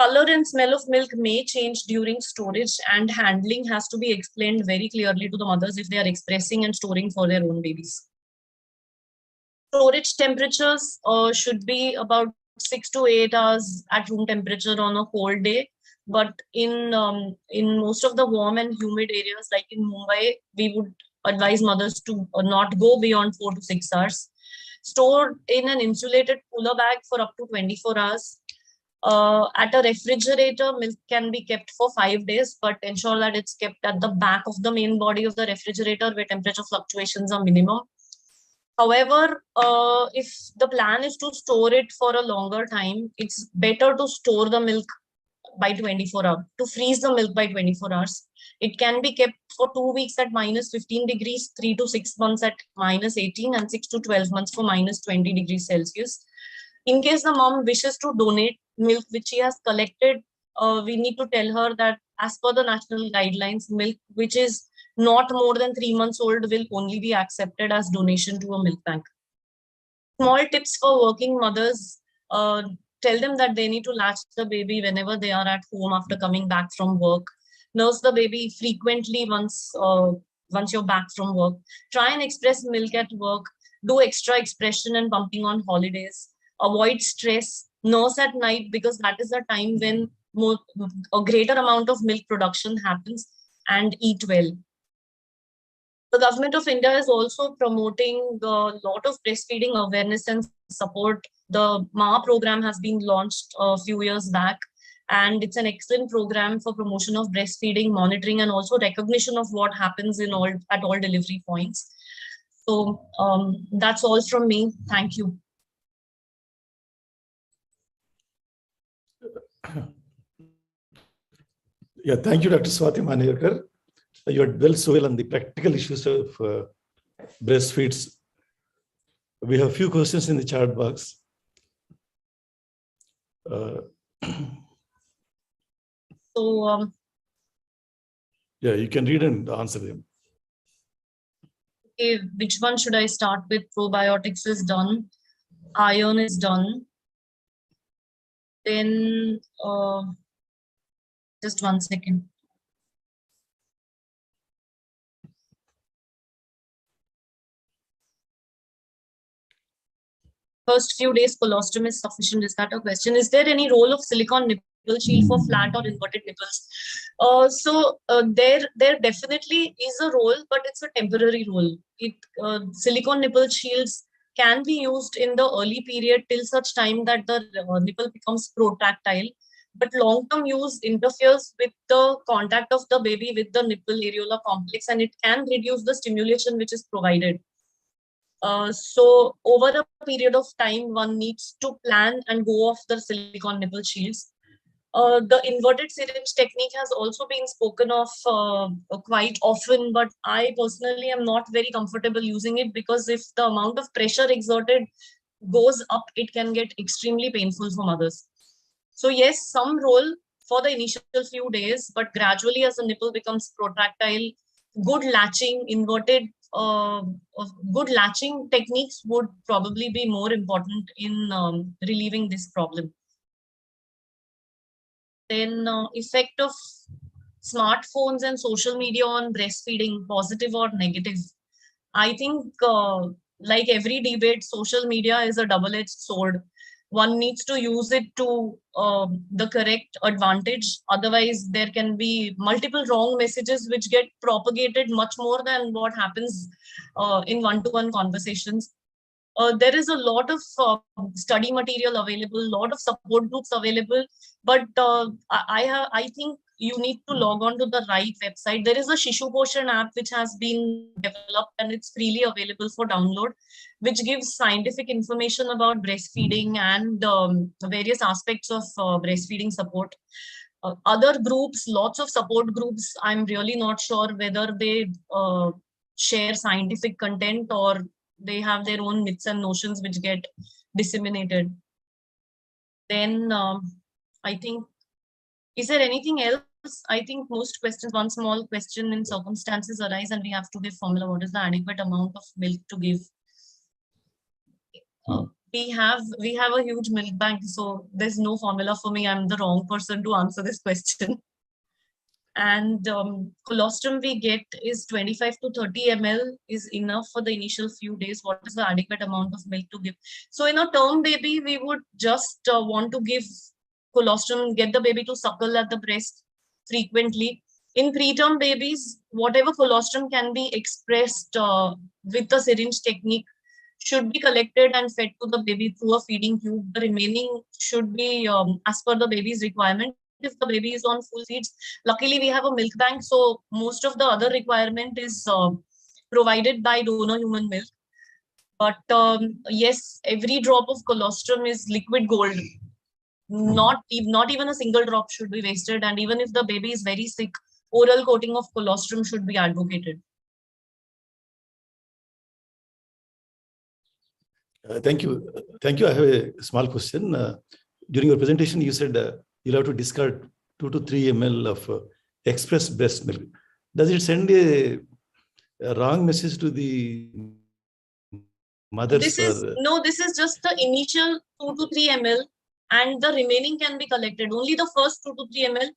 Color and smell of milk may change during storage, and handling has to be explained very clearly to the mothers if they are expressing and storing for their own babies. Storage temperatures should be about 6 to 8 hours at room temperature on a cold day. But in most of the warm and humid areas, like in Mumbai, we would advise mothers to not go beyond 4 to 6 hours. Stored in an insulated cooler bag for up to 24 hours. At a refrigerator, milk can be kept for 5 days, but ensure that it's kept at the back of the main body of the refrigerator where temperature fluctuations are minimum. However, if the plan is to store it for a longer time, it's better to store the milk by 24 hours, to freeze the milk by 24 hours. It can be kept for 2 weeks at minus 15 degrees, 3 to 6 months at minus 18, and 6 to 12 months for minus 20 degrees Celsius. In case the mom wishes to donate milk which she has collected, we need to tell her that as per the national guidelines, milk which is not more than 3 months old will only be accepted as donation to a milk bank. Small tips for working mothers. Tell them that they need to latch the baby whenever they are at home after coming back from work. Nurse the baby frequently once you're back from work. Try and express milk at work. Do extra expression and pumping on holidays. Avoid stress. Nurse at night because that is the time when a greater amount of milk production happens. And eat well. The government of India is also promoting a lot of breastfeeding awareness and support. The MA program has been launched a few years back, And it's an excellent program for promotion of breastfeeding, monitoring, and also recognition of what happens at all delivery points. So that's all from me. Thank you. Yeah, thank you, Dr. Swati Manekar. You had well so well on the practical issues of breastfeeds. We have a few questions in the chat box. So yeah, you can read and answer them. Okay, which one should I start with? Probiotics is done. Iron is done. Then just 1 second. First few days colostrum is sufficient. Is that a question? Is there any role of silicone nipple shield for flat or inverted nipples? There definitely is a role, but it's a temporary role. Silicone nipple shields can be used in the early period till such time that the nipple becomes protractile. But long-term use interferes with the contact of the baby with the nipple areola complex, and it can reduce the stimulation which is provided. So over a period of time, one needs to plan and go off the silicone nipple shields. The inverted syringe technique has also been spoken of quite often, but I personally am not very comfortable using it because if the amount of pressure exerted goes up, it can get extremely painful for mothers. So yes, some role for the initial few days, but gradually as the nipple becomes protractile, good latching, good latching techniques would probably be more important in relieving this problem. Then effect of smartphones and social media on breastfeeding, positive or negative. I think like every debate, social media is a double-edged sword. One needs to use it to the correct advantage. Otherwise, there can be multiple wrong messages which get propagated much more than what happens in one-to-one conversations. There is a lot of study material available, a lot of support groups available, but I think you need to log on to the right website. There is a Shishu Poshan app which has been developed and it's freely available for download, which gives scientific information about breastfeeding and various aspects of breastfeeding support. Other groups, lots of support groups, I'm really not sure whether they share scientific content or they have their own myths and notions which get disseminated. Then I think, is there anything else? I think most questions, one small question in circumstances arise and we have to give formula. What is the adequate amount of milk to give? We have a huge milk bank, so there's no formula for me. I'm the wrong person to answer this question. And colostrum we get is 25 to 30 ml is enough for the initial few days. What is the adequate amount of milk to give? So in a term baby, we would just want to give colostrum, get the baby to suckle at the breast frequently. In preterm babies, whatever colostrum can be expressed with the syringe technique should be collected and fed to the baby through a feeding tube. The remaining should be as per the baby's requirement. If the baby is on full feeds, luckily we have a milk bank, so most of the other requirement is provided by donor human milk. But yes, every drop of colostrum is liquid gold. Not even a single drop should be wasted, and even if the baby is very sick, oral coating of colostrum should be advocated. Thank you. Thank you. I have a small question. During your presentation, you said you'll have to discard 2 to 3 ml of express breast milk. Does it send a wrong message to the mothers? This is just the initial 2 to 3 ml, and the remaining can be collected. Only the first 2 to 3 ml.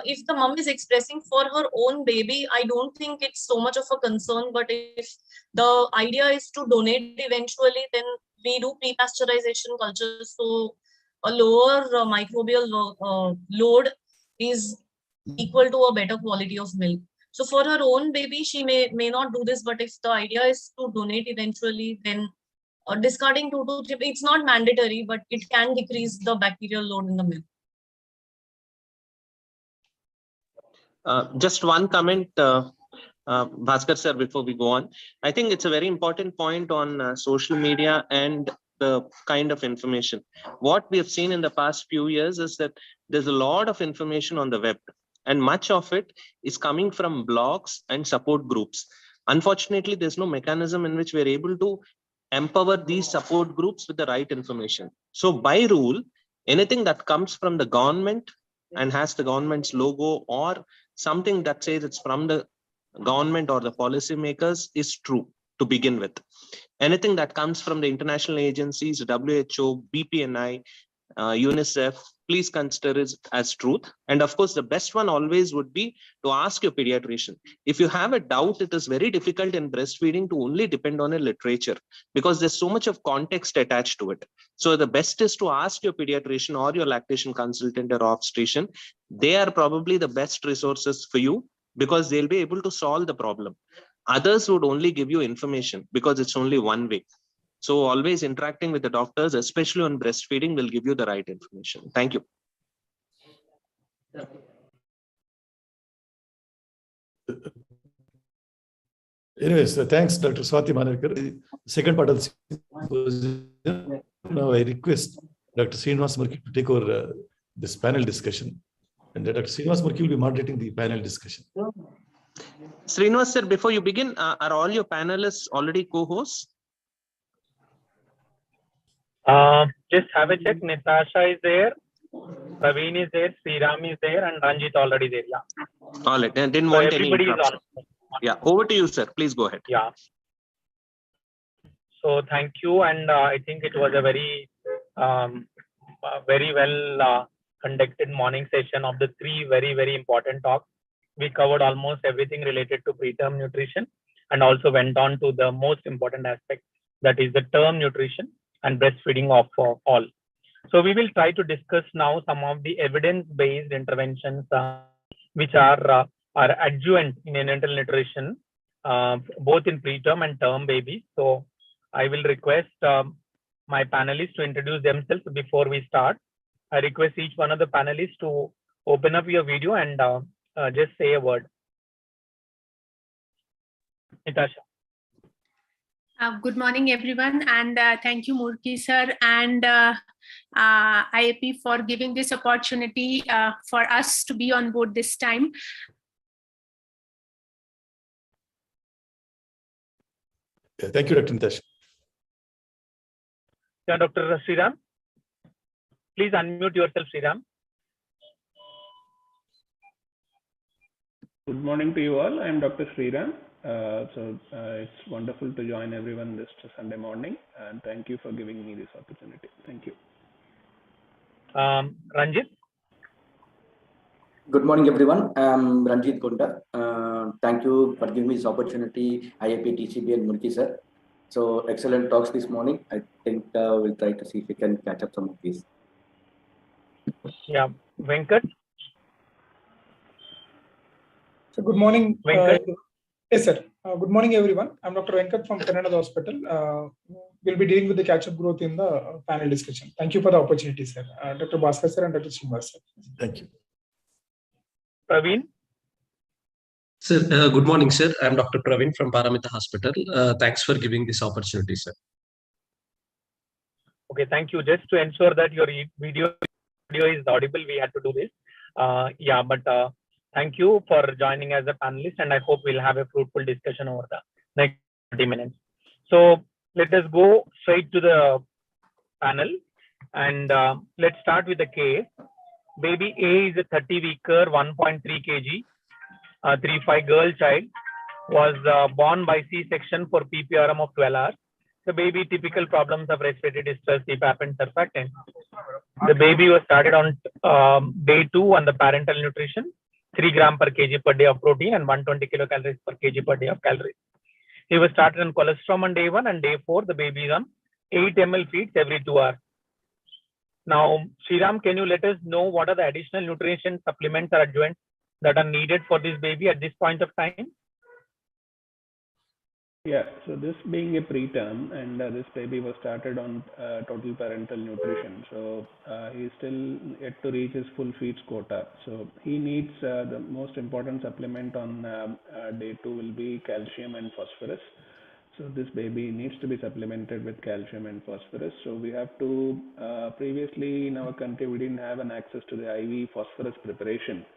If the mom is expressing for her own baby, I don't think it's so much of a concern. But if the idea is to donate eventually, then we do pre-pasteurization cultures. So a lower microbial load is equal to a better quality of milk. So for her own baby, she may not do this. But if the idea is to donate eventually, then discarding 2 to 3, it's not mandatory, but it can decrease the bacterial load in the milk. Just one comment, Bhaskar sir, before we go on. I think it's a very important point on social media and the kind of information. What we have seen in the past few years is that there's a lot of information on the web, and much of it is coming from blogs and support groups. Unfortunately, there's no mechanism in which we're able to empower these support groups with the right information. So by rule, anything that comes from the government and has the government's logo or something that says it's from the government or the policymakers is true to begin with. Anything that comes from the international agencies, WHO, BPNI, UNICEF, please consider it as truth. And of course, the best one always would be to ask your pediatrician. If you have a doubt, it is very difficult in breastfeeding to only depend on a literature because there's so much of context attached to it. So the best is to ask your pediatrician or your lactation consultant or obstetrician. They are probably the best resources for you because they'll be able to solve the problem. Others would only give you information because it's only one way. So always interacting with the doctors, especially on breastfeeding, will give you the right information. Thank you. Anyways, thanks, Dr. Swati Manekar. The second part of the symposium. Now I request Dr. Srinivas Murki to take over this panel discussion. And Dr. Srinivas Murki will be moderating the panel discussion. Srinivas sir, before you begin, are all your panelists already co-hosts? Just have a check. Natasha is there, Praveen is there, Sriram is there, and Ranjit already there. Yeah. All right. I didn't So want any everybody is interruption. Yeah. Over to you, sir. Please go ahead. Yeah. So thank you, and I think it was a very well conducted morning session of the three very important talks. We covered almost everything related to preterm nutrition and also went on to the most important aspect, that is the term nutrition and breastfeeding of all. So we will try to discuss now some of the evidence-based interventions which are adjuvant in neonatal nutrition, both in preterm and term babies. So I will request my panelists to introduce themselves before we start. I request each one of the panelists to open up your video and just say a word. Natasha. Good morning, everyone, and thank you, Murki sir and IAP for giving this opportunity for us to be on board this time. Yeah, thank you, Dr. Natasha. Yeah, Dr. Sriram. Please unmute yourself, Sriram. Good morning to you all. I am Dr. Sriram. It's wonderful to join everyone this Sunday morning, and thank you for giving me this opportunity. Thank you. Ranjit. Good morning, everyone. I'm Ranjit Gonda. Thank you for giving me this opportunity, Iaptcb and Murki sir. So excellent talks this morning. I think we'll try to see if we can catch up some of these. Yeah, Venkat. So good morning. Venkat. Yes, sir. Good morning, everyone. I'm Dr. Venkat from Kangaroo Hospital. We'll be dealing with the catch-up growth in the panel discussion. Thank you for the opportunity, sir. Dr. Bhaskar sir and Dr. Srinivas sir. Thank you. Praveen. Sir, good morning, sir. I'm Dr. Praveen from Paramita Hospital. Thanks for giving this opportunity, sir. Okay, thank you. Just to ensure that your video is audible, we had to do this. Thank you for joining as a panelist, and I hope we'll have a fruitful discussion over the next 30 minutes. So let us go straight to the panel, and let's start with the case. Baby A is a 30-weeker, 1.3 kg, 3-5 girl child, was born by C-section for PPRM of 12 hours. The baby typical problems of respiratory distress, CPAP and surfactant. The baby was started on day 2 on the parental nutrition, 3 gram per kg per day of protein and 120 kilocalories per kg per day of calories. He was started on colostrum on day 1, and day 4 the baby is on 8 ml feeds every 2 hours. Now, Sriram, can you let us know what are the additional nutrition supplements or adjuvants that are needed for this baby at this point of time? Yeah, so this being a preterm, and this baby was started on total parental nutrition, so he's still yet to reach his full feeds quota. So he needs the most important supplement on day 2 will be calcium and phosphorus. So this baby needs to be supplemented with calcium and phosphorus. So we have to, previously in our country, we didn't have an access to the IV phosphorus preparation.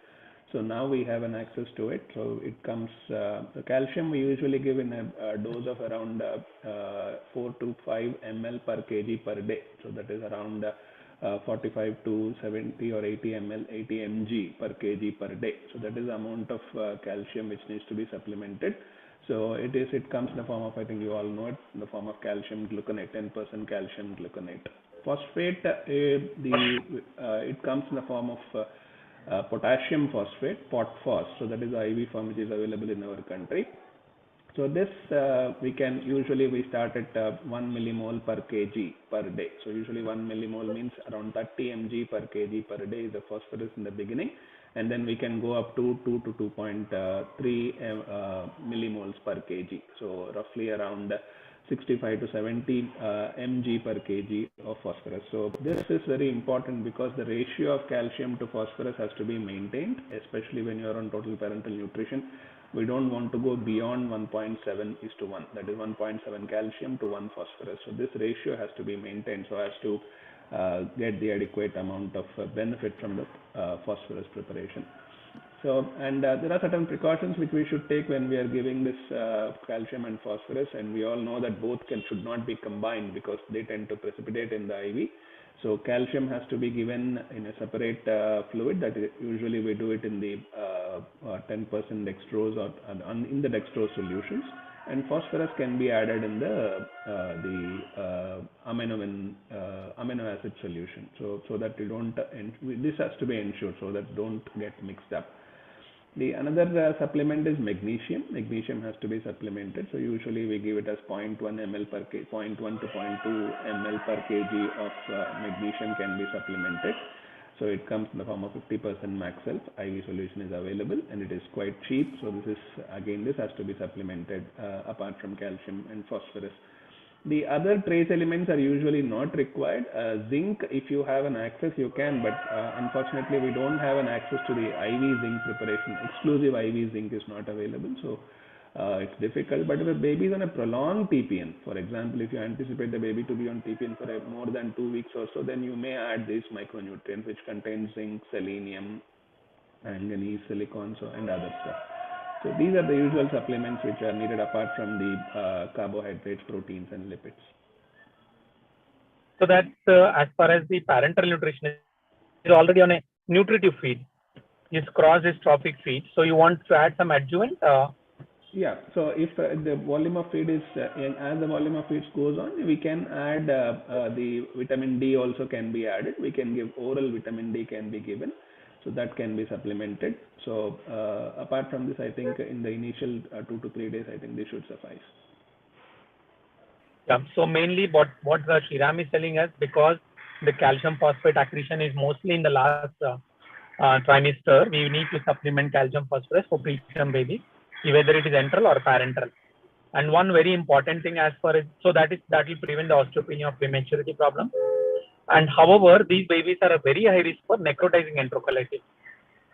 So now we have an access to it. So it comes, the calcium we usually give in a dose of around 4 to 5 ml per kg per day. So that is around 45 to 70 or 80 ml, 80 mg per kg per day. So that is the amount of calcium which needs to be supplemented. So it comes in the form of, I think you all know it, in the form of calcium gluconate, 10% calcium gluconate. Phosphate, it comes in the form of potassium phosphate, POTPHOS. So that is the IV form which is available in our country. So this we start at 1 millimole per kg per day. So usually 1 millimole means around 30 mg per kg per day is the phosphorus in the beginning, and then we can go up to 2 to 2.3 millimoles per kg. So roughly around 65 to 70 mg per kg of phosphorus. So this is very important because the ratio of calcium to phosphorus has to be maintained, especially when you are on total parental nutrition. We don't want to go beyond 1.7:1. That is 1.7 calcium to 1 phosphorus. So this ratio has to be maintained so as to get the adequate amount of benefit from the phosphorus preparation. So, and there are certain precautions which we should take when we are giving this calcium and phosphorus, and we all know that both should not be combined because they tend to precipitate in the IV. So calcium has to be given in a separate fluid. That is, usually we do it in the 10% dextrose or in the dextrose solutions, and phosphorus can be added in the amino acid solution. So that you don't, this has to be ensured so that don't get mixed up. The another supplement is magnesium. Magnesium has to be supplemented. So usually we give it as 0.1 ml per kg, 0.1 to 0.2 ml per kg of magnesium can be supplemented. So it comes in the form of 50% Maxelf. IV solution is available and it is quite cheap. So this is, again, this has to be supplemented apart from calcium and phosphorus. The other trace elements are usually not required. Zinc, if you have an access, you can, but unfortunately we don't have an access to the IV zinc preparation. Exclusive IV zinc is not available, so it's difficult. But if a baby is on a prolonged TPN, for example, if you anticipate the baby to be on TPN for more than 2 weeks or so, then you may add these micronutrients which contain zinc, selenium, manganese, silicon, and other stuff. So these are the usual supplements which are needed apart from the carbohydrates, proteins, and lipids. So that's as far as the parental nutrition is already on a nutritive feed. It's crossed his trophic feed. So you want to add some adjuvant? Yeah. So if the volume of feed is, as the volume of feeds goes on, we can add the vitamin D also can be added. We can give oral vitamin D can be given. So that can be supplemented. So apart from this, I think in the initial 2 to 3 days, I think this should suffice. Yeah. So mainly what Shriram is telling us, because the calcium phosphate accretion is mostly in the last trimester, we need to supplement calcium phosphorus for preterm babies, whether it is enteral or parental. And one very important thing as far as, so that will prevent the osteopenia or prematurity problem. And however, these babies are a very high risk for necrotizing enterocolitis.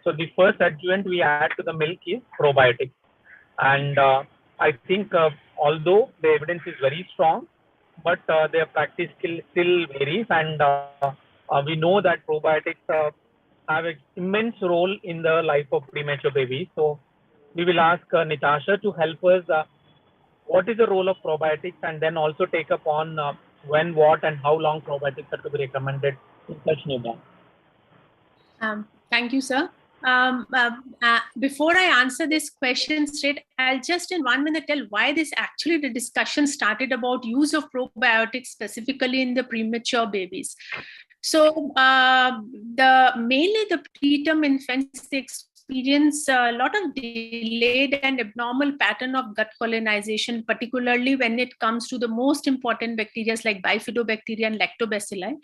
So the first adjuvant we add to the milk is probiotics. And I think although the evidence is very strong, but their practice still varies. And we know that probiotics have an immense role in the life of premature babies. So we will ask Natasha to help us. What is the role of probiotics, and then also take up on when, what, and how long probiotics are to be recommended in such newborn. Thank you, sir. Before I answer this question straight, I'll just in 1 minute tell why this actually the discussion started about use of probiotics specifically in the premature babies. So mainly the preterm infants, they experience a lot of delayed and abnormal pattern of gut colonization, particularly when it comes to the most important bacteria like bifidobacteria and lactobacilli,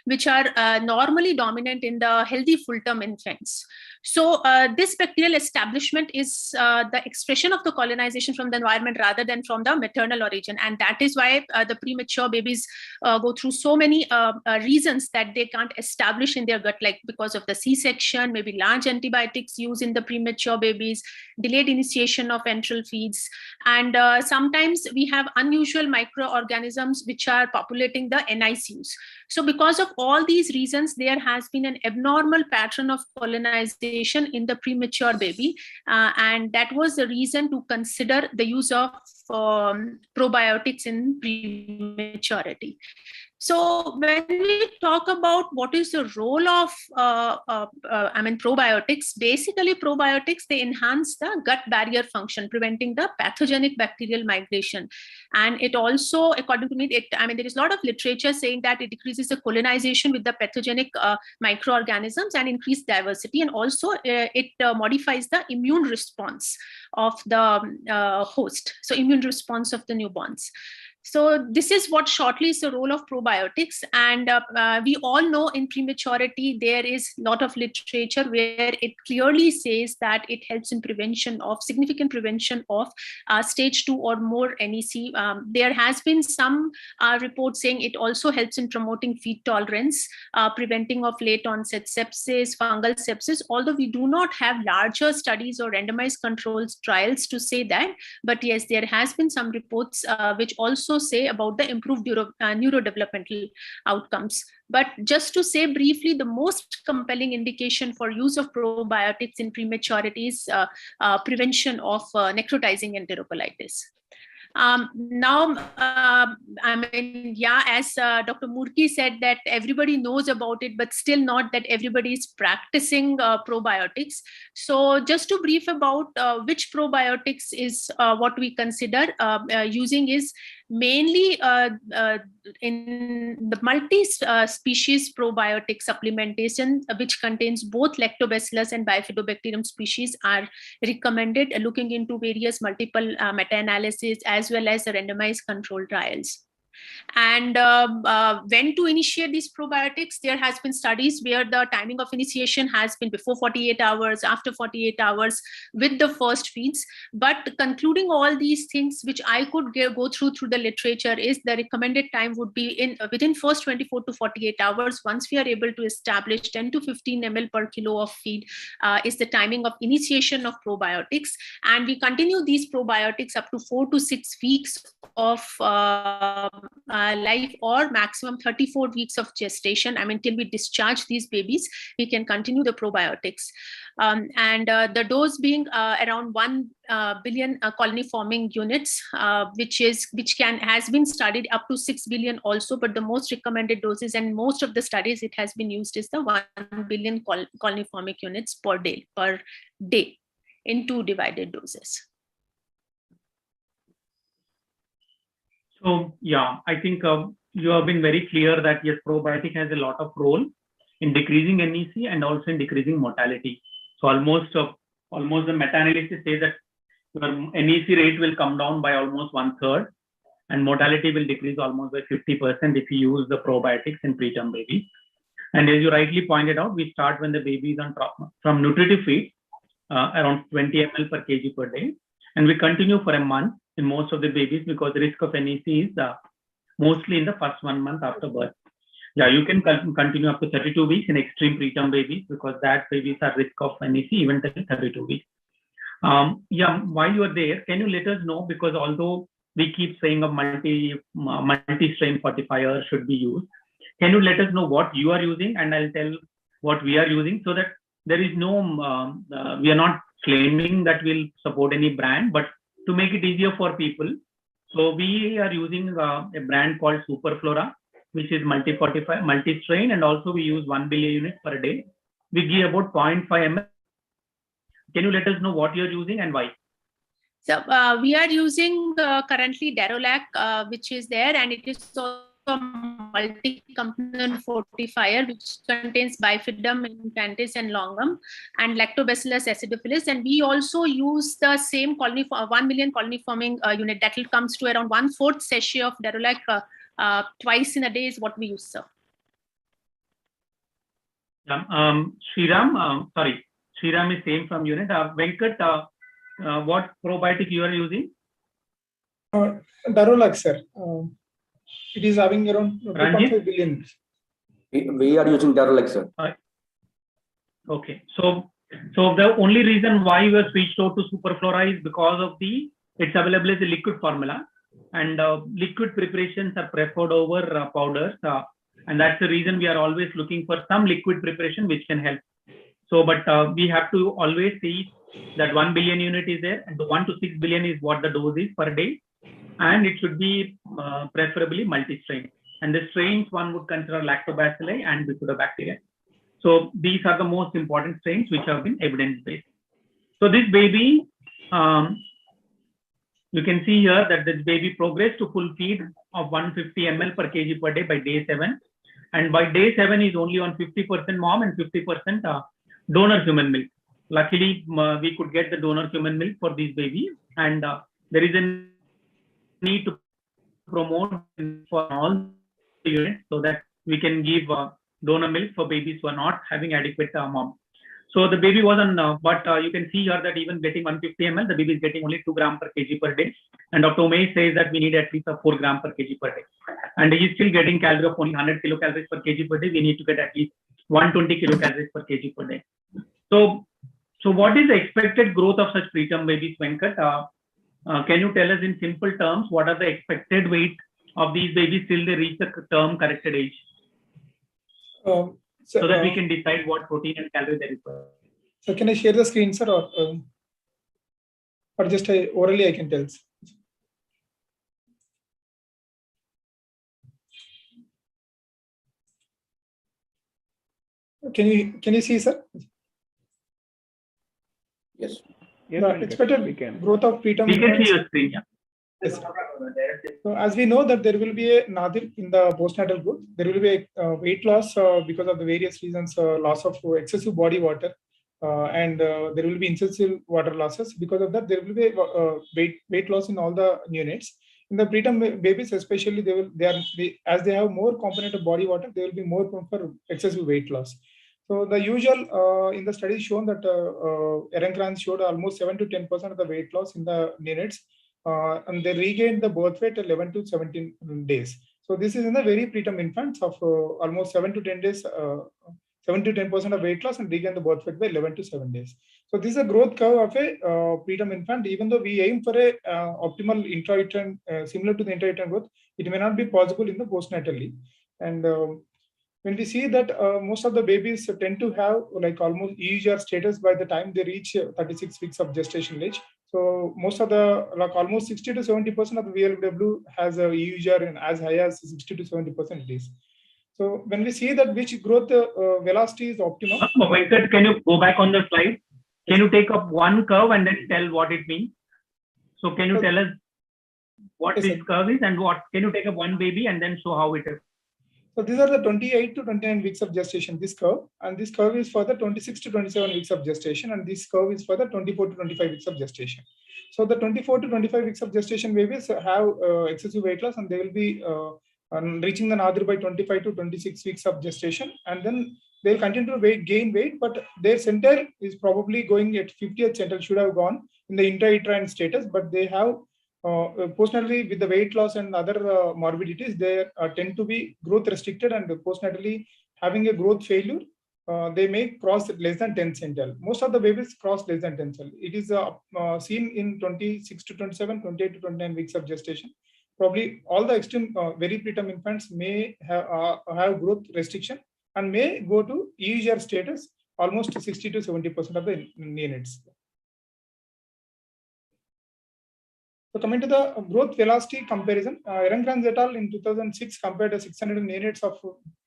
which are normally dominant in the healthy full-term infants. So this bacterial establishment is the expression of the colonization from the environment rather than from the maternal origin. And that is why the premature babies go through so many reasons that they can't establish in their gut, like because of the C-section, maybe large antibiotics used in the premature babies, delayed initiation of enteral feeds. And sometimes we have unusual microorganisms which are populating the NICUs. So because of all these reasons, there has been an abnormal pattern of colonization in the premature baby. And that was the reason to consider the use of probiotics in prematurity. So when we talk about what is the role of probiotics, basically probiotics, they enhance the gut barrier function, preventing the pathogenic bacterial migration. And it also, according to me, there is a lot of literature saying that it decreases the colonization with the pathogenic microorganisms and increased diversity. And also it modifies the immune response of the host, so immune response of the newborns. So this is what shortly is the role of probiotics. And we all know in prematurity, there is a lot of literature where it clearly says that it helps in prevention of significant prevention of stage 2 or more NEC. There has been some reports saying it also helps in promoting feed tolerance, preventing of late onset sepsis, fungal sepsis, although we do not have larger studies or randomized controls trials to say that. But yes, there has been some reports which also say about the improved neurodevelopmental outcomes. But just to say briefly, the most compelling indication for use of probiotics in prematurity is prevention of necrotizing enterocolitis. As Dr. Murki said, that everybody knows about it, but still not that everybody is practicing probiotics. So just to brief about which probiotics is what we consider using is mainly in the multi-species probiotic supplementation, which contains both lactobacillus and bifidobacterium species, are recommended, looking into various multiple meta-analysis as well as randomized control trials. And when to initiate these probiotics, there has been studies where the timing of initiation has been before 48 hours, after 48 hours with the first feeds. But concluding all these things, which I could go through the literature, is the recommended time would be within first 24 to 48 hours. Once we are able to establish 10 to 15 ml per kilo of feed is the timing of initiation of probiotics. And we continue these probiotics up to 4 to 6 weeks of life, or maximum 34 weeks of gestation. Till we discharge these babies, we can continue the probiotics. The dose being around 1 billion colony forming units, which has been studied up to 6 billion also, but the most recommended doses and most of the studies it has been used is the 1 billion colony forming units per day in 2 divided doses. So yeah, I think you have been very clear that yes, probiotic has a lot of role in decreasing NEC and also in decreasing mortality. So almost the meta-analysis says that your NEC rate will come down by almost 1/3, and mortality will decrease almost by 50% if you use the probiotics in preterm babies. And as you rightly pointed out, we start when the baby is on from nutritive feed, around 20 ml per kg per day, and we continue for a month in most of the babies, because the risk of NEC is mostly in the first 1 month after birth. Yeah, you can continue up to 32 weeks in extreme preterm babies, because that babies are risk of NEC even till 32 weeks. Yeah, while you are there, can you let us know, because although we keep saying a multi-strain fortifier should be used, can you let us know what you are using, and I'll tell what we are using, so that there is no, we are not claiming that we'll support any brand, but to make it easier for people. So we are using a brand called Superflora, which is multi-strain, and also we use 1 billion units per day. We give about 0.5 ml. Can you let us know what you're using and why? So we are using currently Darolac, which is there, and it is also a multi-component fortifier which contains bifidum, infantis, and longum, and lactobacillus acidophilus. And we also use the same 1 million colony forming unit that will comes to around 1/4 sachet of Darolac twice in a day is what we use, sir. Sriram, sorry, Sriram is same from unit. Venkat, what probiotic you are using? Darolac, sir. It is having around 2.5 billion. We are using Darolac, sir. Okay, so the only reason why we were switched over to Superflora is because of its available as a liquid formula, and liquid preparations are preferred over powders, and that's the reason we are always looking for some liquid preparation which can help. So, but we have to always see that 1 billion unit is there, and the 1 to 6 billion is what the dose is per day, and it should be preferably multi-strain. And the strains one would consider lactobacilli and bifidobacteria. So these are the most important strains which have been evidence-based. So this baby, you can see here that this baby progressed to full feed of 150 ml per kg per day by day 7. And by day 7 is only on 50% mom and 50% donor human milk. Luckily, we could get the donor human milk for this baby, and there is a need to promote for all the units so that we can give donor milk for babies who are not having adequate mom. So the baby was on, but you can see here that even getting 150 ml, the baby is getting only 2 grams per kg per day. And Dr. Umesh says that we need at least 4 grams per kg per day. And he is still getting calorie of only 100 kilocalories per kg per day. We need to get at least 120 kilocalories per kg per day. So what is the expected growth of such preterm babies, Venkat? Can you tell us in simple terms what are the expected weight of these babies till they reach the term corrected age? So that we can decide what protein and calorie they require. So can I share the screen, sir, or just orally I can tell? Can you see, sir? Yes. The expected growth of preterm. We can see your screen. Yeah. Yes. So as we know that there will be a nadir in the postnatal growth, there will be a weight loss because of the various reasons, loss of excessive body water, and there will be excessive water losses. Because of that, there will be weight loss in all the units. In the preterm babies, especially, as they have more component of body water, they will be more prone for excessive weight loss. So the usual in the study shown that Ehrenkrantz showed almost 7 to 10% of the weight loss in the neonates. And they regained the birth weight 11 to 17 days. So this is in the very preterm infants of almost 7 to 10 days, 7 to 10% of weight loss and regain the birth weight by 11 to 7 days. So this is a growth curve of a preterm infant. Even though we aim for a optimal intrauterine, similar to the intrauterine growth, it may not be possible in the postnatally. And when we see that most of the babies tend to have like almost EUGR status by the time they reach 36 weeks of gestation age. So most of the, like almost 60 to 70% of the VLW has a EUGR in as high as 60 to 70% it is. So when we see that which growth velocity is optimum. Venkat, can you go back on the slide? Can you take up one curve and then tell what it means? So can you tell us what this curve is and what, can you take up one baby and then show how it is? So these are the 28 to 29 weeks of gestation, this curve, and this curve is for the 26 to 27 weeks of gestation, and this curve is for the 24 to 25 weeks of gestation. So the 24 to 25 weeks of gestation babies have excessive weight loss, and they will be reaching the nadir by 25 to 26 weeks of gestation, and then they'll continue to gain weight, but their centile is probably going at 50th centile, should have gone in the intrauterine status, but they have postnatally with the weight loss and other morbidities, they tend to be growth restricted, and postnatally having a growth failure, they may cross less than 10 centile. Most of the babies cross less than 10 centile. It is seen in 26 to 27, 28 to 29 weeks of gestation. Probably all the extreme very preterm infants may have growth restriction and may go to EUGR status almost 60 to 70% of the neonates. So coming to the growth velocity comparison, Ehrenkrantz et al. In 2006 compared the 600 neonates of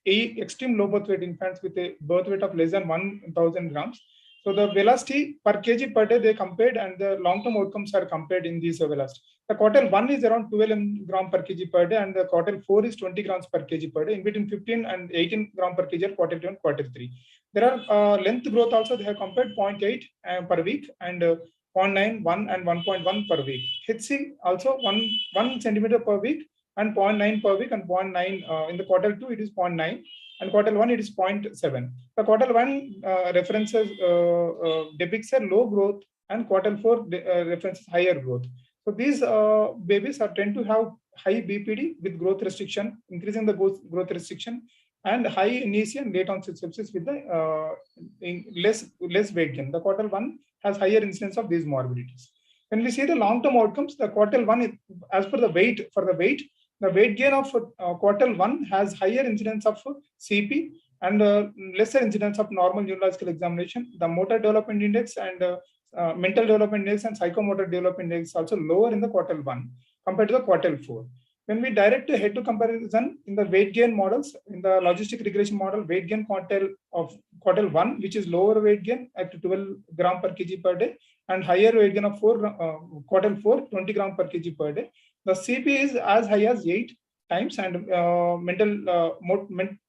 extreme low birth weight infants with a birth weight of less than 1,000 grams. So the velocity per kg per day they compared, and the long-term outcomes are compared in these velocity. The quartile 1 is around 12 grams per kg per day, and the quartile 4 is 20 grams per kg per day. In between 15 and 18 grams per kg are quartile 2 and quartile 3. There are length growth also. They have compared 0.8 per week and 0.9, 1 and 1.1 per week. HC also 1 centimeter per week and 0.9 per week, and 0.9 in the quarter 2 it is 0.9, and quarter 1 it is 0.7. The quarter 1 references depicts a low growth, and quarter 4 references higher growth. So these babies tend to have high BPD with growth restriction, increasing the growth restriction, and high anesthesia and late onset sepsis with the less weight gain. The quarter 1 has higher incidence of these morbidities. When we see the long-term outcomes, the quarter 1 is, as per the weight, the weight gain of quarter 1 has higher incidence of CP and lesser incidence of normal neurological examination. The motor development index and mental development index and psychomotor development index also lower in the quarter 1 compared to the quarter 4. When we direct a head-to comparison in the weight gain models, in the logistic regression model, weight gain quartile of quarter 1, which is lower weight gain at 12 gram per kg per day, and higher weight gain of quarter 4, 20 gram per kg per day. The CP is as high as 8 times, and mental development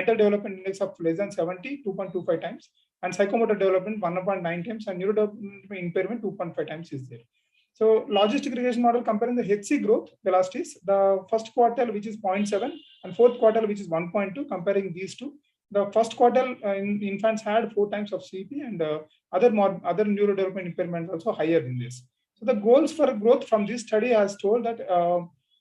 index of less than 70, 2.25 times, and psychomotor development 1.9 times, and neurodevelopment impairment 2.5 times is there. So logistic regression model comparing the HC growth velocities, the first quartile which is 0.7 and fourth quartile which is 1.2, comparing these two. The first quartile in infants had 4 times of CP, and other neurodevelopment impairments also higher in this. So the goals for growth from this study has told that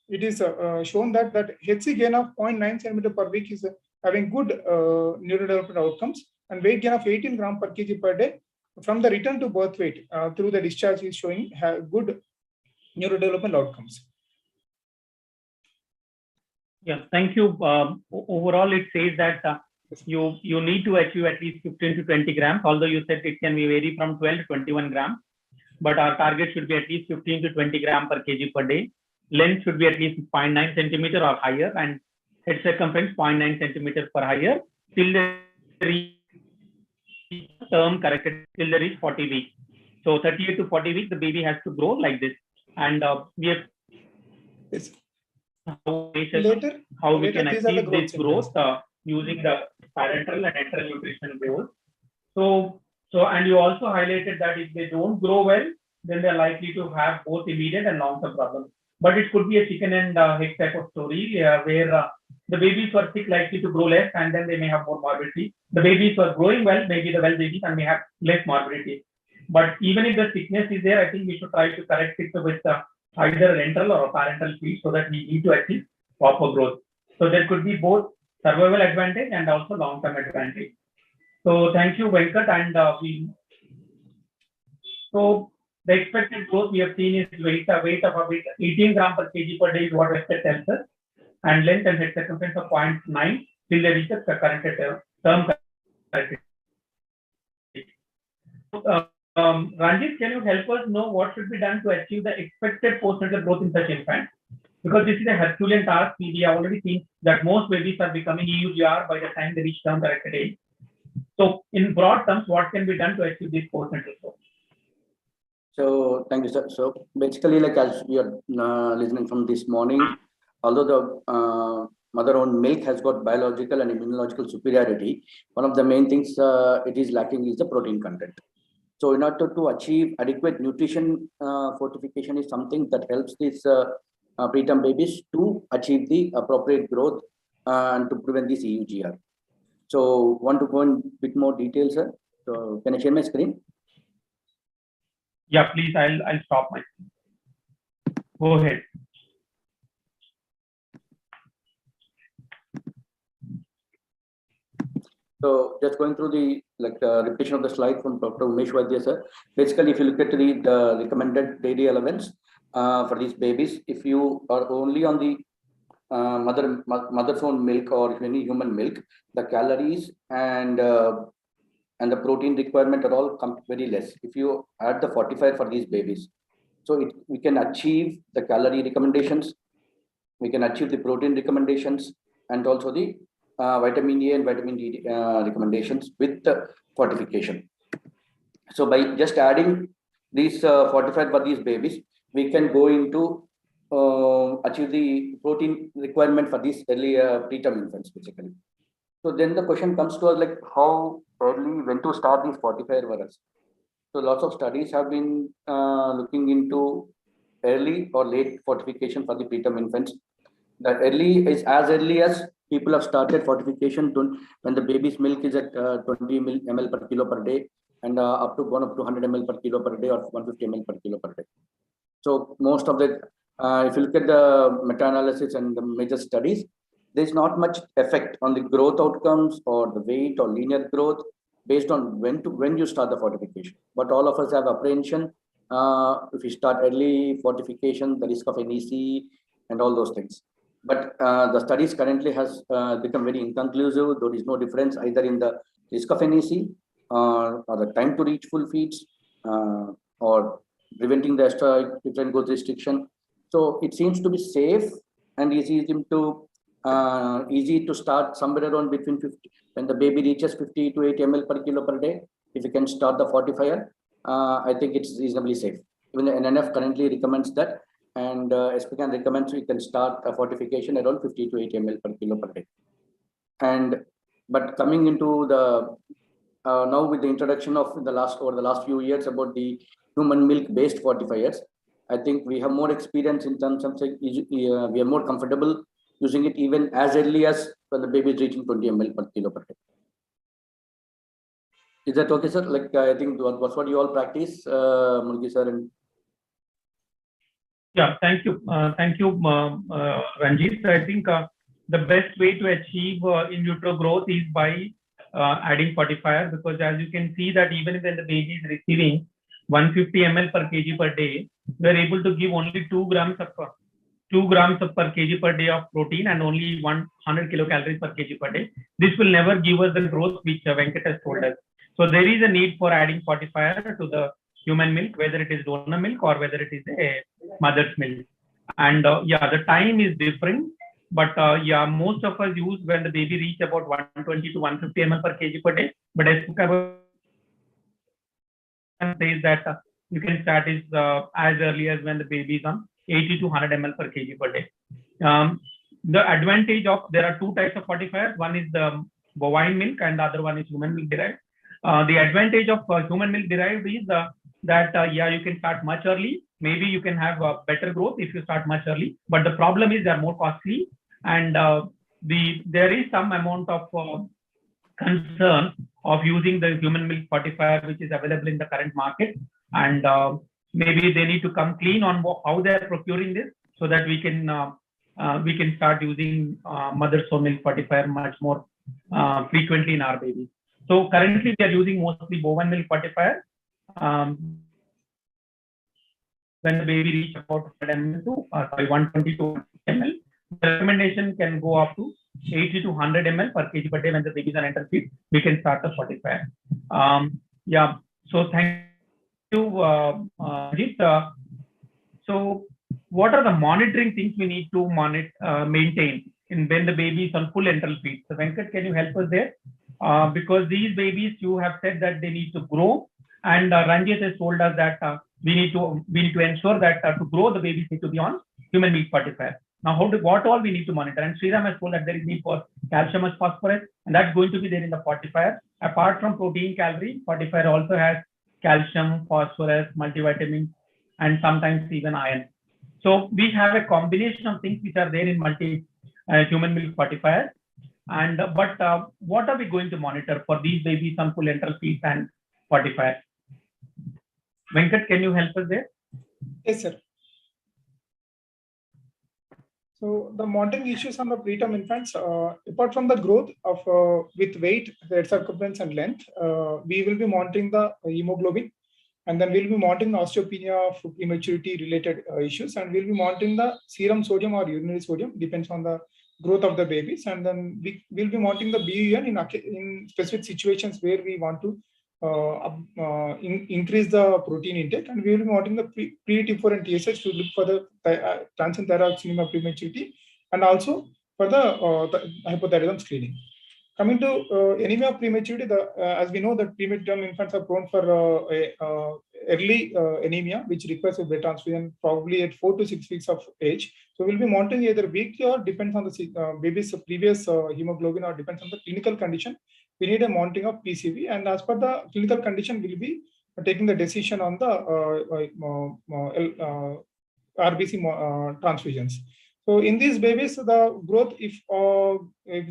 it is shown that HC gain of 0.9 centimeter per week is having good neurodevelopment outcomes, and weight gain of 18 gram per kg per day from the return to birth weight through the discharge is showing good neurodevelopment outcomes. Yeah, thank you. Overall, it says that you need to achieve at least 15 to 20 grams, although you said it can be vary from 12 to 21 grams. But our target should be at least 15 to 20 grams per kg per day. Length should be at least 0.9 centimeter or higher, and head circumference 0.9 centimeters per higher till the term corrected till they reach 40 weeks. So 38 to 40 weeks, the baby has to grow like this. And we have how we can achieve this growth using the parental and enteral nutrition goals. So and you also highlighted that if they don't grow well, then they're likely to have both immediate and long-term problems. But it could be a chicken and egg type of story where the babies who are sick likely to grow less, and then they may have more morbidity. The babies who are growing well, maybe the well babies, and may have less morbidity. But even if the sickness is there, I think we should try to correct it with either a enteral or a parental feed so that we need to achieve proper growth. So there could be both survival advantage and also long-term advantage. So thank you, Venkat. And so the expected growth we have seen is weight of about 18 gram per kg per day is what expect tells us, and length and head circumference of 0.9 till they reach the corrected term corrected. Ranjit, can you help us know what should be done to achieve the expected postnatal growth in such infants? Because this is a Herculean task. We have already seen that most babies are becoming EUGR by the time they reach term corrected age. So in broad terms, what can be done to achieve this postnatal growth? So thank you, sir. So basically, like as we are listening from this morning, although the mother-owned milk has got biological and immunological superiority, one of the main things it is lacking is the protein content. So in order to achieve adequate nutrition, fortification is something that helps these preterm babies to achieve the appropriate growth and to prevent this EUGR. So want to go in a bit more detail, sir? So can I share my screen? Yeah, please. I'll stop my screen. Go ahead. So just going through the repetition of the slide from Dr. Umesh Vaidya, sir. Basically, if you look at the recommended daily allowance for these babies, if you are only on the mother's own milk or any human milk, the calories and the protein requirement are all come very less. If you add the fortifier for these babies, so we can achieve the calorie recommendations, we can achieve the protein recommendations, and also the vitamin A and vitamin D recommendations with the fortification. So by just adding these fortifier for these babies, we can go into achieve the protein requirement for these early preterm infants, basically. So then the question comes to us, like how early, when to start these fortifier for us. So lots of studies have been looking into early or late fortification for the preterm infants. The early is as early as people have started fortification when the baby's milk is at 20 ml per kilo per day, and up to 100 ml per kilo per day or 150 ml per kilo per day. So most of the, if you look at the meta-analysis and the major studies, there's not much effect on the growth outcomes or the weight or linear growth based on when you start the fortification. But all of us have apprehension. If you start early fortification, the risk of NEC and all those things. But the studies currently has become very inconclusive. There is no difference either in the risk of NEC or the time to reach full feeds or preventing the extra different growth restriction. So it seems to be safe and easy to start somewhere around between 50, when the baby reaches 50 to 80 ml per kilo per day. If you can start the fortifier, I think it's reasonably safe. Even the NNF currently recommends that, and SPCAN recommends we can start a fortification around 50 to 80 ml per kilo per day. But coming into the now with the introduction of over the last few years about the human milk based fortifiers, I think we have more experience in terms of we are more comfortable using it even as early as when the baby is reaching 20 ml per kilo per day. Is that okay, sir? Like I think that's what you all practice, Murgi sir. And yeah, thank you, Ranjit. I think the best way to achieve in utero growth is by adding fortifier, because as you can see that even when the baby is receiving 150 ml per kg per day, we are able to give only 2 grams per kg per day of protein and only 100 kilocalories per kg per day. This will never give us the growth which Venkat has told us. So there is a need for adding fortifier to the human milk, whether it is donor milk or whether it is a mother's milk. And yeah, the time is different, but yeah, most of us use when the baby reach about 120 to 150 ml per kg per day. But as says that you can start is as early as when the baby is on 80 to 100 ml per kg per day. The advantage of, there are 2 types of fortifiers. One is the bovine milk and the other one is human milk derived. The advantage of human milk derived is that yeah, you can start much early. Maybe you can have better growth if you start much early. But the problem is they are more costly, and there is some amount of concern of using the human milk fortifier which is available in the current market, and maybe they need to come clean on how they are procuring this, so that we can start using mother's own milk fortifier much more frequently in our babies. So currently we are using mostly bovine milk fortifier when the baby reaches about 120 to 100 ml. The recommendation can go up to 80 to 100 ml per kg per day. When the babies are enteral feed, we can start the fortifier. Yeah. So thank you, Ajit. So what are the monitoring things we need to maintain when the baby is on full enteral feed? So Venkat, can you help us there? Because these babies, you have said that they need to grow, and Ranjit has told us that we need to ensure that to grow the babies need to be on human milk fortifier. Now, what all we need to monitor? And Sriram has told that there is need for calcium as phosphorus, and that's going to be there in the fortifier. Apart from protein, calorie, fortifier also has calcium, phosphorus, multivitamin, and sometimes even iron. So we have a combination of things which are there in human milk fortifier. And but what are we going to monitor for these babies on full enteral feeds and fortifier? Venkat, can you help us there? Yes, sir. So the monitoring issues on the preterm infants, apart from the growth of with weight, head circumference and length, we will be monitoring the hemoglobin, and then we'll be monitoring the osteopenia of prematurity related issues, and we'll be monitoring the serum sodium or urinary sodium, depends on the growth of the babies, and then we'll be monitoring the BUN in specific situations where we want to increase the protein intake, and we will be monitoring the pre-T4 and TSH to look for the transient thyroxine prematurity, and also for the hypothyroidism screening. Coming to anemia of prematurity, as we know that preterm infants are prone for early anemia, which requires a blood transfusion probably at 4 to 6 weeks of age. So we'll be monitoring either weekly or depends on the baby's previous hemoglobin, or depends on the clinical condition. We need a monitoring of PCV, and as per the clinical condition, we'll be taking the decision on the RBC transfusions. So in these babies, the growth, if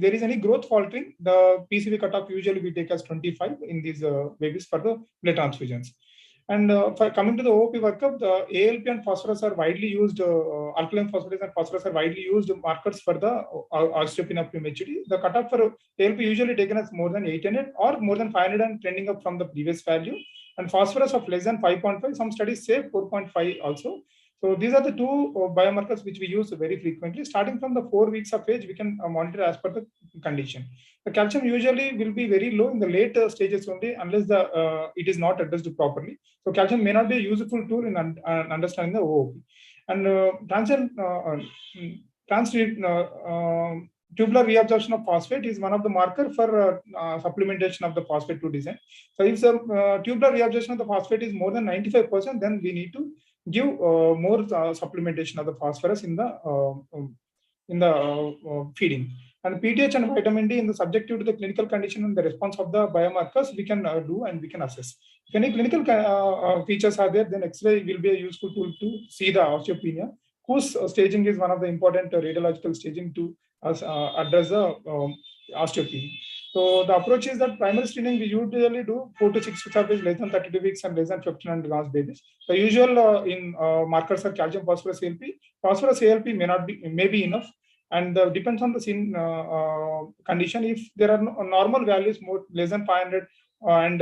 there is any growth faltering, the PCV cutoff usually we take as 25 in these babies for the blood transfusions. And for coming to the OOP workup, the ALP and phosphorus are widely used, alkaline phosphatase and phosphorus are widely used markers for the osteopenia prematurity. The cutoff for ALP usually taken as more than 800 or more than 500 and trending up from the previous value. And phosphorus of less than 5.5, some studies say 4.5 also. So these are the two biomarkers which we use very frequently. Starting from the 4 weeks of age, we can monitor as per the condition. The calcium usually will be very low in the late stages only, unless it is not addressed properly. So calcium may not be a useful tool in understanding the OOP. And tubular reabsorption of phosphate is one of the marker for supplementation of the phosphate to design. So if the tubular reabsorption of the phosphate is more than 95%, then we need to give more supplementation of the phosphorus in the feeding. And PTH and vitamin D in the subjective to the clinical condition and the response of the biomarkers we can do and we can assess. If any clinical features are there, then X-ray will be a useful tool to see the osteopenia, whose staging is one of the important radiological staging to address the osteopenia. So the approach is that primary screening we usually do 4 to 6 weeks of age, less than 32 weeks and less than 1500 grams babies. The usual in markers are calcium, phosphorus, ALP. Phosphorus, ALP may be enough, and depends on the scene condition. If there are normal values less than 500 and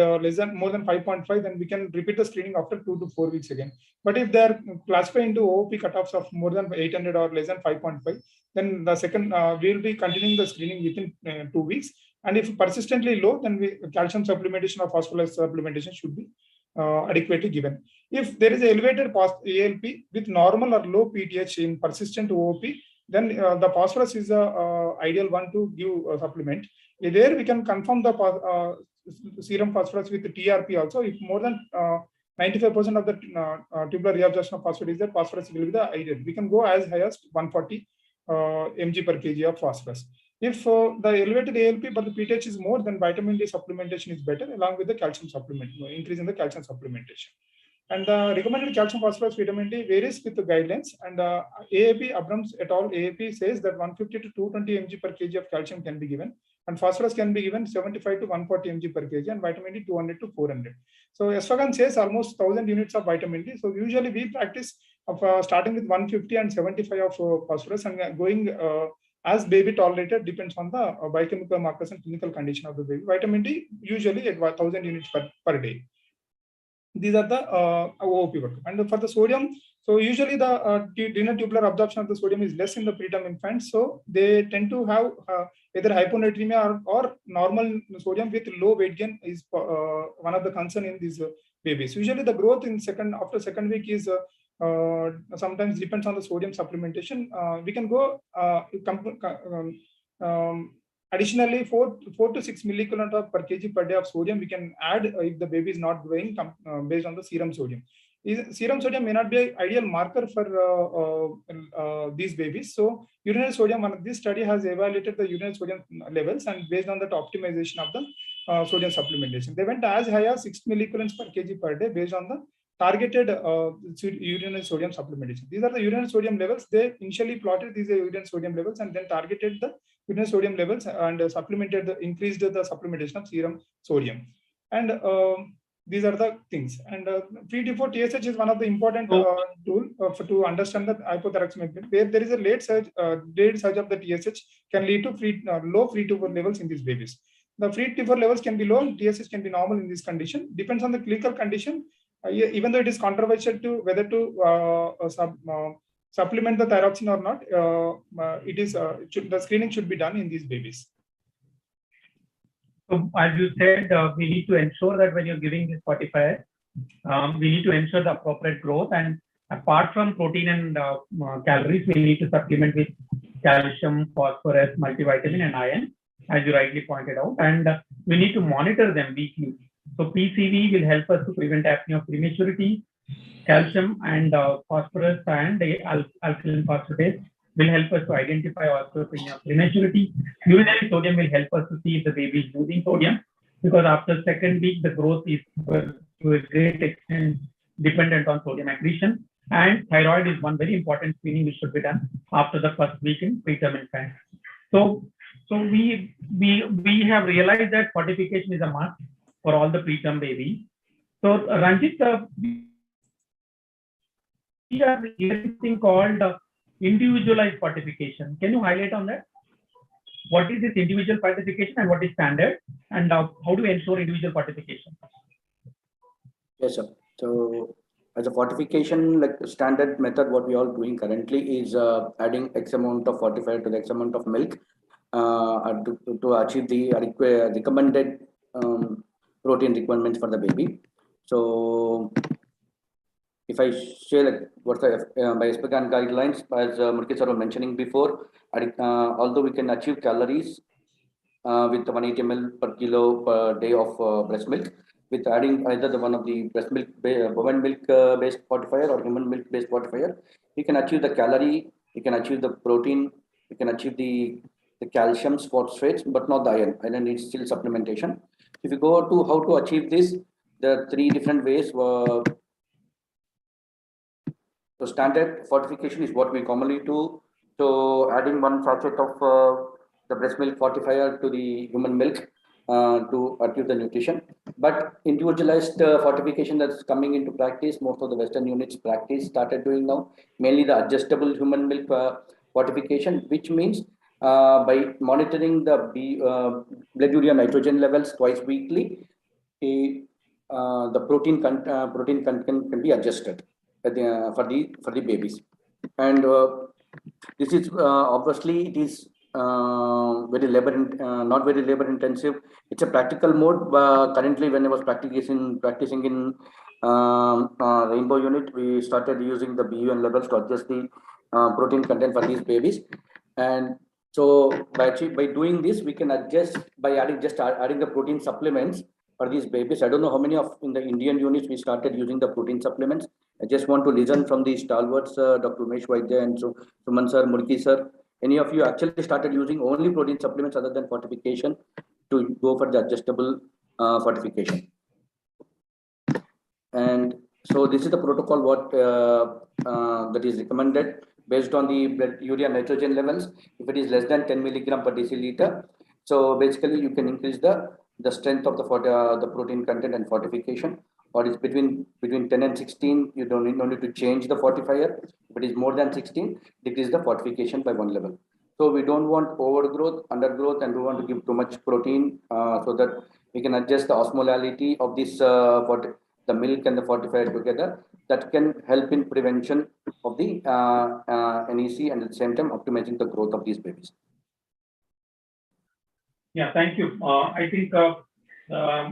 more than 5.5, then we can repeat the screening after 2 to 4 weeks again. But if they are classified into OOP cutoffs of more than 800 or less than 5.5, then the second we will be continuing the screening within 2 weeks. And if persistently low, then calcium supplementation or phosphorus supplementation should be adequately given. If there is elevated ALP with normal or low PTH in persistent OOP, then the phosphorus is the ideal one to give supplement. There we can confirm the serum phosphorus with the TRP also. If more than 95% of the tubular reabsorption of phosphate is there, phosphorus will be the ideal. We can go as high as 140 mg per kg of phosphorus. If the elevated ALP but the PTH is more, then vitamin D supplementation is better, along with the calcium supplement, increase in the calcium supplementation. And the recommended calcium phosphorus vitamin D varies with the guidelines. And AAP, Abrams et al. AAP says that 150 to 220 mg per kg of calcium can be given, and phosphorus can be given 75 to 140 mg per kg, and vitamin D 200 to 400. So Esfagan says almost 1000 units of vitamin D. So usually we practice of starting with 150 and 75 of phosphorus and going as baby tolerated, depends on the biochemical markers and clinical condition of the baby. Vitamin D usually at 1000 units per day. These are the OOP work. And for the sodium, so usually the renal tubular absorption of the sodium is less in the preterm infants. So they tend to have either hyponatremia or normal sodium with low weight gain is one of the concern in these babies. Usually the growth in after second week is sometimes depends on the sodium supplementation. We can go additionally 4 to 6 millicolon per kg per day of sodium we can add if the baby is not growing based on the serum sodium. Serum sodium may not be an ideal marker for these babies. So urinary sodium, this study has evaluated the urinary sodium levels, and based on that optimization of the sodium supplementation, they went as high as 6 millicolons per kg per day based on the targeted urinary sodium supplementation. These are the urinary sodium levels. They initially plotted these urinary sodium levels and then targeted the urinary sodium levels and increased the supplementation of serum sodium. And these are the things. And free T4 TSH is one of the important tool to understand the hypothyroxia movement. Where there is a late surge of the TSH can lead to low free T4 levels in these babies. The free T4 levels can be low and TSH can be normal in this condition. Depends on the clinical condition. Even though it is controversial to whether to supplement the thyroxine or not, the screening should be done in these babies. So as you said, we need to ensure that when you're giving this fortifier, we need to ensure the appropriate growth. And apart from protein and calories, we need to supplement with calcium, phosphorus, multivitamin, and iron, as you rightly pointed out. And we need to monitor them weekly. So PCV will help us to prevent apnea of prematurity. Calcium and phosphorus and alkaline phosphatase will help us to identify osteopenia of prematurity. Urinary sodium will help us to see if the baby is losing sodium, because after second week, the growth is to a great extent dependent on sodium accretion. And thyroid is one very important screening which should be done after the first week in preterm infant. So we have realized that fortification is a must for all the preterm babies. So Ranjit, we are hearing something called individualized fortification. Can you highlight on that? What is this individual fortification and what is standard, and how do we ensure individual fortification? Yes, sir. So as a fortification, like standard method, what we are doing currently is adding X amount of fortifier to the X amount of milk to achieve the recommended protein requirements for the baby. So if I share like what the by SPCAN guidelines, as Murki sir was mentioning before, although we can achieve calories with 180 ml per kilo per day of breast milk, with adding either the one of the breast milk, woman milk based fortifier or human milk based fortifier, we can achieve the calorie, we can achieve the protein, we can achieve the calcium, phosphates, but not the iron. Iron needs still supplementation. If you go to how to achieve this, there are 3 different ways. So standard fortification is what we commonly do. So adding 1 sachet of the breast milk fortifier to the human milk to achieve the nutrition. But individualized fortification that's coming into practice, most of the Western units started doing now, mainly the adjustable human milk fortification, which means by monitoring the blood urea nitrogen levels twice weekly, the protein content can be adjusted for the babies. And this is obviously it is very not very labor intensive. It's a practical mode. Currently, when I was practicing in Rainbow unit, we started using the BUN levels to adjust the protein content for these babies. And so by doing this, we can adjust by adding the protein supplements for these babies. I don't know how many of in the Indian units we started using the protein supplements. I just want to listen from the stalwarts, Dr. Umesh Vaidya and Suman sir, Murki sir. Any of you actually started using only protein supplements other than fortification to go for the adjustable fortification? And so this is the protocol what that is recommended based on the blood urea nitrogen levels. If it is less than 10 milligram per deciliter, so basically you can increase the strength of the protein content and fortification. Or it's between 10 and 16, you don't need to change the fortifier. If it is more than 16, decrease the fortification by 1 level. So we don't want overgrowth, undergrowth, and we want to give too much protein so that we can adjust the osmolality of this the milk and the fortifier together. That can help in prevention of the NEC and at the same time optimizing the growth of these babies. Yeah, thank you. I think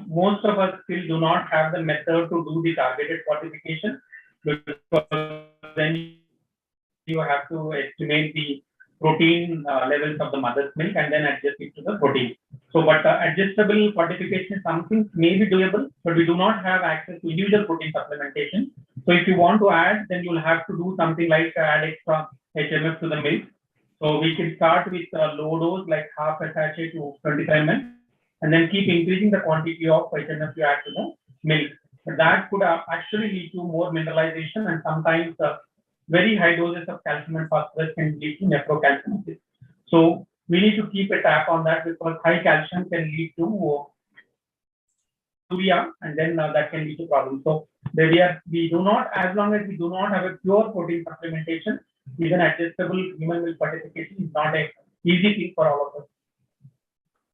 most of us still do not have the method to do the targeted fortification, because then you have to estimate the protein levels of the mother's milk and then adjust it to the protein. So, but adjustable fortification is something may be doable, but we do not have access to individual protein supplementation. So, if you want to add, then you will have to do something like add extra HMF to the milk. So, we can start with low dose, like half a sachet to 25 ml, and then keep increasing the quantity of HMF you add to the milk. But that could actually lead to more mineralization, and sometimes very high doses of calcium and phosphorus can lead to nephrocalcinosis. So we need to keep a tap on that, because high calcium can lead to urea, and then that can lead to problems. So we do not, as long as we do not have a pure protein supplementation, even adjustable human milk fortification is not an easy thing for all of us.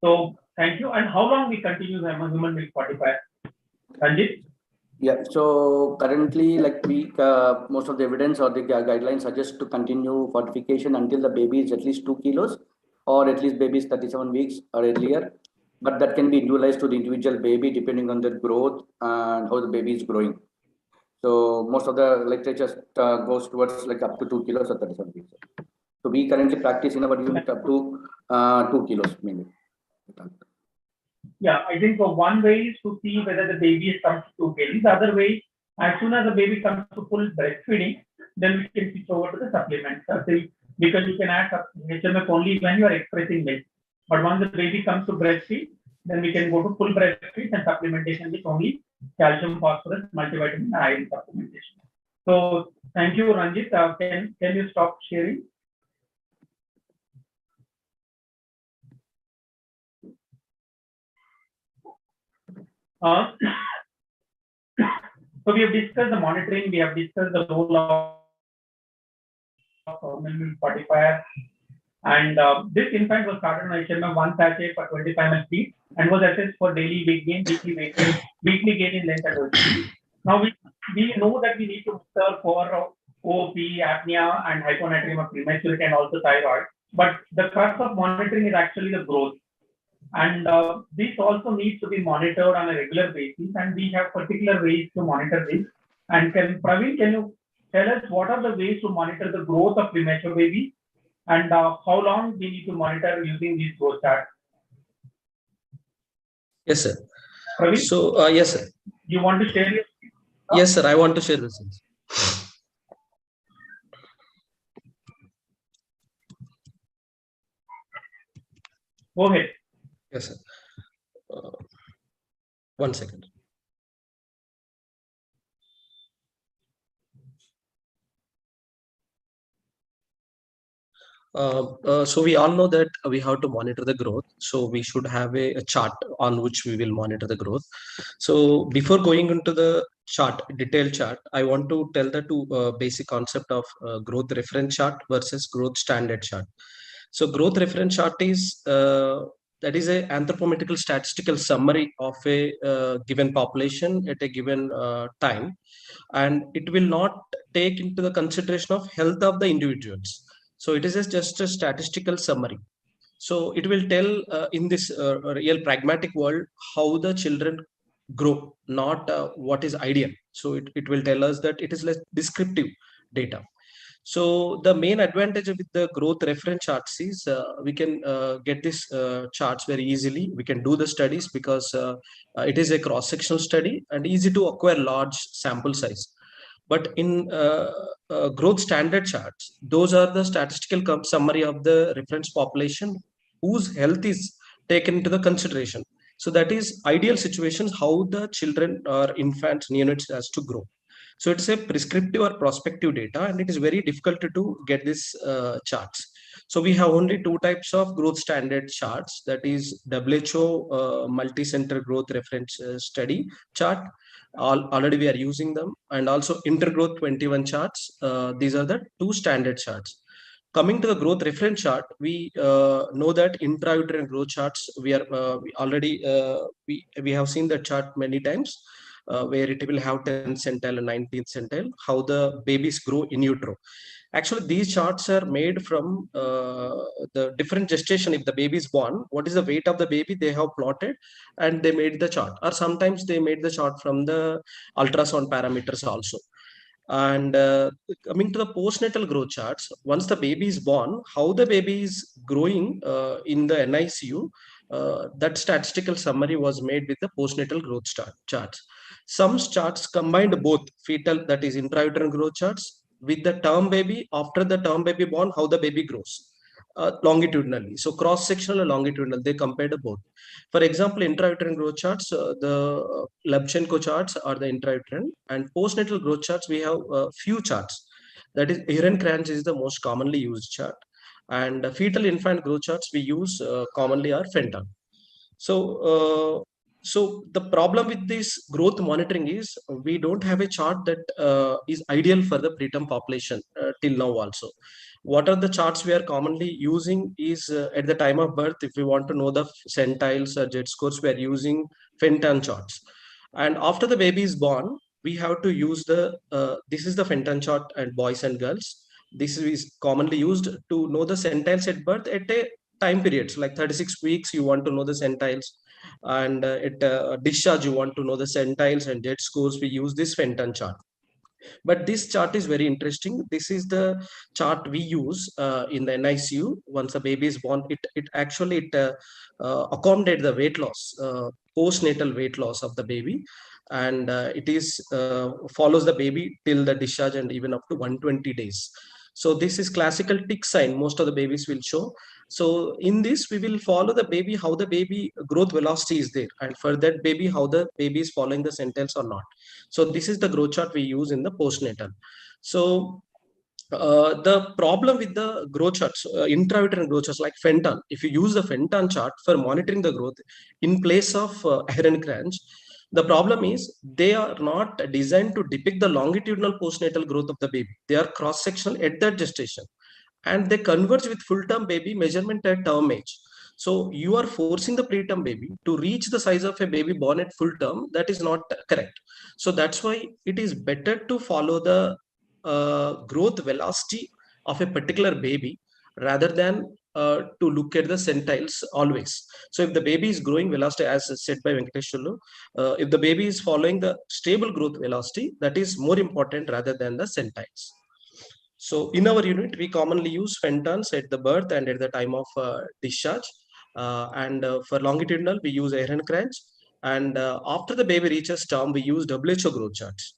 So thank you. And how long we continue the human milk fortifier? Ranjit? Yeah, so currently, like most of the evidence or the guidelines suggest to continue fortification until the baby is at least 2 kilos, or at least baby is 37 weeks or earlier. But that can be individualized to the individual baby depending on their growth and how the baby is growing. So most of the literature goes towards like up to 2 kilos or 37 weeks. So we currently practice in our unit up to 2 kilos mainly. Yeah, I think one way is to see whether the baby has come to 2 kgs. The other way, as soon as the baby comes to full breastfeeding, then we can switch over to the supplements. Because you can add HMF only when you are expressing milk. But once the baby comes to breastfeed, then we can go to full breastfeed and supplementation with only calcium, phosphorus, multivitamin, and iron supplementation. So thank you, Ranjit. Can you stop sharing? So we have discussed the monitoring, we have discussed the role of milk fortifier, and this infant was started on HMM 1 sachet for 25 ml feed and was assessed for daily weight gain, weekly weight gain, weekly gain in length and weight. Now we know that we need to monitor for OP, apnea, and hyponatremia prematurity and also thyroid. But the crux of monitoring is actually the growth. And this also needs to be monitored on a regular basis. And we have particular ways to monitor this. And Praveen, can you tell us what are the ways to monitor the growth of premature babies? And how long we need to monitor using these growth charts? Yes, sir. Praveen? So, yes, sir. You want to share your? Yes, sir. I want to share this. Go ahead. Yes, sir. 1 second. So we all know that we have to monitor the growth. So we should have a chart on which we will monitor the growth. So before going into the chart, detailed chart, I want to tell the two basic concept of growth reference chart versus growth standard chart. So growth reference chart is that is a anthropometrical statistical summary of a given population at a given time, and it will not take into the consideration of health of the individuals. So it is just a statistical summary. So it will tell in this real pragmatic world how the children grow, not what is ideal. So it will tell us that it is less descriptive data. So the main advantage with the growth reference charts is we can get this charts very easily. We can do the studies because it is a cross-sectional study and easy to acquire large sample size. But in growth standard charts, those are the statistical summary of the reference population whose health is taken into the consideration. So that is ideal situations how the children or infants, neonates has to grow. So it's a prescriptive or prospective data, and it is very difficult to get this charts. So we have only two types of growth standard charts, that is WHO multi-center growth reference study chart. Already we are using them, and also intergrowth 21 charts. These are the two standard charts. Coming to the growth reference chart, we know that intrauterine growth charts, we have seen the chart many times, where it will have 10th centile and 19th centile, how the babies grow in utero. Actually, these charts are made from the different gestation. If the baby is born, what is the weight of the baby, they have plotted and they made the chart. Or sometimes they made the chart from the ultrasound parameters also. And coming to the postnatal growth charts, once the baby is born, how the baby is growing in the NICU, that statistical summary was made with the postnatal growth charts. Some charts combined both fetal, that is intrauterine growth charts, with the term baby, after the term baby born, how the baby grows longitudinally. So cross-sectional and longitudinal, they compared both. For example, intrauterine growth charts, the Lubchenco charts are the intrauterine, and postnatal growth charts, we have a few charts. That is, Ehrenkranz is the most commonly used chart. And fetal infant growth charts we use commonly are Fenton. So the problem with this growth monitoring is we don't have a chart that is ideal for the preterm population till now also. What are the charts we are commonly using is at the time of birth, if we want to know the centiles or Z scores, we are using Fenton charts. And after the baby is born, we have to use this is the Fenton chart and boys and girls. This is commonly used to know the centiles at birth at a time periods, like 36 weeks, you want to know the centiles. And at discharge, you want to know the centiles and Z scores, we use this Fenton chart. But this chart is very interesting. This is the chart we use in the NICU. Once a baby is born, it actually accommodates the weight loss, postnatal weight loss of the baby. And it is follows the baby till the discharge and even up to 120 days. So this is classical tick sign most of the babies will show. So in this, we will follow the baby, how the baby growth velocity is there, and for that baby, how the baby is following the centels or not. So this is the growth chart we use in the postnatal. So the problem with the growth charts, intrauterine growth charts like Fenton, if you use the Fenton chart for monitoring the growth in place of Ehrenkranz, the problem is they are not designed to depict the longitudinal postnatal growth of the baby. They are cross-sectional at that gestation, and they converge with full-term baby measurement at term age. So you are forcing the preterm baby to reach the size of a baby born at full term. That is not correct. So that's why it is better to follow the growth velocity of a particular baby rather than to look at the centiles always. So if the baby is growing velocity, as said by Venkatesh Chullu, if the baby is following the stable growth velocity, that is more important rather than the centiles. So in our unit, we commonly use Fentons at the birth and at the time of discharge. For longitudinal, we use Ehrenkranz. And after the baby reaches term, we use WHO growth charts.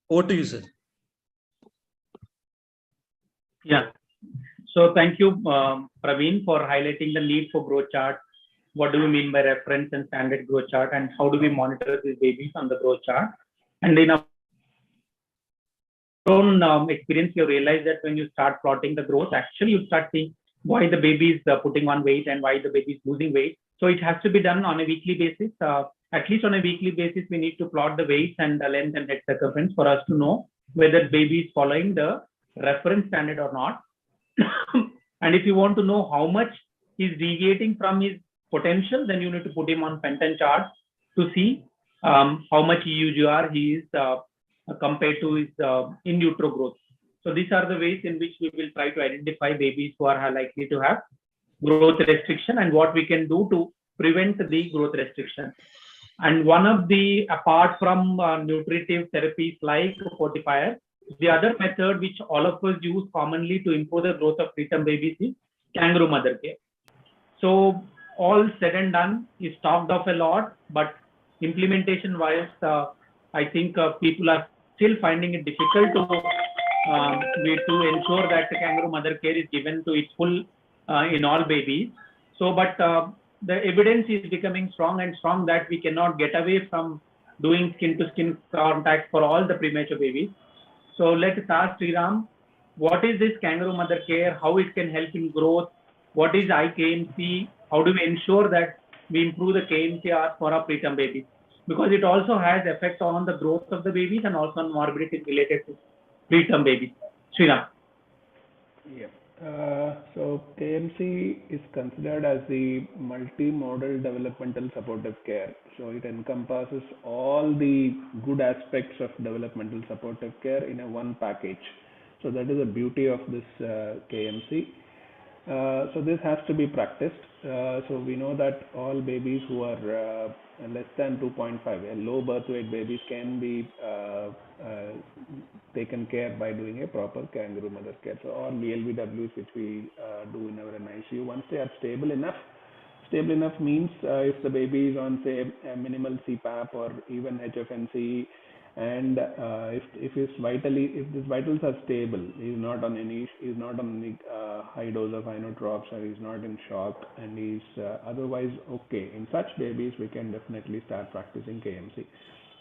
Over to you, sir. Yeah. So thank you, Praveen, for highlighting the need for growth chart. What do we mean by reference and standard growth chart, and how do we monitor these babies on the growth chart? And in our own experience, you realize that when you start plotting the growth, actually you start seeing why the baby is putting on weight and why the baby is losing weight. So it has to be done on a weekly basis. At least on a weekly basis, we need to plot the weights and the length and head circumference for us to know whether baby is following the reference standard or not. And if you want to know how much he's deviating from his potential, then you need to put him on Fenton chart to see how much EUGR he is compared to his in utero growth. So these are the ways in which we will try to identify babies who are likely to have growth restriction and what we can do to prevent the growth restriction. And one of the, apart from nutritive therapies like fortifier, the other method which all of us use commonly to improve the growth of preterm babies is kangaroo mother care. So all said and done is talked of a lot, but implementation wise, I think people are still finding it difficult to ensure that the kangaroo mother care is given to its full in all babies. So, but the evidence is becoming strong and strong that we cannot get away from doing skin to skin contact for all the premature babies. So let's ask Sriram, what is this kangaroo mother care? How it can help in growth? What is IKMC? How do we ensure that we improve the KMCR for our preterm babies? Because it also has effect on the growth of the babies and also on morbidity related to preterm babies. Sriram. Yeah. So KMC is considered as the multimodal developmental supportive care. So it encompasses all the good aspects of developmental supportive care in a one package. So that is the beauty of this KMC. So this has to be practiced. So we know that all babies who are less than 2.5, low birth weight babies can be taken care by doing a proper kangaroo mother care. So all BLVWs which we do in our NICU, once they are stable enough means if the baby is on say a minimal CPAP or even HFNC, and if his vitals are stable, he's not on any high dose of inotropes, or he's not in shock, and he's otherwise okay. In such babies, we can definitely start practicing KMC.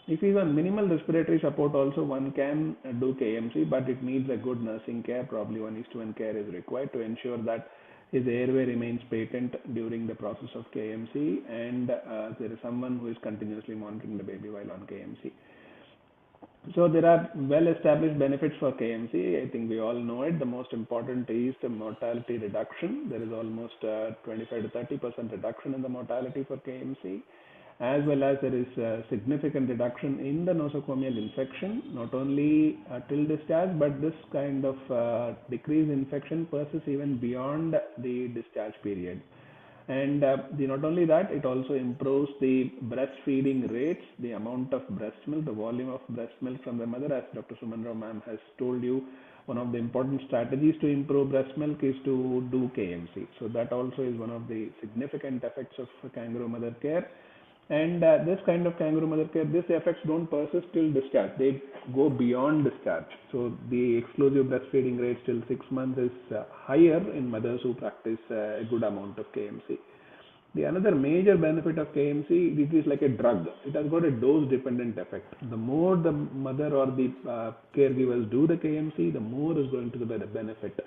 If he's on minimal respiratory support, also one can do KMC, but it needs a good nursing care. Probably 1:1 care is required to ensure that his airway remains patent during the process of KMC, and there is someone who is continuously monitoring the baby while on KMC. So there are well-established benefits for KMC. I think we all know it. The most important is the mortality reduction. There is almost 25 to 30% reduction in the mortality for KMC, as well as there is a significant reduction in the nosocomial infection, not only till discharge, but this kind of decreased infection persists even beyond the discharge period. And not only that, it also improves the breastfeeding rates, the amount of breast milk, the volume of breast milk from the mother. As Dr. Suman Rao ma'am has told you, one of the important strategies to improve breast milk is to do KMC. So that also is one of the significant effects of kangaroo mother care. And this kind of kangaroo mother care, these effects don't persist till discharge. They go beyond discharge. So the exclusive breastfeeding rate till 6 months is higher in mothers who practice a good amount of KMC. The another major benefit of KMC, it is like a drug. It has got a dose-dependent effect. The more the mother or the caregivers do the KMC, the more is going to be the benefit.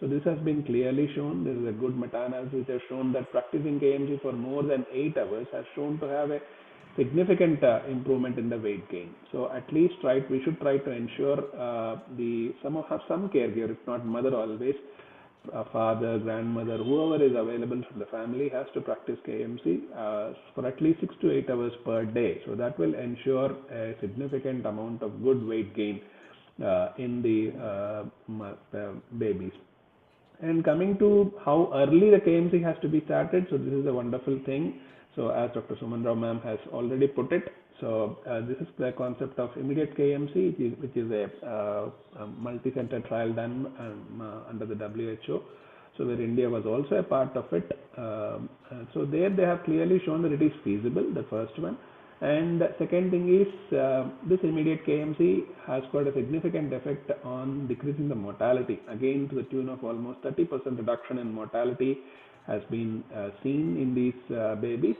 So this has been clearly shown. There is a good meta-analysis which has shown that practicing KMC for more than 8 hours has shown to have a significant improvement in the weight gain. So at least we should try to ensure some caregiver, if not mother always, father, grandmother, whoever is available from the family has to practice KMC for at least 6 to 8 hours per day. So that will ensure a significant amount of good weight gain in the babies. And coming to how early the KMC has to be started, so this is a wonderful thing. So as Dr. Suman Rao ma'am has already put it, so this is the concept of immediate KMC, which is a multi-center trial done under the WHO. So where India was also a part of it. So there they have clearly shown that it is feasible, the first one. And the second thing is this immediate KMC has got a significant effect on decreasing the mortality. Again, to the tune of almost 30% reduction in mortality has been seen in these babies.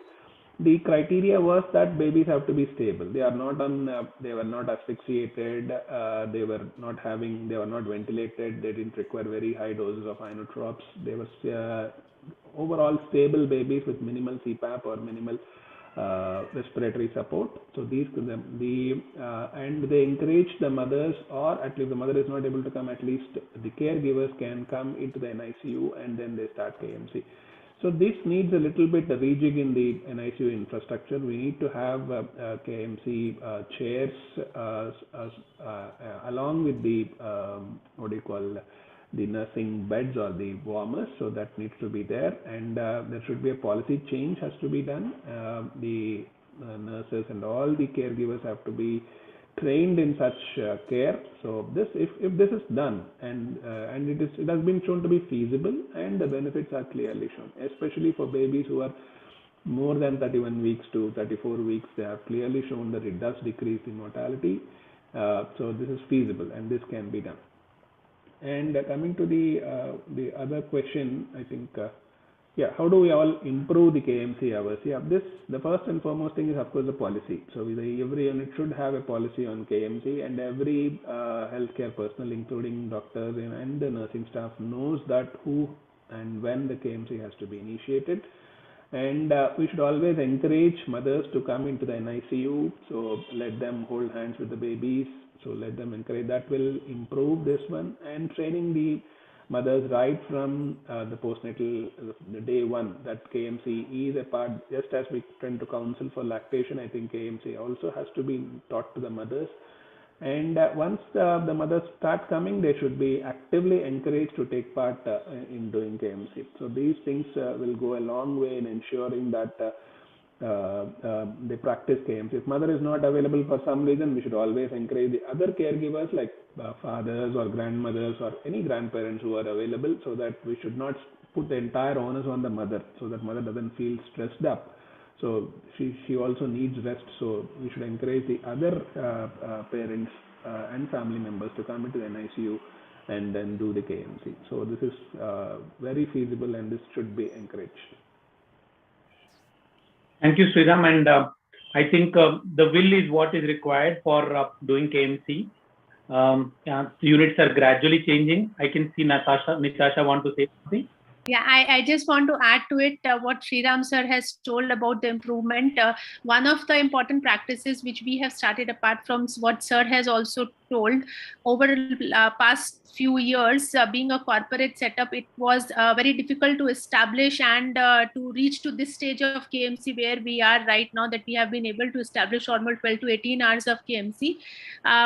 The criteria was that babies have to be stable. They are not they were not asphyxiated. They were not ventilated. They didn't require very high doses of inotropes. They were overall stable babies with minimal CPAP or minimal respiratory support. So and they encourage the mothers, or at least the mother is not able to come, at least the caregivers can come into the NICU and then they start KMC. So this needs a little bit of rejig in the NICU infrastructure. We need to have KMC chairs along with the the nursing beds or the warmers. So that needs to be there, and there should be a policy change has to be done. The nurses and all the caregivers have to be trained in such care. So this, if this is done, and it has been shown to be feasible, and the benefits are clearly shown, especially for babies who are more than 31 weeks to 34 weeks, they have clearly shown that it does decrease the mortality. So this is feasible and this can be done. And coming to the other question, I think, how do we all improve the KMC hours? The first and foremost thing is, of course, the policy. So every unit should have a policy on KMC, and every healthcare personnel, including doctors and the nursing staff, knows that who and when the KMC has to be initiated. And we should always encourage mothers to come into the NICU. So let them hold hands with the babies. So let them encourage. That will improve this one. And training the mothers right from the postnatal, the day one, that KMC is a part. Just as we tend to counsel for lactation, I think KMC also has to be taught to the mothers. And once the mothers start coming, they should be actively encouraged to take part in doing KMC. So these things will go a long way in ensuring that they practice KMC. If mother is not available for some reason, we should always encourage the other caregivers like fathers or grandmothers or any grandparents who are available, so that we should not put the entire onus on the mother, so that mother doesn't feel stressed up. So she also needs rest. So we should encourage the other parents and family members to come into the NICU and then do the KMC. So this is very feasible and this should be encouraged. Thank you, Sriram. And I think the will is what is required for doing KMC. Units are gradually changing. I can see Natasha want to say something. Yeah, I just want to add to it what Sriram sir has told about the improvement. One of the important practices which we have started, apart from what sir has also told, over past few years, being a corporate setup, it was very difficult to establish and to reach to this stage of KMC where we are right now, that we have been able to establish almost 12 to 18 hours of KMC.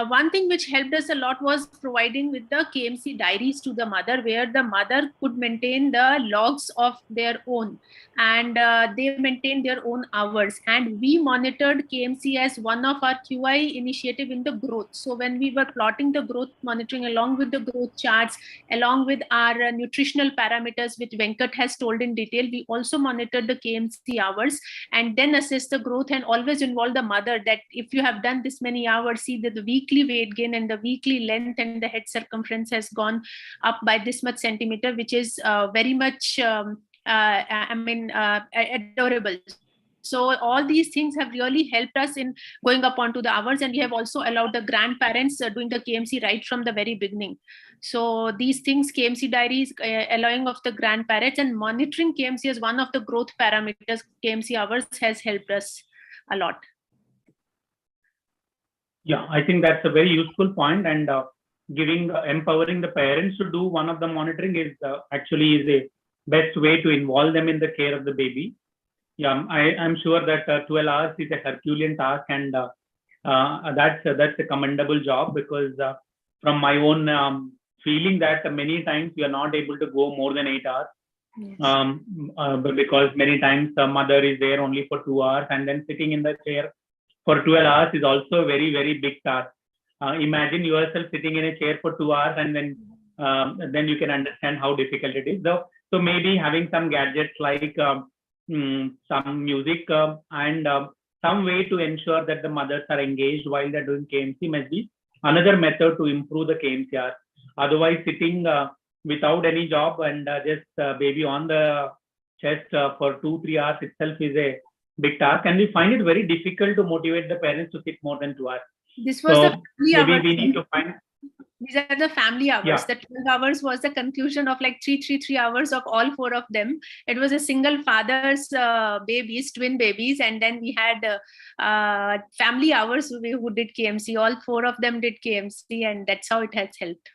One thing which helped us a lot was providing with the KMC diaries to the mother, where the mother could maintain the logs of their own, and they maintained their own hours. And we monitored KMC as one of our QI initiative in the growth. So when we we were plotting the growth monitoring along with the growth charts, along with our nutritional parameters, which Venkat has told in detail. We also monitored the KMC hours and then assess the growth, and always involve the mother that if you have done this many hours, see that the weekly weight gain and the weekly length and the head circumference has gone up by this much centimeter, which is very much adorable. So all these things have really helped us in going up onto the hours, and we have also allowed the grandparents doing the KMC right from the very beginning. So these things, KMC diaries, allowing of the grandparents and monitoring KMC as one of the growth parameters, KMC hours, has helped us a lot. Yeah, I think that's a very useful point, and empowering the parents to do one of the monitoring is actually a best way to involve them in the care of the baby. Yeah, I'm sure that 12 hours is a Herculean task, and that's a commendable job, because from my own feeling that many times we are not able to go more than 8 hours. Yes. Because many times the mother is there only for 2 hours, and then sitting in the chair for 12 hours is also a very, very big task. Imagine yourself sitting in a chair for 2 hours, and then you can understand how difficult it is. So maybe having some gadgets like some music and some way to ensure that the mothers are engaged while they're doing KMC must be another method to improve the KMCR. Otherwise, sitting without any job and just baby on the chest for 2-3 hours itself is a big task, and we find it very difficult to motivate the parents to sit more than 2 hours. This was the family maybe hours. We need to find. These are the family hours. Yeah. The 12 hours was the conclusion of like 3 hours of all 4 of them. It was a single father's babies, twin babies, and then we had family hours who did KMC. All 4 of them did KMC, and that's how it has helped.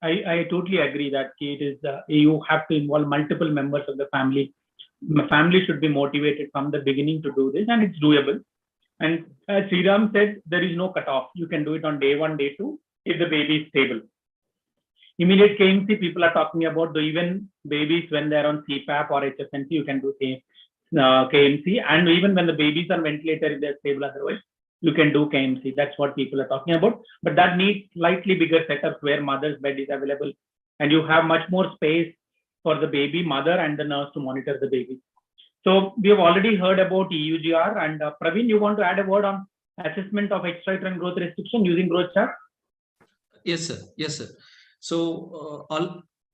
I totally agree that it is you have to involve multiple members of the family. The family should be motivated from the beginning to do this, and it's doable. And as Sriram said, there is no cutoff. You can do it on day 1, day 2, if the baby is stable. Immediate KMC, people are talking about even babies when they're on CPAP or HFNC, you can do KMC. And even when the babies are ventilator, if they're stable otherwise, you can do KMC. That's what people are talking about. But that needs slightly bigger setups where mother's bed is available, and you have much more space for the baby, mother, and the nurse to monitor the baby. So we have already heard about EUGR, and Praveen, you want to add a word on assessment of extrauterine growth restriction using growth chart? Yes, sir. Yes, sir. So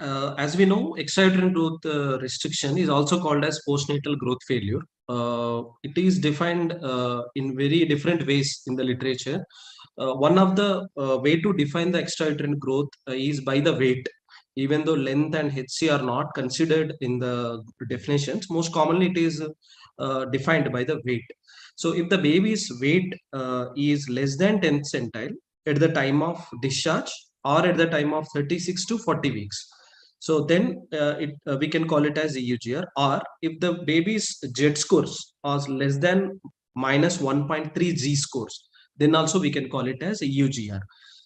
as we know, extrauterine growth restriction is also called as postnatal growth failure. It is defined in very different ways in the literature. One of the way to define the extrauterine growth is by the weight. Even though length and HC are not considered in the definitions, most commonly it is defined by the weight. So if the baby's weight is less than 10th centile at the time of discharge or at the time of 36 to 40 weeks, so then we can call it as EUGR. Or if the baby's Z scores are less than minus 1.3 Z scores, then also we can call it as EUGR.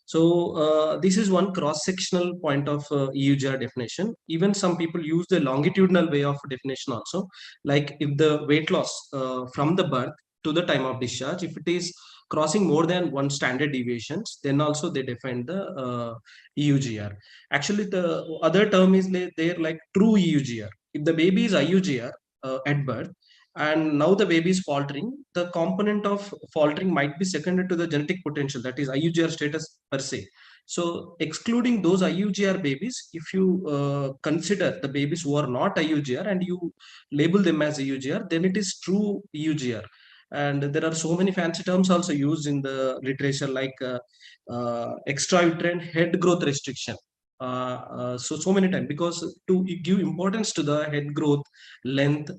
So this is one cross-sectional point of EUGR definition. Even some people use the longitudinal way of definition also. Like if the weight loss from the birth to the time of discharge, if it is crossing more than 1 standard deviations, then also they define the EUGR. Actually, the other term is there like true EUGR. If the baby is IUGR at birth, and now the baby is faltering, the component of faltering might be seconded to the genetic potential, that is IUGR status per se. So excluding those IUGR babies, if you consider the babies who are not IUGR and you label them as IUGR, then it is true EUGR. And there are so many fancy terms also used in the literature, like extrauterine head growth restriction. So many times, because to give importance to the head growth length,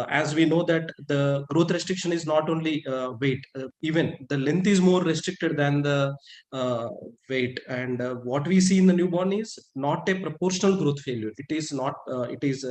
as we know that the growth restriction is not only weight, even the length is more restricted than the weight. And what we see in the newborn is not a proportional growth failure. It is not, it is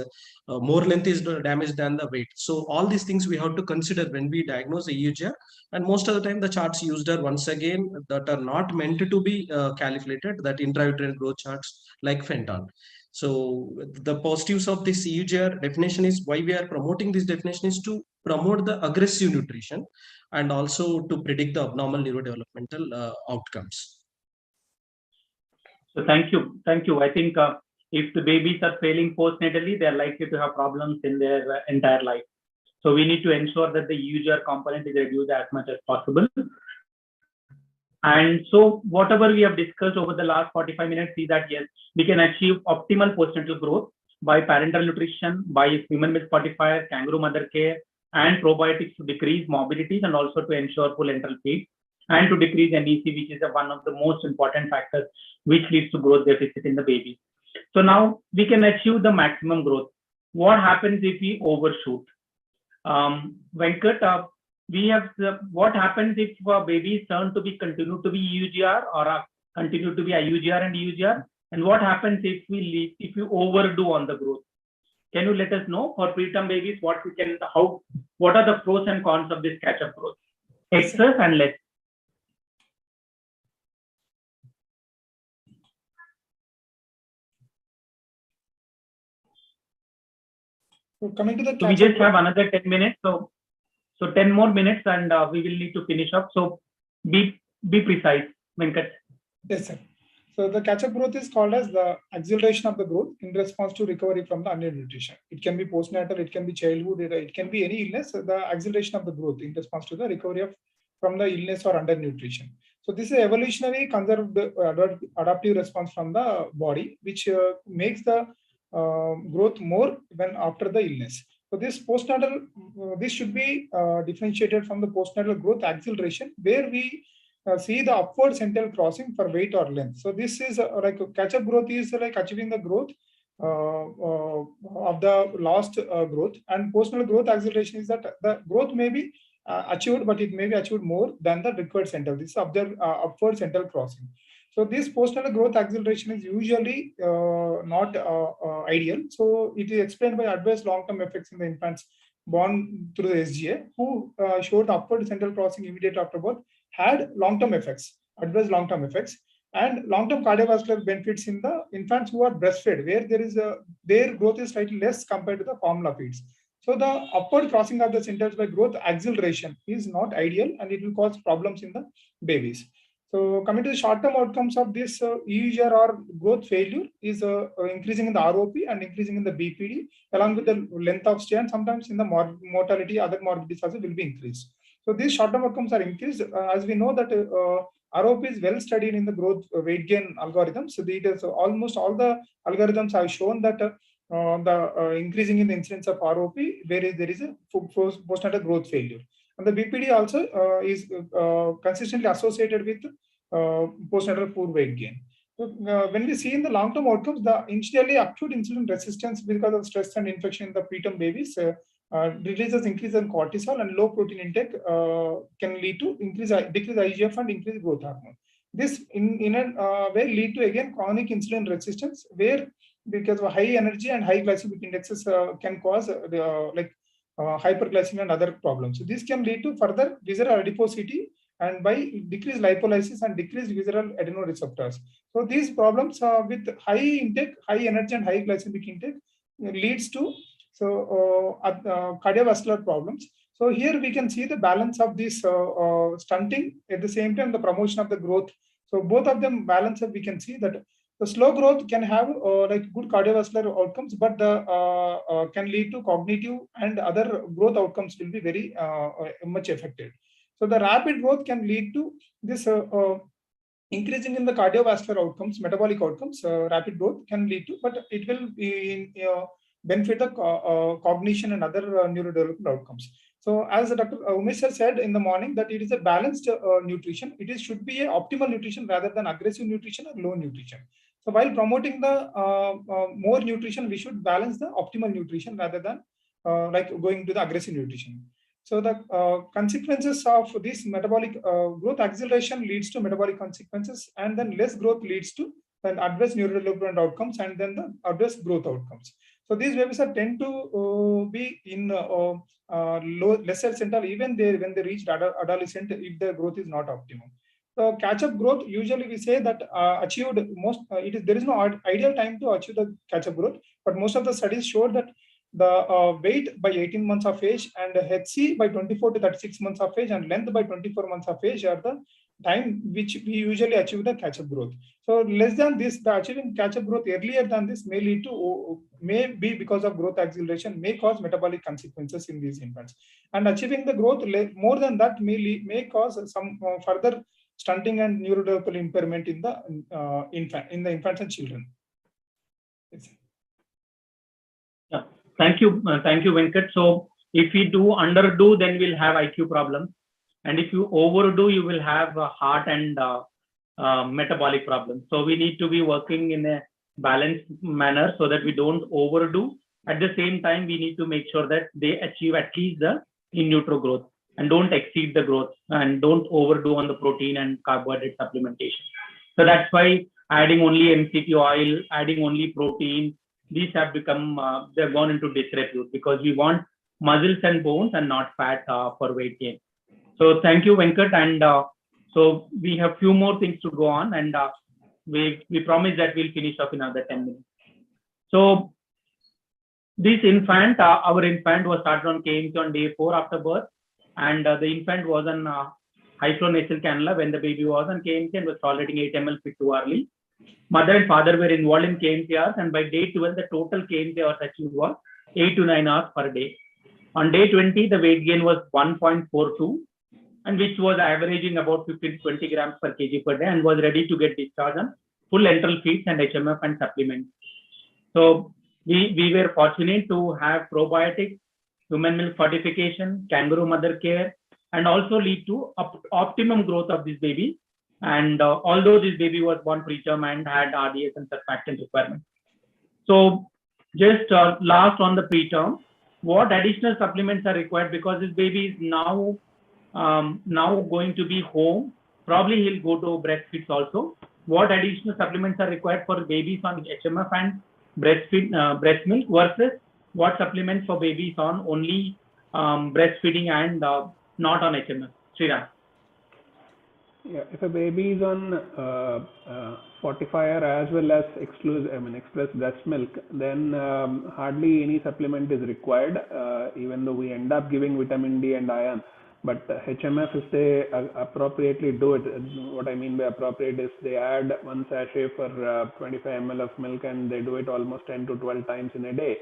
more length is damaged than the weight. So all these things we have to consider when we diagnose a EUGR. And most of the time the charts used are once again that are not meant to be calculated, that intrauterine growth charts like Fenton. So the positives of this EUGR definition is, why we are promoting this definition is to promote the aggressive nutrition and also to predict the abnormal neurodevelopmental outcomes. So thank you. I think if the babies are failing postnatally, they are likely to have problems in their entire life. So we need to ensure that the EUGR component is reduced as much as possible. And so whatever we have discussed over the last 45 minutes is that, yes, we can achieve optimal postnatal growth by parental nutrition, by human milk fortifiers, kangaroo mother care, and probiotics to decrease morbidities and also to ensure full enteral feed, and to decrease NEC, which is one of the most important factors which leads to growth deficit in the baby. So now we can achieve the maximum growth. What happens if we overshoot? Venkat, we have what happens if babies turn to be continue to be EUGR or continue to be IUGR and EUGR, and what happens if we overdo on the growth? Can you let us know for preterm babies what are the pros and cons of this catch-up growth? Excess and less. So coming to the so we just have another 10 minutes. So 10 more minutes and we will need to finish up. So be precise, Venkat. Yes, sir. So the catch-up growth is called as the acceleration of the growth in response to recovery from the undernutrition. It can be postnatal, it can be childhood, it can be any illness. The acceleration of the growth in response to the recovery from the illness or undernutrition. So this is evolutionary conserved adaptive response from the body, which makes the growth more when after the illness. So this postnatal, this should be differentiated from the postnatal growth acceleration, where we see the upward central crossing for weight or length. So this is like catch-up growth is like achieving the growth of the lost growth, and postnatal growth acceleration is that the growth may be achieved, but it may be achieved more than the required central. This is upward central crossing. So this postnatal growth acceleration is usually not ideal. So it is explained by adverse long-term effects in the infants born through the SGA, who showed the upward central crossing immediately after birth, had long-term effects, adverse long-term effects, and long-term cardiovascular benefits in the infants who are breastfed, where their growth is slightly less compared to the formula feeds. So the upward crossing of the centers by growth acceleration is not ideal, and it will cause problems in the babies. So coming to the short-term outcomes of this EUGR or growth failure is increasing in the ROP and increasing in the BPD, along with the length of stay, and sometimes in the mortality, other morbidities also will be increased. So these short-term outcomes are increased. As we know that ROP is well studied in the growth weight gain algorithms. So it is almost all the algorithms have shown that increasing in the incidence of ROP, there is a postnatal growth failure. And the BPD also is consistently associated with postnatal poor weight gain. So when we see in the long-term outcomes, the initially acute insulin resistance because of stress and infection in the preterm babies releases increase in cortisol, and low protein intake can lead to decrease IGF and increase growth hormone. This in a way lead to again chronic insulin resistance, where because of high energy and high glycemic indexes can cause hyperglycemia and other problems. So this can lead to further visceral adiposity, and by decreased lipolysis and decreased visceral adenoreceptors. So these problems with high intake, high energy and high glycemic intake leads to cardiovascular problems. So here we can see the balance of this stunting, at the same time the promotion of the growth. So both of them balance, we can see that the slow growth can have like good cardiovascular outcomes, but can lead to cognitive and other growth outcomes will be very much affected. So the rapid growth can lead to this increasing in the cardiovascular outcomes, metabolic outcomes. Rapid growth can lead to, but it will benefit the cognition and other neurodevelopment outcomes. So as Dr. Umesh said in the morning, that it is a balanced nutrition. It should be an optimal nutrition rather than aggressive nutrition or low nutrition. So while promoting the more nutrition, we should balance the optimal nutrition rather than like going to the aggressive nutrition. So the consequences of this metabolic growth acceleration leads to metabolic consequences, and then less growth leads to then adverse neurodevelopment outcomes, and then the adverse growth outcomes. So these babies are tend to be in lesser central even when they reach adolescent if the growth is not optimum. catch-up growth, usually we say that achieved most, there is no ideal time to achieve the catch-up growth, but most of the studies showed that the weight by 18 months of age and HC by 24 to 36 months of age and length by 24 months of age are the time which we usually achieve the catch-up growth. So less than this, the achieving catch-up growth earlier than this may lead to, may be because of growth acceleration, may cause metabolic consequences in these infants. And achieving the growth more than that may cause some further stunting and neurodevelopmental impairment in the infants and children. Yes. Yeah, thank you, Venkat. So if we do underdo, then we'll have IQ problems, and if you overdo, you will have heart and metabolic problems. So we need to be working in a balanced manner so that we don't overdo. At the same time, we need to make sure that they achieve at least the in utero growth and don't exceed the growth and don't overdo on the protein and carbohydrate supplementation. So that's why adding only MCT oil, adding only protein, these have become, they've gone into disrepute because we want muscles and bones and not fat for weight gain. So thank you, Venkat. And so we have few more things to go on, and we promise that we'll finish up in another 10 minutes. So this infant, our infant was started on KMC on day 4 after birth, and the infant was on high flow nasal cannula when the baby was on KMC and was tolerating 8 ml fit too early. Mother and father were involved in KMC hours, and by day 12, the total KMC hours achieved was 8 to 9 hours per day. On day 20, the weight gain was 1.42, and which was averaging about 15 to 20 grams per kg per day, and was ready to get discharged on full enteral feeds and HMF and supplements. So we were fortunate to have probiotics, human milk fortification, kangaroo mother care, and also lead to optimum growth of this baby. And although this baby was born preterm and had RDS and surfactant requirements. So just last on the preterm, what additional supplements are required, because this baby is now going to be home. Probably he'll go to breastfeeds also. What additional supplements are required for babies on HMF and breast milk versus what supplements for babies on only breastfeeding and not on HMF? Sriram. Yeah, if a baby is on fortifier as well as express breast milk, then hardly any supplement is required, even though we end up giving vitamin D and iron. But HMF, if they appropriately do it, what I mean by appropriate is they add 1 sachet for 25 ml of milk, and they do it almost 10 to 12 times in a day.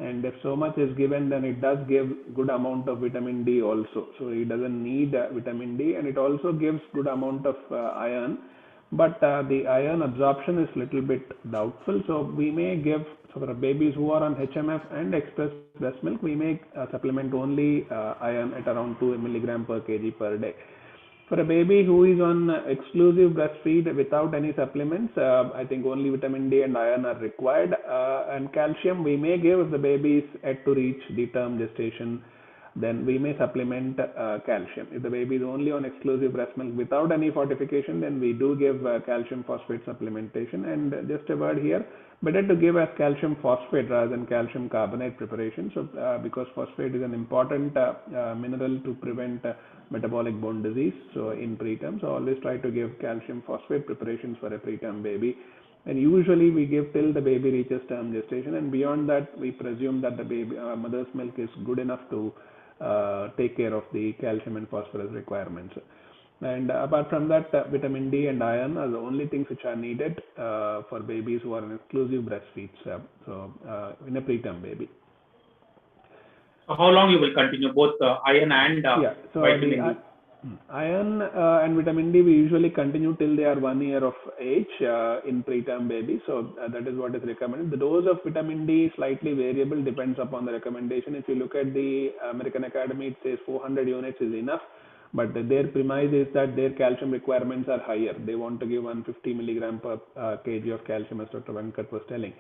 And if so much is given, then it does give good amount of vitamin D also. So he doesn't need vitamin D, and it also gives good amount of iron. But the iron absorption is little bit doubtful. So we may give, so for babies who are on HMF and express breast milk, we may supplement only iron at around 2 milligram per kg per day. For a baby who is on exclusive breastfeed without any supplements, I think only vitamin D and iron are required. And calcium we may give if the baby is yet to reach the term gestation, then we may supplement calcium. If the baby is only on exclusive breast milk without any fortification, then we do give calcium phosphate supplementation. And just a word here, better to give as calcium phosphate rather than calcium carbonate preparation. So because phosphate is an important mineral to prevent metabolic bone disease. So in preterm, so always try to give calcium phosphate preparations for a preterm baby. And usually we give till the baby reaches term gestation, and beyond that we presume that the baby mother's milk is good enough to take care of the calcium and phosphorus requirements. And apart from that, vitamin D and iron are the only things which are needed for babies who are on exclusive breastfeeds. In a preterm baby. So how long you will continue both iron and vitamin D? Iron and vitamin D we usually continue till they are 1 year of age in preterm baby. So that is what is recommended. The dose of vitamin D is slightly variable, depends upon the recommendation. If you look at the American Academy, it says 400 units is enough. But their premise is that their calcium requirements are higher. They want to give 150 milligram per kg of calcium, as Dr. Venkat was telling.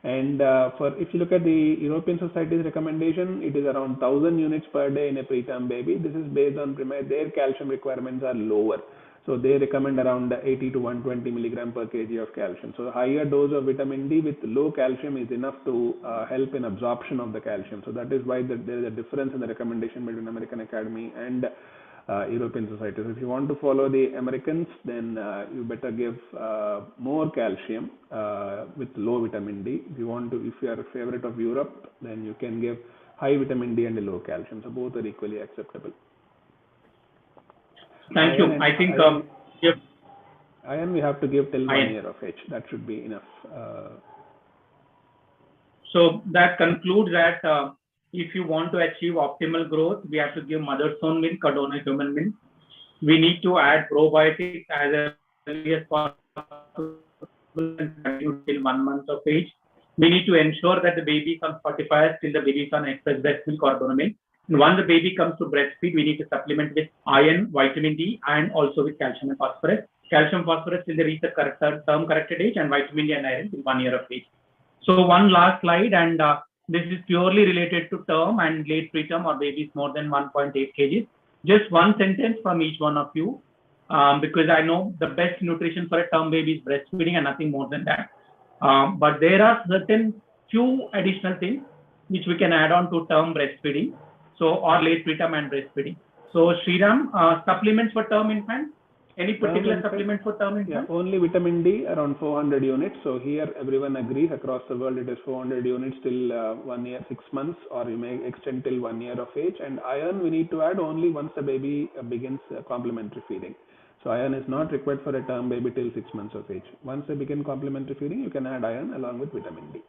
And if you look at the European Society's recommendation, it is around 1000 units per day in a preterm baby. This is based on their calcium requirements are lower. So they recommend around 80 to 120 milligram per kg of calcium. So a higher dose of vitamin D with low calcium is enough to help in absorption of the calcium. So that is why there is a difference in the recommendation between American Academy and European societies. If you want to follow the Americans, then you better give more calcium with low vitamin D. If you are a favorite of Europe, then you can give high vitamin D and low calcium. So both are equally acceptable. Thank you. I think iron we have to give till 1 year of age. That should be enough. So that concludes that if you want to achieve optimal growth, we have to give mother's own milk or donor human milk. We need to add probiotics as early as possible till 1 month of age. We need to ensure that the baby is on fortifiers till the baby is on express breast milk or donor milk. And once the baby comes to breastfeed, we need to supplement with iron, vitamin D, and also with calcium and phosphorus. Calcium, phosphorus till they reach the term corrected age, and vitamin D and iron till 1 year of age. So one last slide, and this is purely related to term and late preterm or babies more than 1.8 kg. Just one sentence from each one of you, because I know the best nutrition for a term baby is breastfeeding and nothing more than that. But there are certain few additional things which we can add on to term breastfeeding, or late preterm and breastfeeding. So Sriram, supplements for term infants. Any particular supplement for term infants? Yeah, only vitamin D around 400 units. So here everyone agrees across the world it is 400 units till 1 year, 6 months, or you may extend till 1 year of age. And iron we need to add only once the baby begins complementary feeding. So iron is not required for a term baby till 6 months of age. Once they begin complementary feeding, you can add iron along with vitamin D.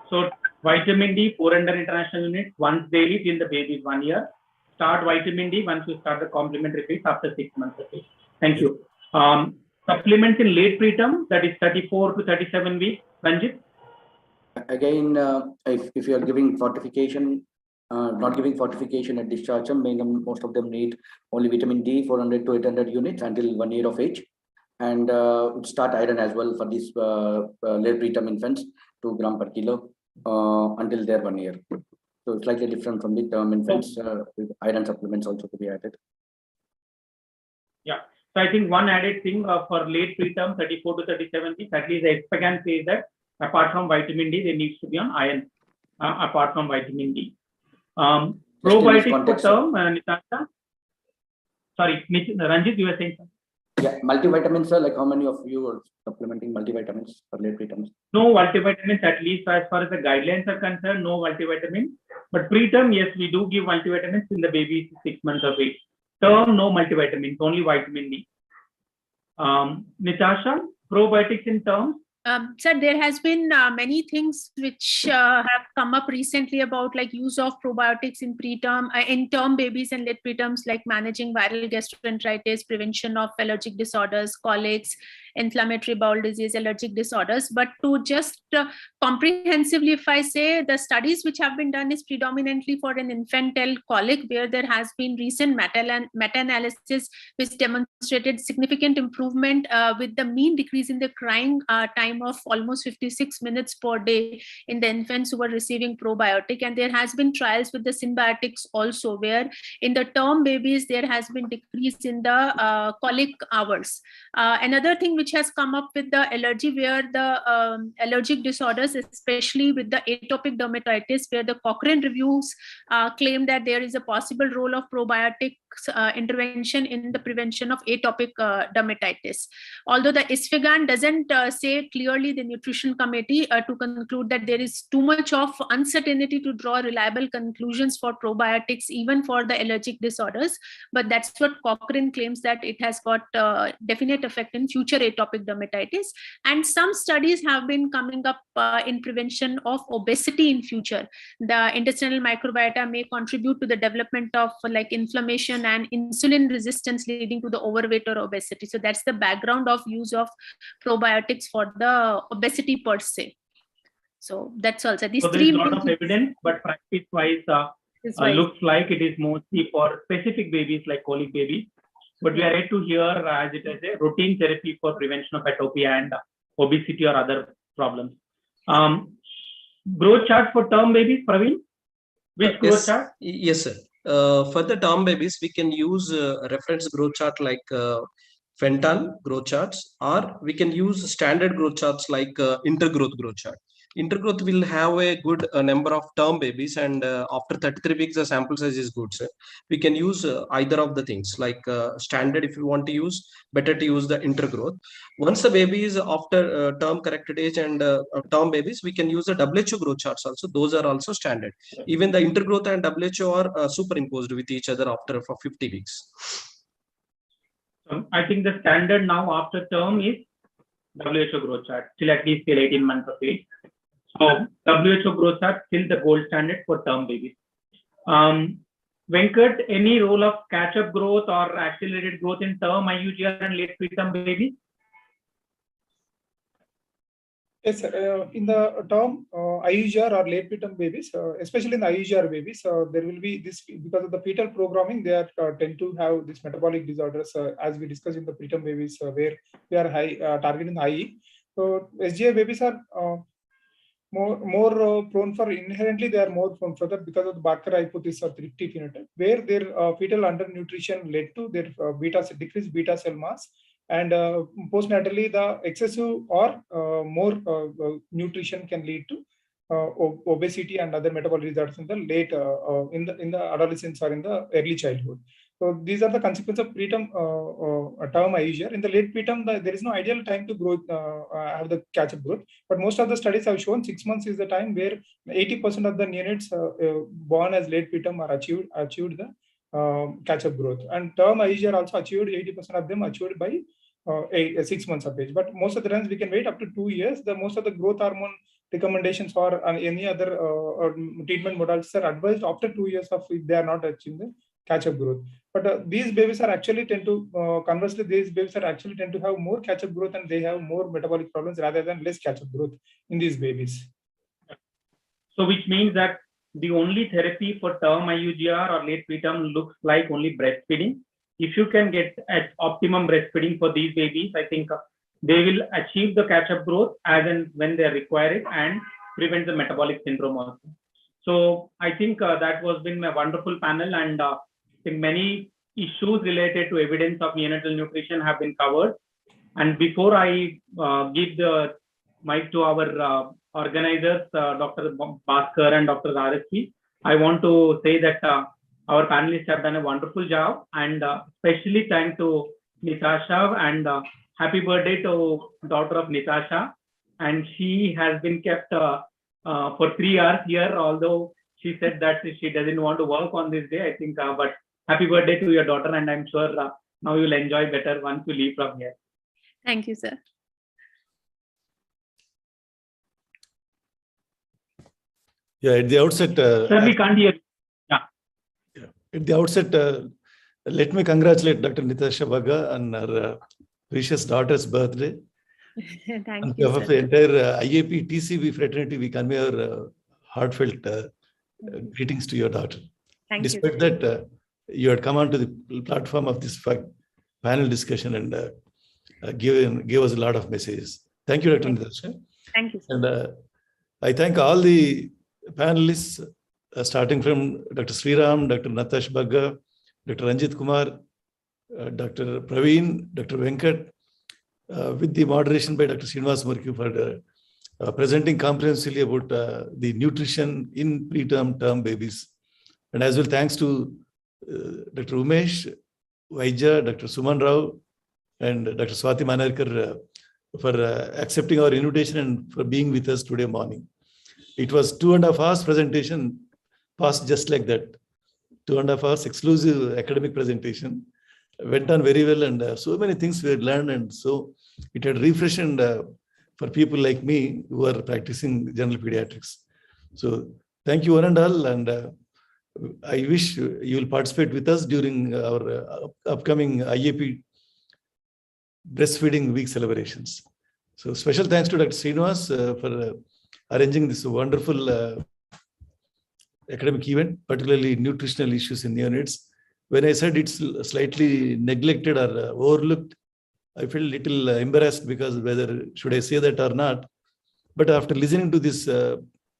So vitamin D 400 international units once daily till the baby is 1 year. Start vitamin D once you start the complementary feeds after 6 months of age. Thank you. Supplements in late preterm, that is 34 to 37 weeks. Ranjit? Again, if you are giving fortification, not giving fortification at discharge, most of them need only vitamin D 400 to 800 units until 1 year of age. And start iron as well for these late preterm infants, 2 gram per kilo until their 1 year. So it's slightly different from the term infants, with iron supplements also to be added. Yeah. So I think one added thing for late preterm 34 to 37 weeks, at least the expectant says that apart from vitamin D, there needs to be on iron apart from vitamin D. Probiotics for term, Nitasha? Sorry, Ranjit, you were saying something? Yeah, multivitamins, sir, like how many of you are supplementing multivitamins for late preterm? No multivitamins, at least as far as the guidelines are concerned, no multivitamin. But preterm, yes, we do give multivitamins in the baby 6 months of age. Term, no multivitamins, only vitamin D. Nitasha, probiotics in term? Sir, there has been many things which have come up recently about like use of probiotics in preterm, in term babies and late preterms, like managing viral gastroenteritis, prevention of allergic disorders, colics, inflammatory bowel disease, allergic disorders. But to just comprehensively, if I say the studies which have been done is predominantly for an infantile colic, where there has been recent meta-analysis which demonstrated significant improvement with the mean decrease in the crying time of almost 56 minutes per day in the infants who were receiving probiotic. And there has been trials with the symbiotics also, where in the term babies there has been decrease in the colic hours. Another thing which has come up with the allergy, where the allergic disorders, especially with the atopic dermatitis, where the Cochrane reviews claim that there is a possible role of probiotics intervention in the prevention of atopic dermatitis. Although the ISFIGAN doesn't say clearly, the nutrition committee to conclude that there is too much of uncertainty to draw reliable conclusions for probiotics, even for the allergic disorders. But that's what Cochrane claims, that it has got definite effect in future atopic dermatitis. And some studies have been coming up in prevention of obesity in future. The intestinal microbiota may contribute to the development of like inflammation and insulin resistance, leading to the overweight or obesity. So that's the background of use of probiotics for the obesity per se. So that's also these so there is a lot of evidence, but practice-wise, looks like it is mostly for specific babies like colic babies. But we are yet to hear as it is a routine therapy for prevention of atopia and obesity or other problems. Growth chart for term babies, Praveen? Which growth chart? Yes, sir. For the term babies, we can use a reference growth chart like Fental growth charts, or we can use standard growth charts like intergrowth growth chart. Intergrowth will have a good number of term babies, and after 33 weeks, the sample size is good, sir. We can use either of the things, like standard if you want to use, better to use the intergrowth. Once the baby is after term corrected age and term babies, we can use the WHO growth charts also. Those are also standard. Even the intergrowth and WHO are superimposed with each other after for 50 weeks. I think the standard now after term is WHO growth chart, till at least till 18 months of age. So WHO growth chart still the gold standard for term babies. Venkat, any role of catch-up growth or accelerated growth in term IUGR and late preterm babies? Yes, in the term IUGR or late preterm babies, especially in the IUGR babies, there will be this, because of the fetal programming, they are tend to have these metabolic disorders, as we discussed in the preterm babies, where they are high targeting IE. So SGI babies are more prone for, inherently they are more prone for that because of the Barker hypothesis or thrifty phenotype, where their fetal undernutrition led to their decreased beta cell mass. And postnatally, the excessive or more nutrition can lead to obesity and other metabolic disorders in the late in the adolescence or in the early childhood. So these are the consequences of preterm term IUGR. In the late preterm, there is no ideal time to grow, have the catch-up growth. But most of the studies have shown 6 months is the time where 80% of the neonates born as late preterm are achieved the catch-up growth. And term IUGR also achieved 80% of them achieved by 6 months of age. But most of the times we can wait up to 2 years. Most of the growth hormone recommendations or any other treatment modalities are advised after 2 years of if they are not achieving the catch-up growth. But these babies are actually conversely, these babies are actually tend to have more catch-up growth, and they have more metabolic problems rather than less catch-up growth in these babies. So which means that the only therapy for term IUGR or late preterm looks like only breastfeeding. If you can get at optimum breastfeeding for these babies, I think they will achieve the catch-up growth as and when they require it and prevent the metabolic syndrome also. So I think that was been a wonderful panel, and I think many issues related to evidence of neonatal nutrition have been covered. And before I give the mic to our organizers, Dr. Bhaskar and Dr. RSP, I want to say that our panelists have done a wonderful job, and especially thanks to Nitasha, and happy birthday to daughter of Nitasha. And she has been kept for 3 hours here, although she said that she doesn't want to work on this day, I think, but happy birthday to your daughter, and I'm sure now you'll enjoy better once you leave from here. Thank you, sir. Yeah, at the outset, Sir, we can't hear. Yeah. At the outset, let me congratulate Dr. Nitasha Bagga on her precious daughter's birthday. Thank On you, behalf of the entire IAP TCB fraternity, we convey our heartfelt greetings to your daughter. Thank Despite you. that, you had come onto the platform of this panel discussion and gave us a lot of messages. Thank you, Dr. Nitasha. Thank you, sir. And I thank all the panelists, starting from Dr. Sriram, Dr. Natasha Bagga, Dr. Ranjit Kumar, Dr. Praveen, Dr. Venkat, with the moderation by Dr. Srinivas Murki for presenting comprehensively about the nutrition in preterm term babies. And as well, thanks to Dr. Umesh, Vaidya, Dr. Suman Rao, and Dr. Swati Manarkar for accepting our invitation and for being with us today morning. It was 2.5 hours presentation, passed just like that. 2.5 hours exclusive academic presentation. Went on very well, and so many things we had learned, and so it had refreshed for people like me who are practicing general pediatrics. So thank you one and all, and I wish you will participate with us during our upcoming IAP breastfeeding week celebrations. So special thanks to Dr. Srinivas for arranging this wonderful academic event, particularly nutritional issues in neonates. When I said it's slightly neglected or overlooked, I felt a little embarrassed because whether should I say that or not. But after listening to this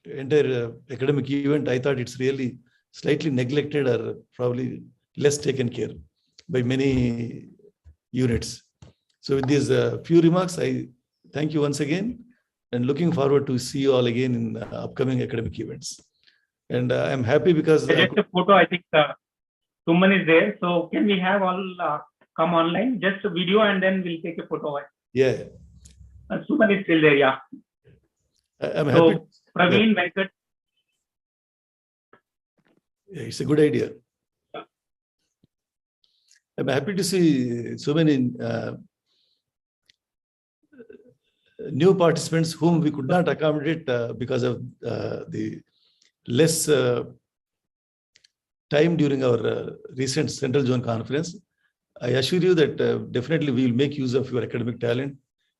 entire academic event, I thought it's really slightly neglected or probably less taken care by many units. So with these few remarks, I thank you once again and looking forward to see you all again in upcoming academic events. And I'm happy because just a photo, I think Suman is there. So can we have all come online? Just a video and then we'll take a photo. Yeah. Suman is still there, yeah. I'm so, happy. Praveen, Venkat. Yeah, it's a good idea. I'm happy to see so many new participants whom we could not accommodate because of the less time during our recent Central Zone conference. I assure you that definitely we will make use of your academic talent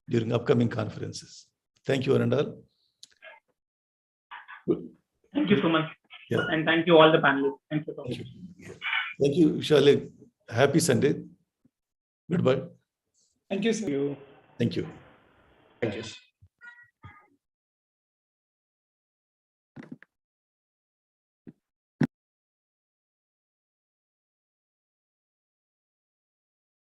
during upcoming conferences. Thank you, Antenatal. Thank you so much. Yeah. And thank you all the panelists. Thank you so much. Thank you. Vishal. Happy Sunday. Goodbye. Thank you, sir. Thank you. Thank you.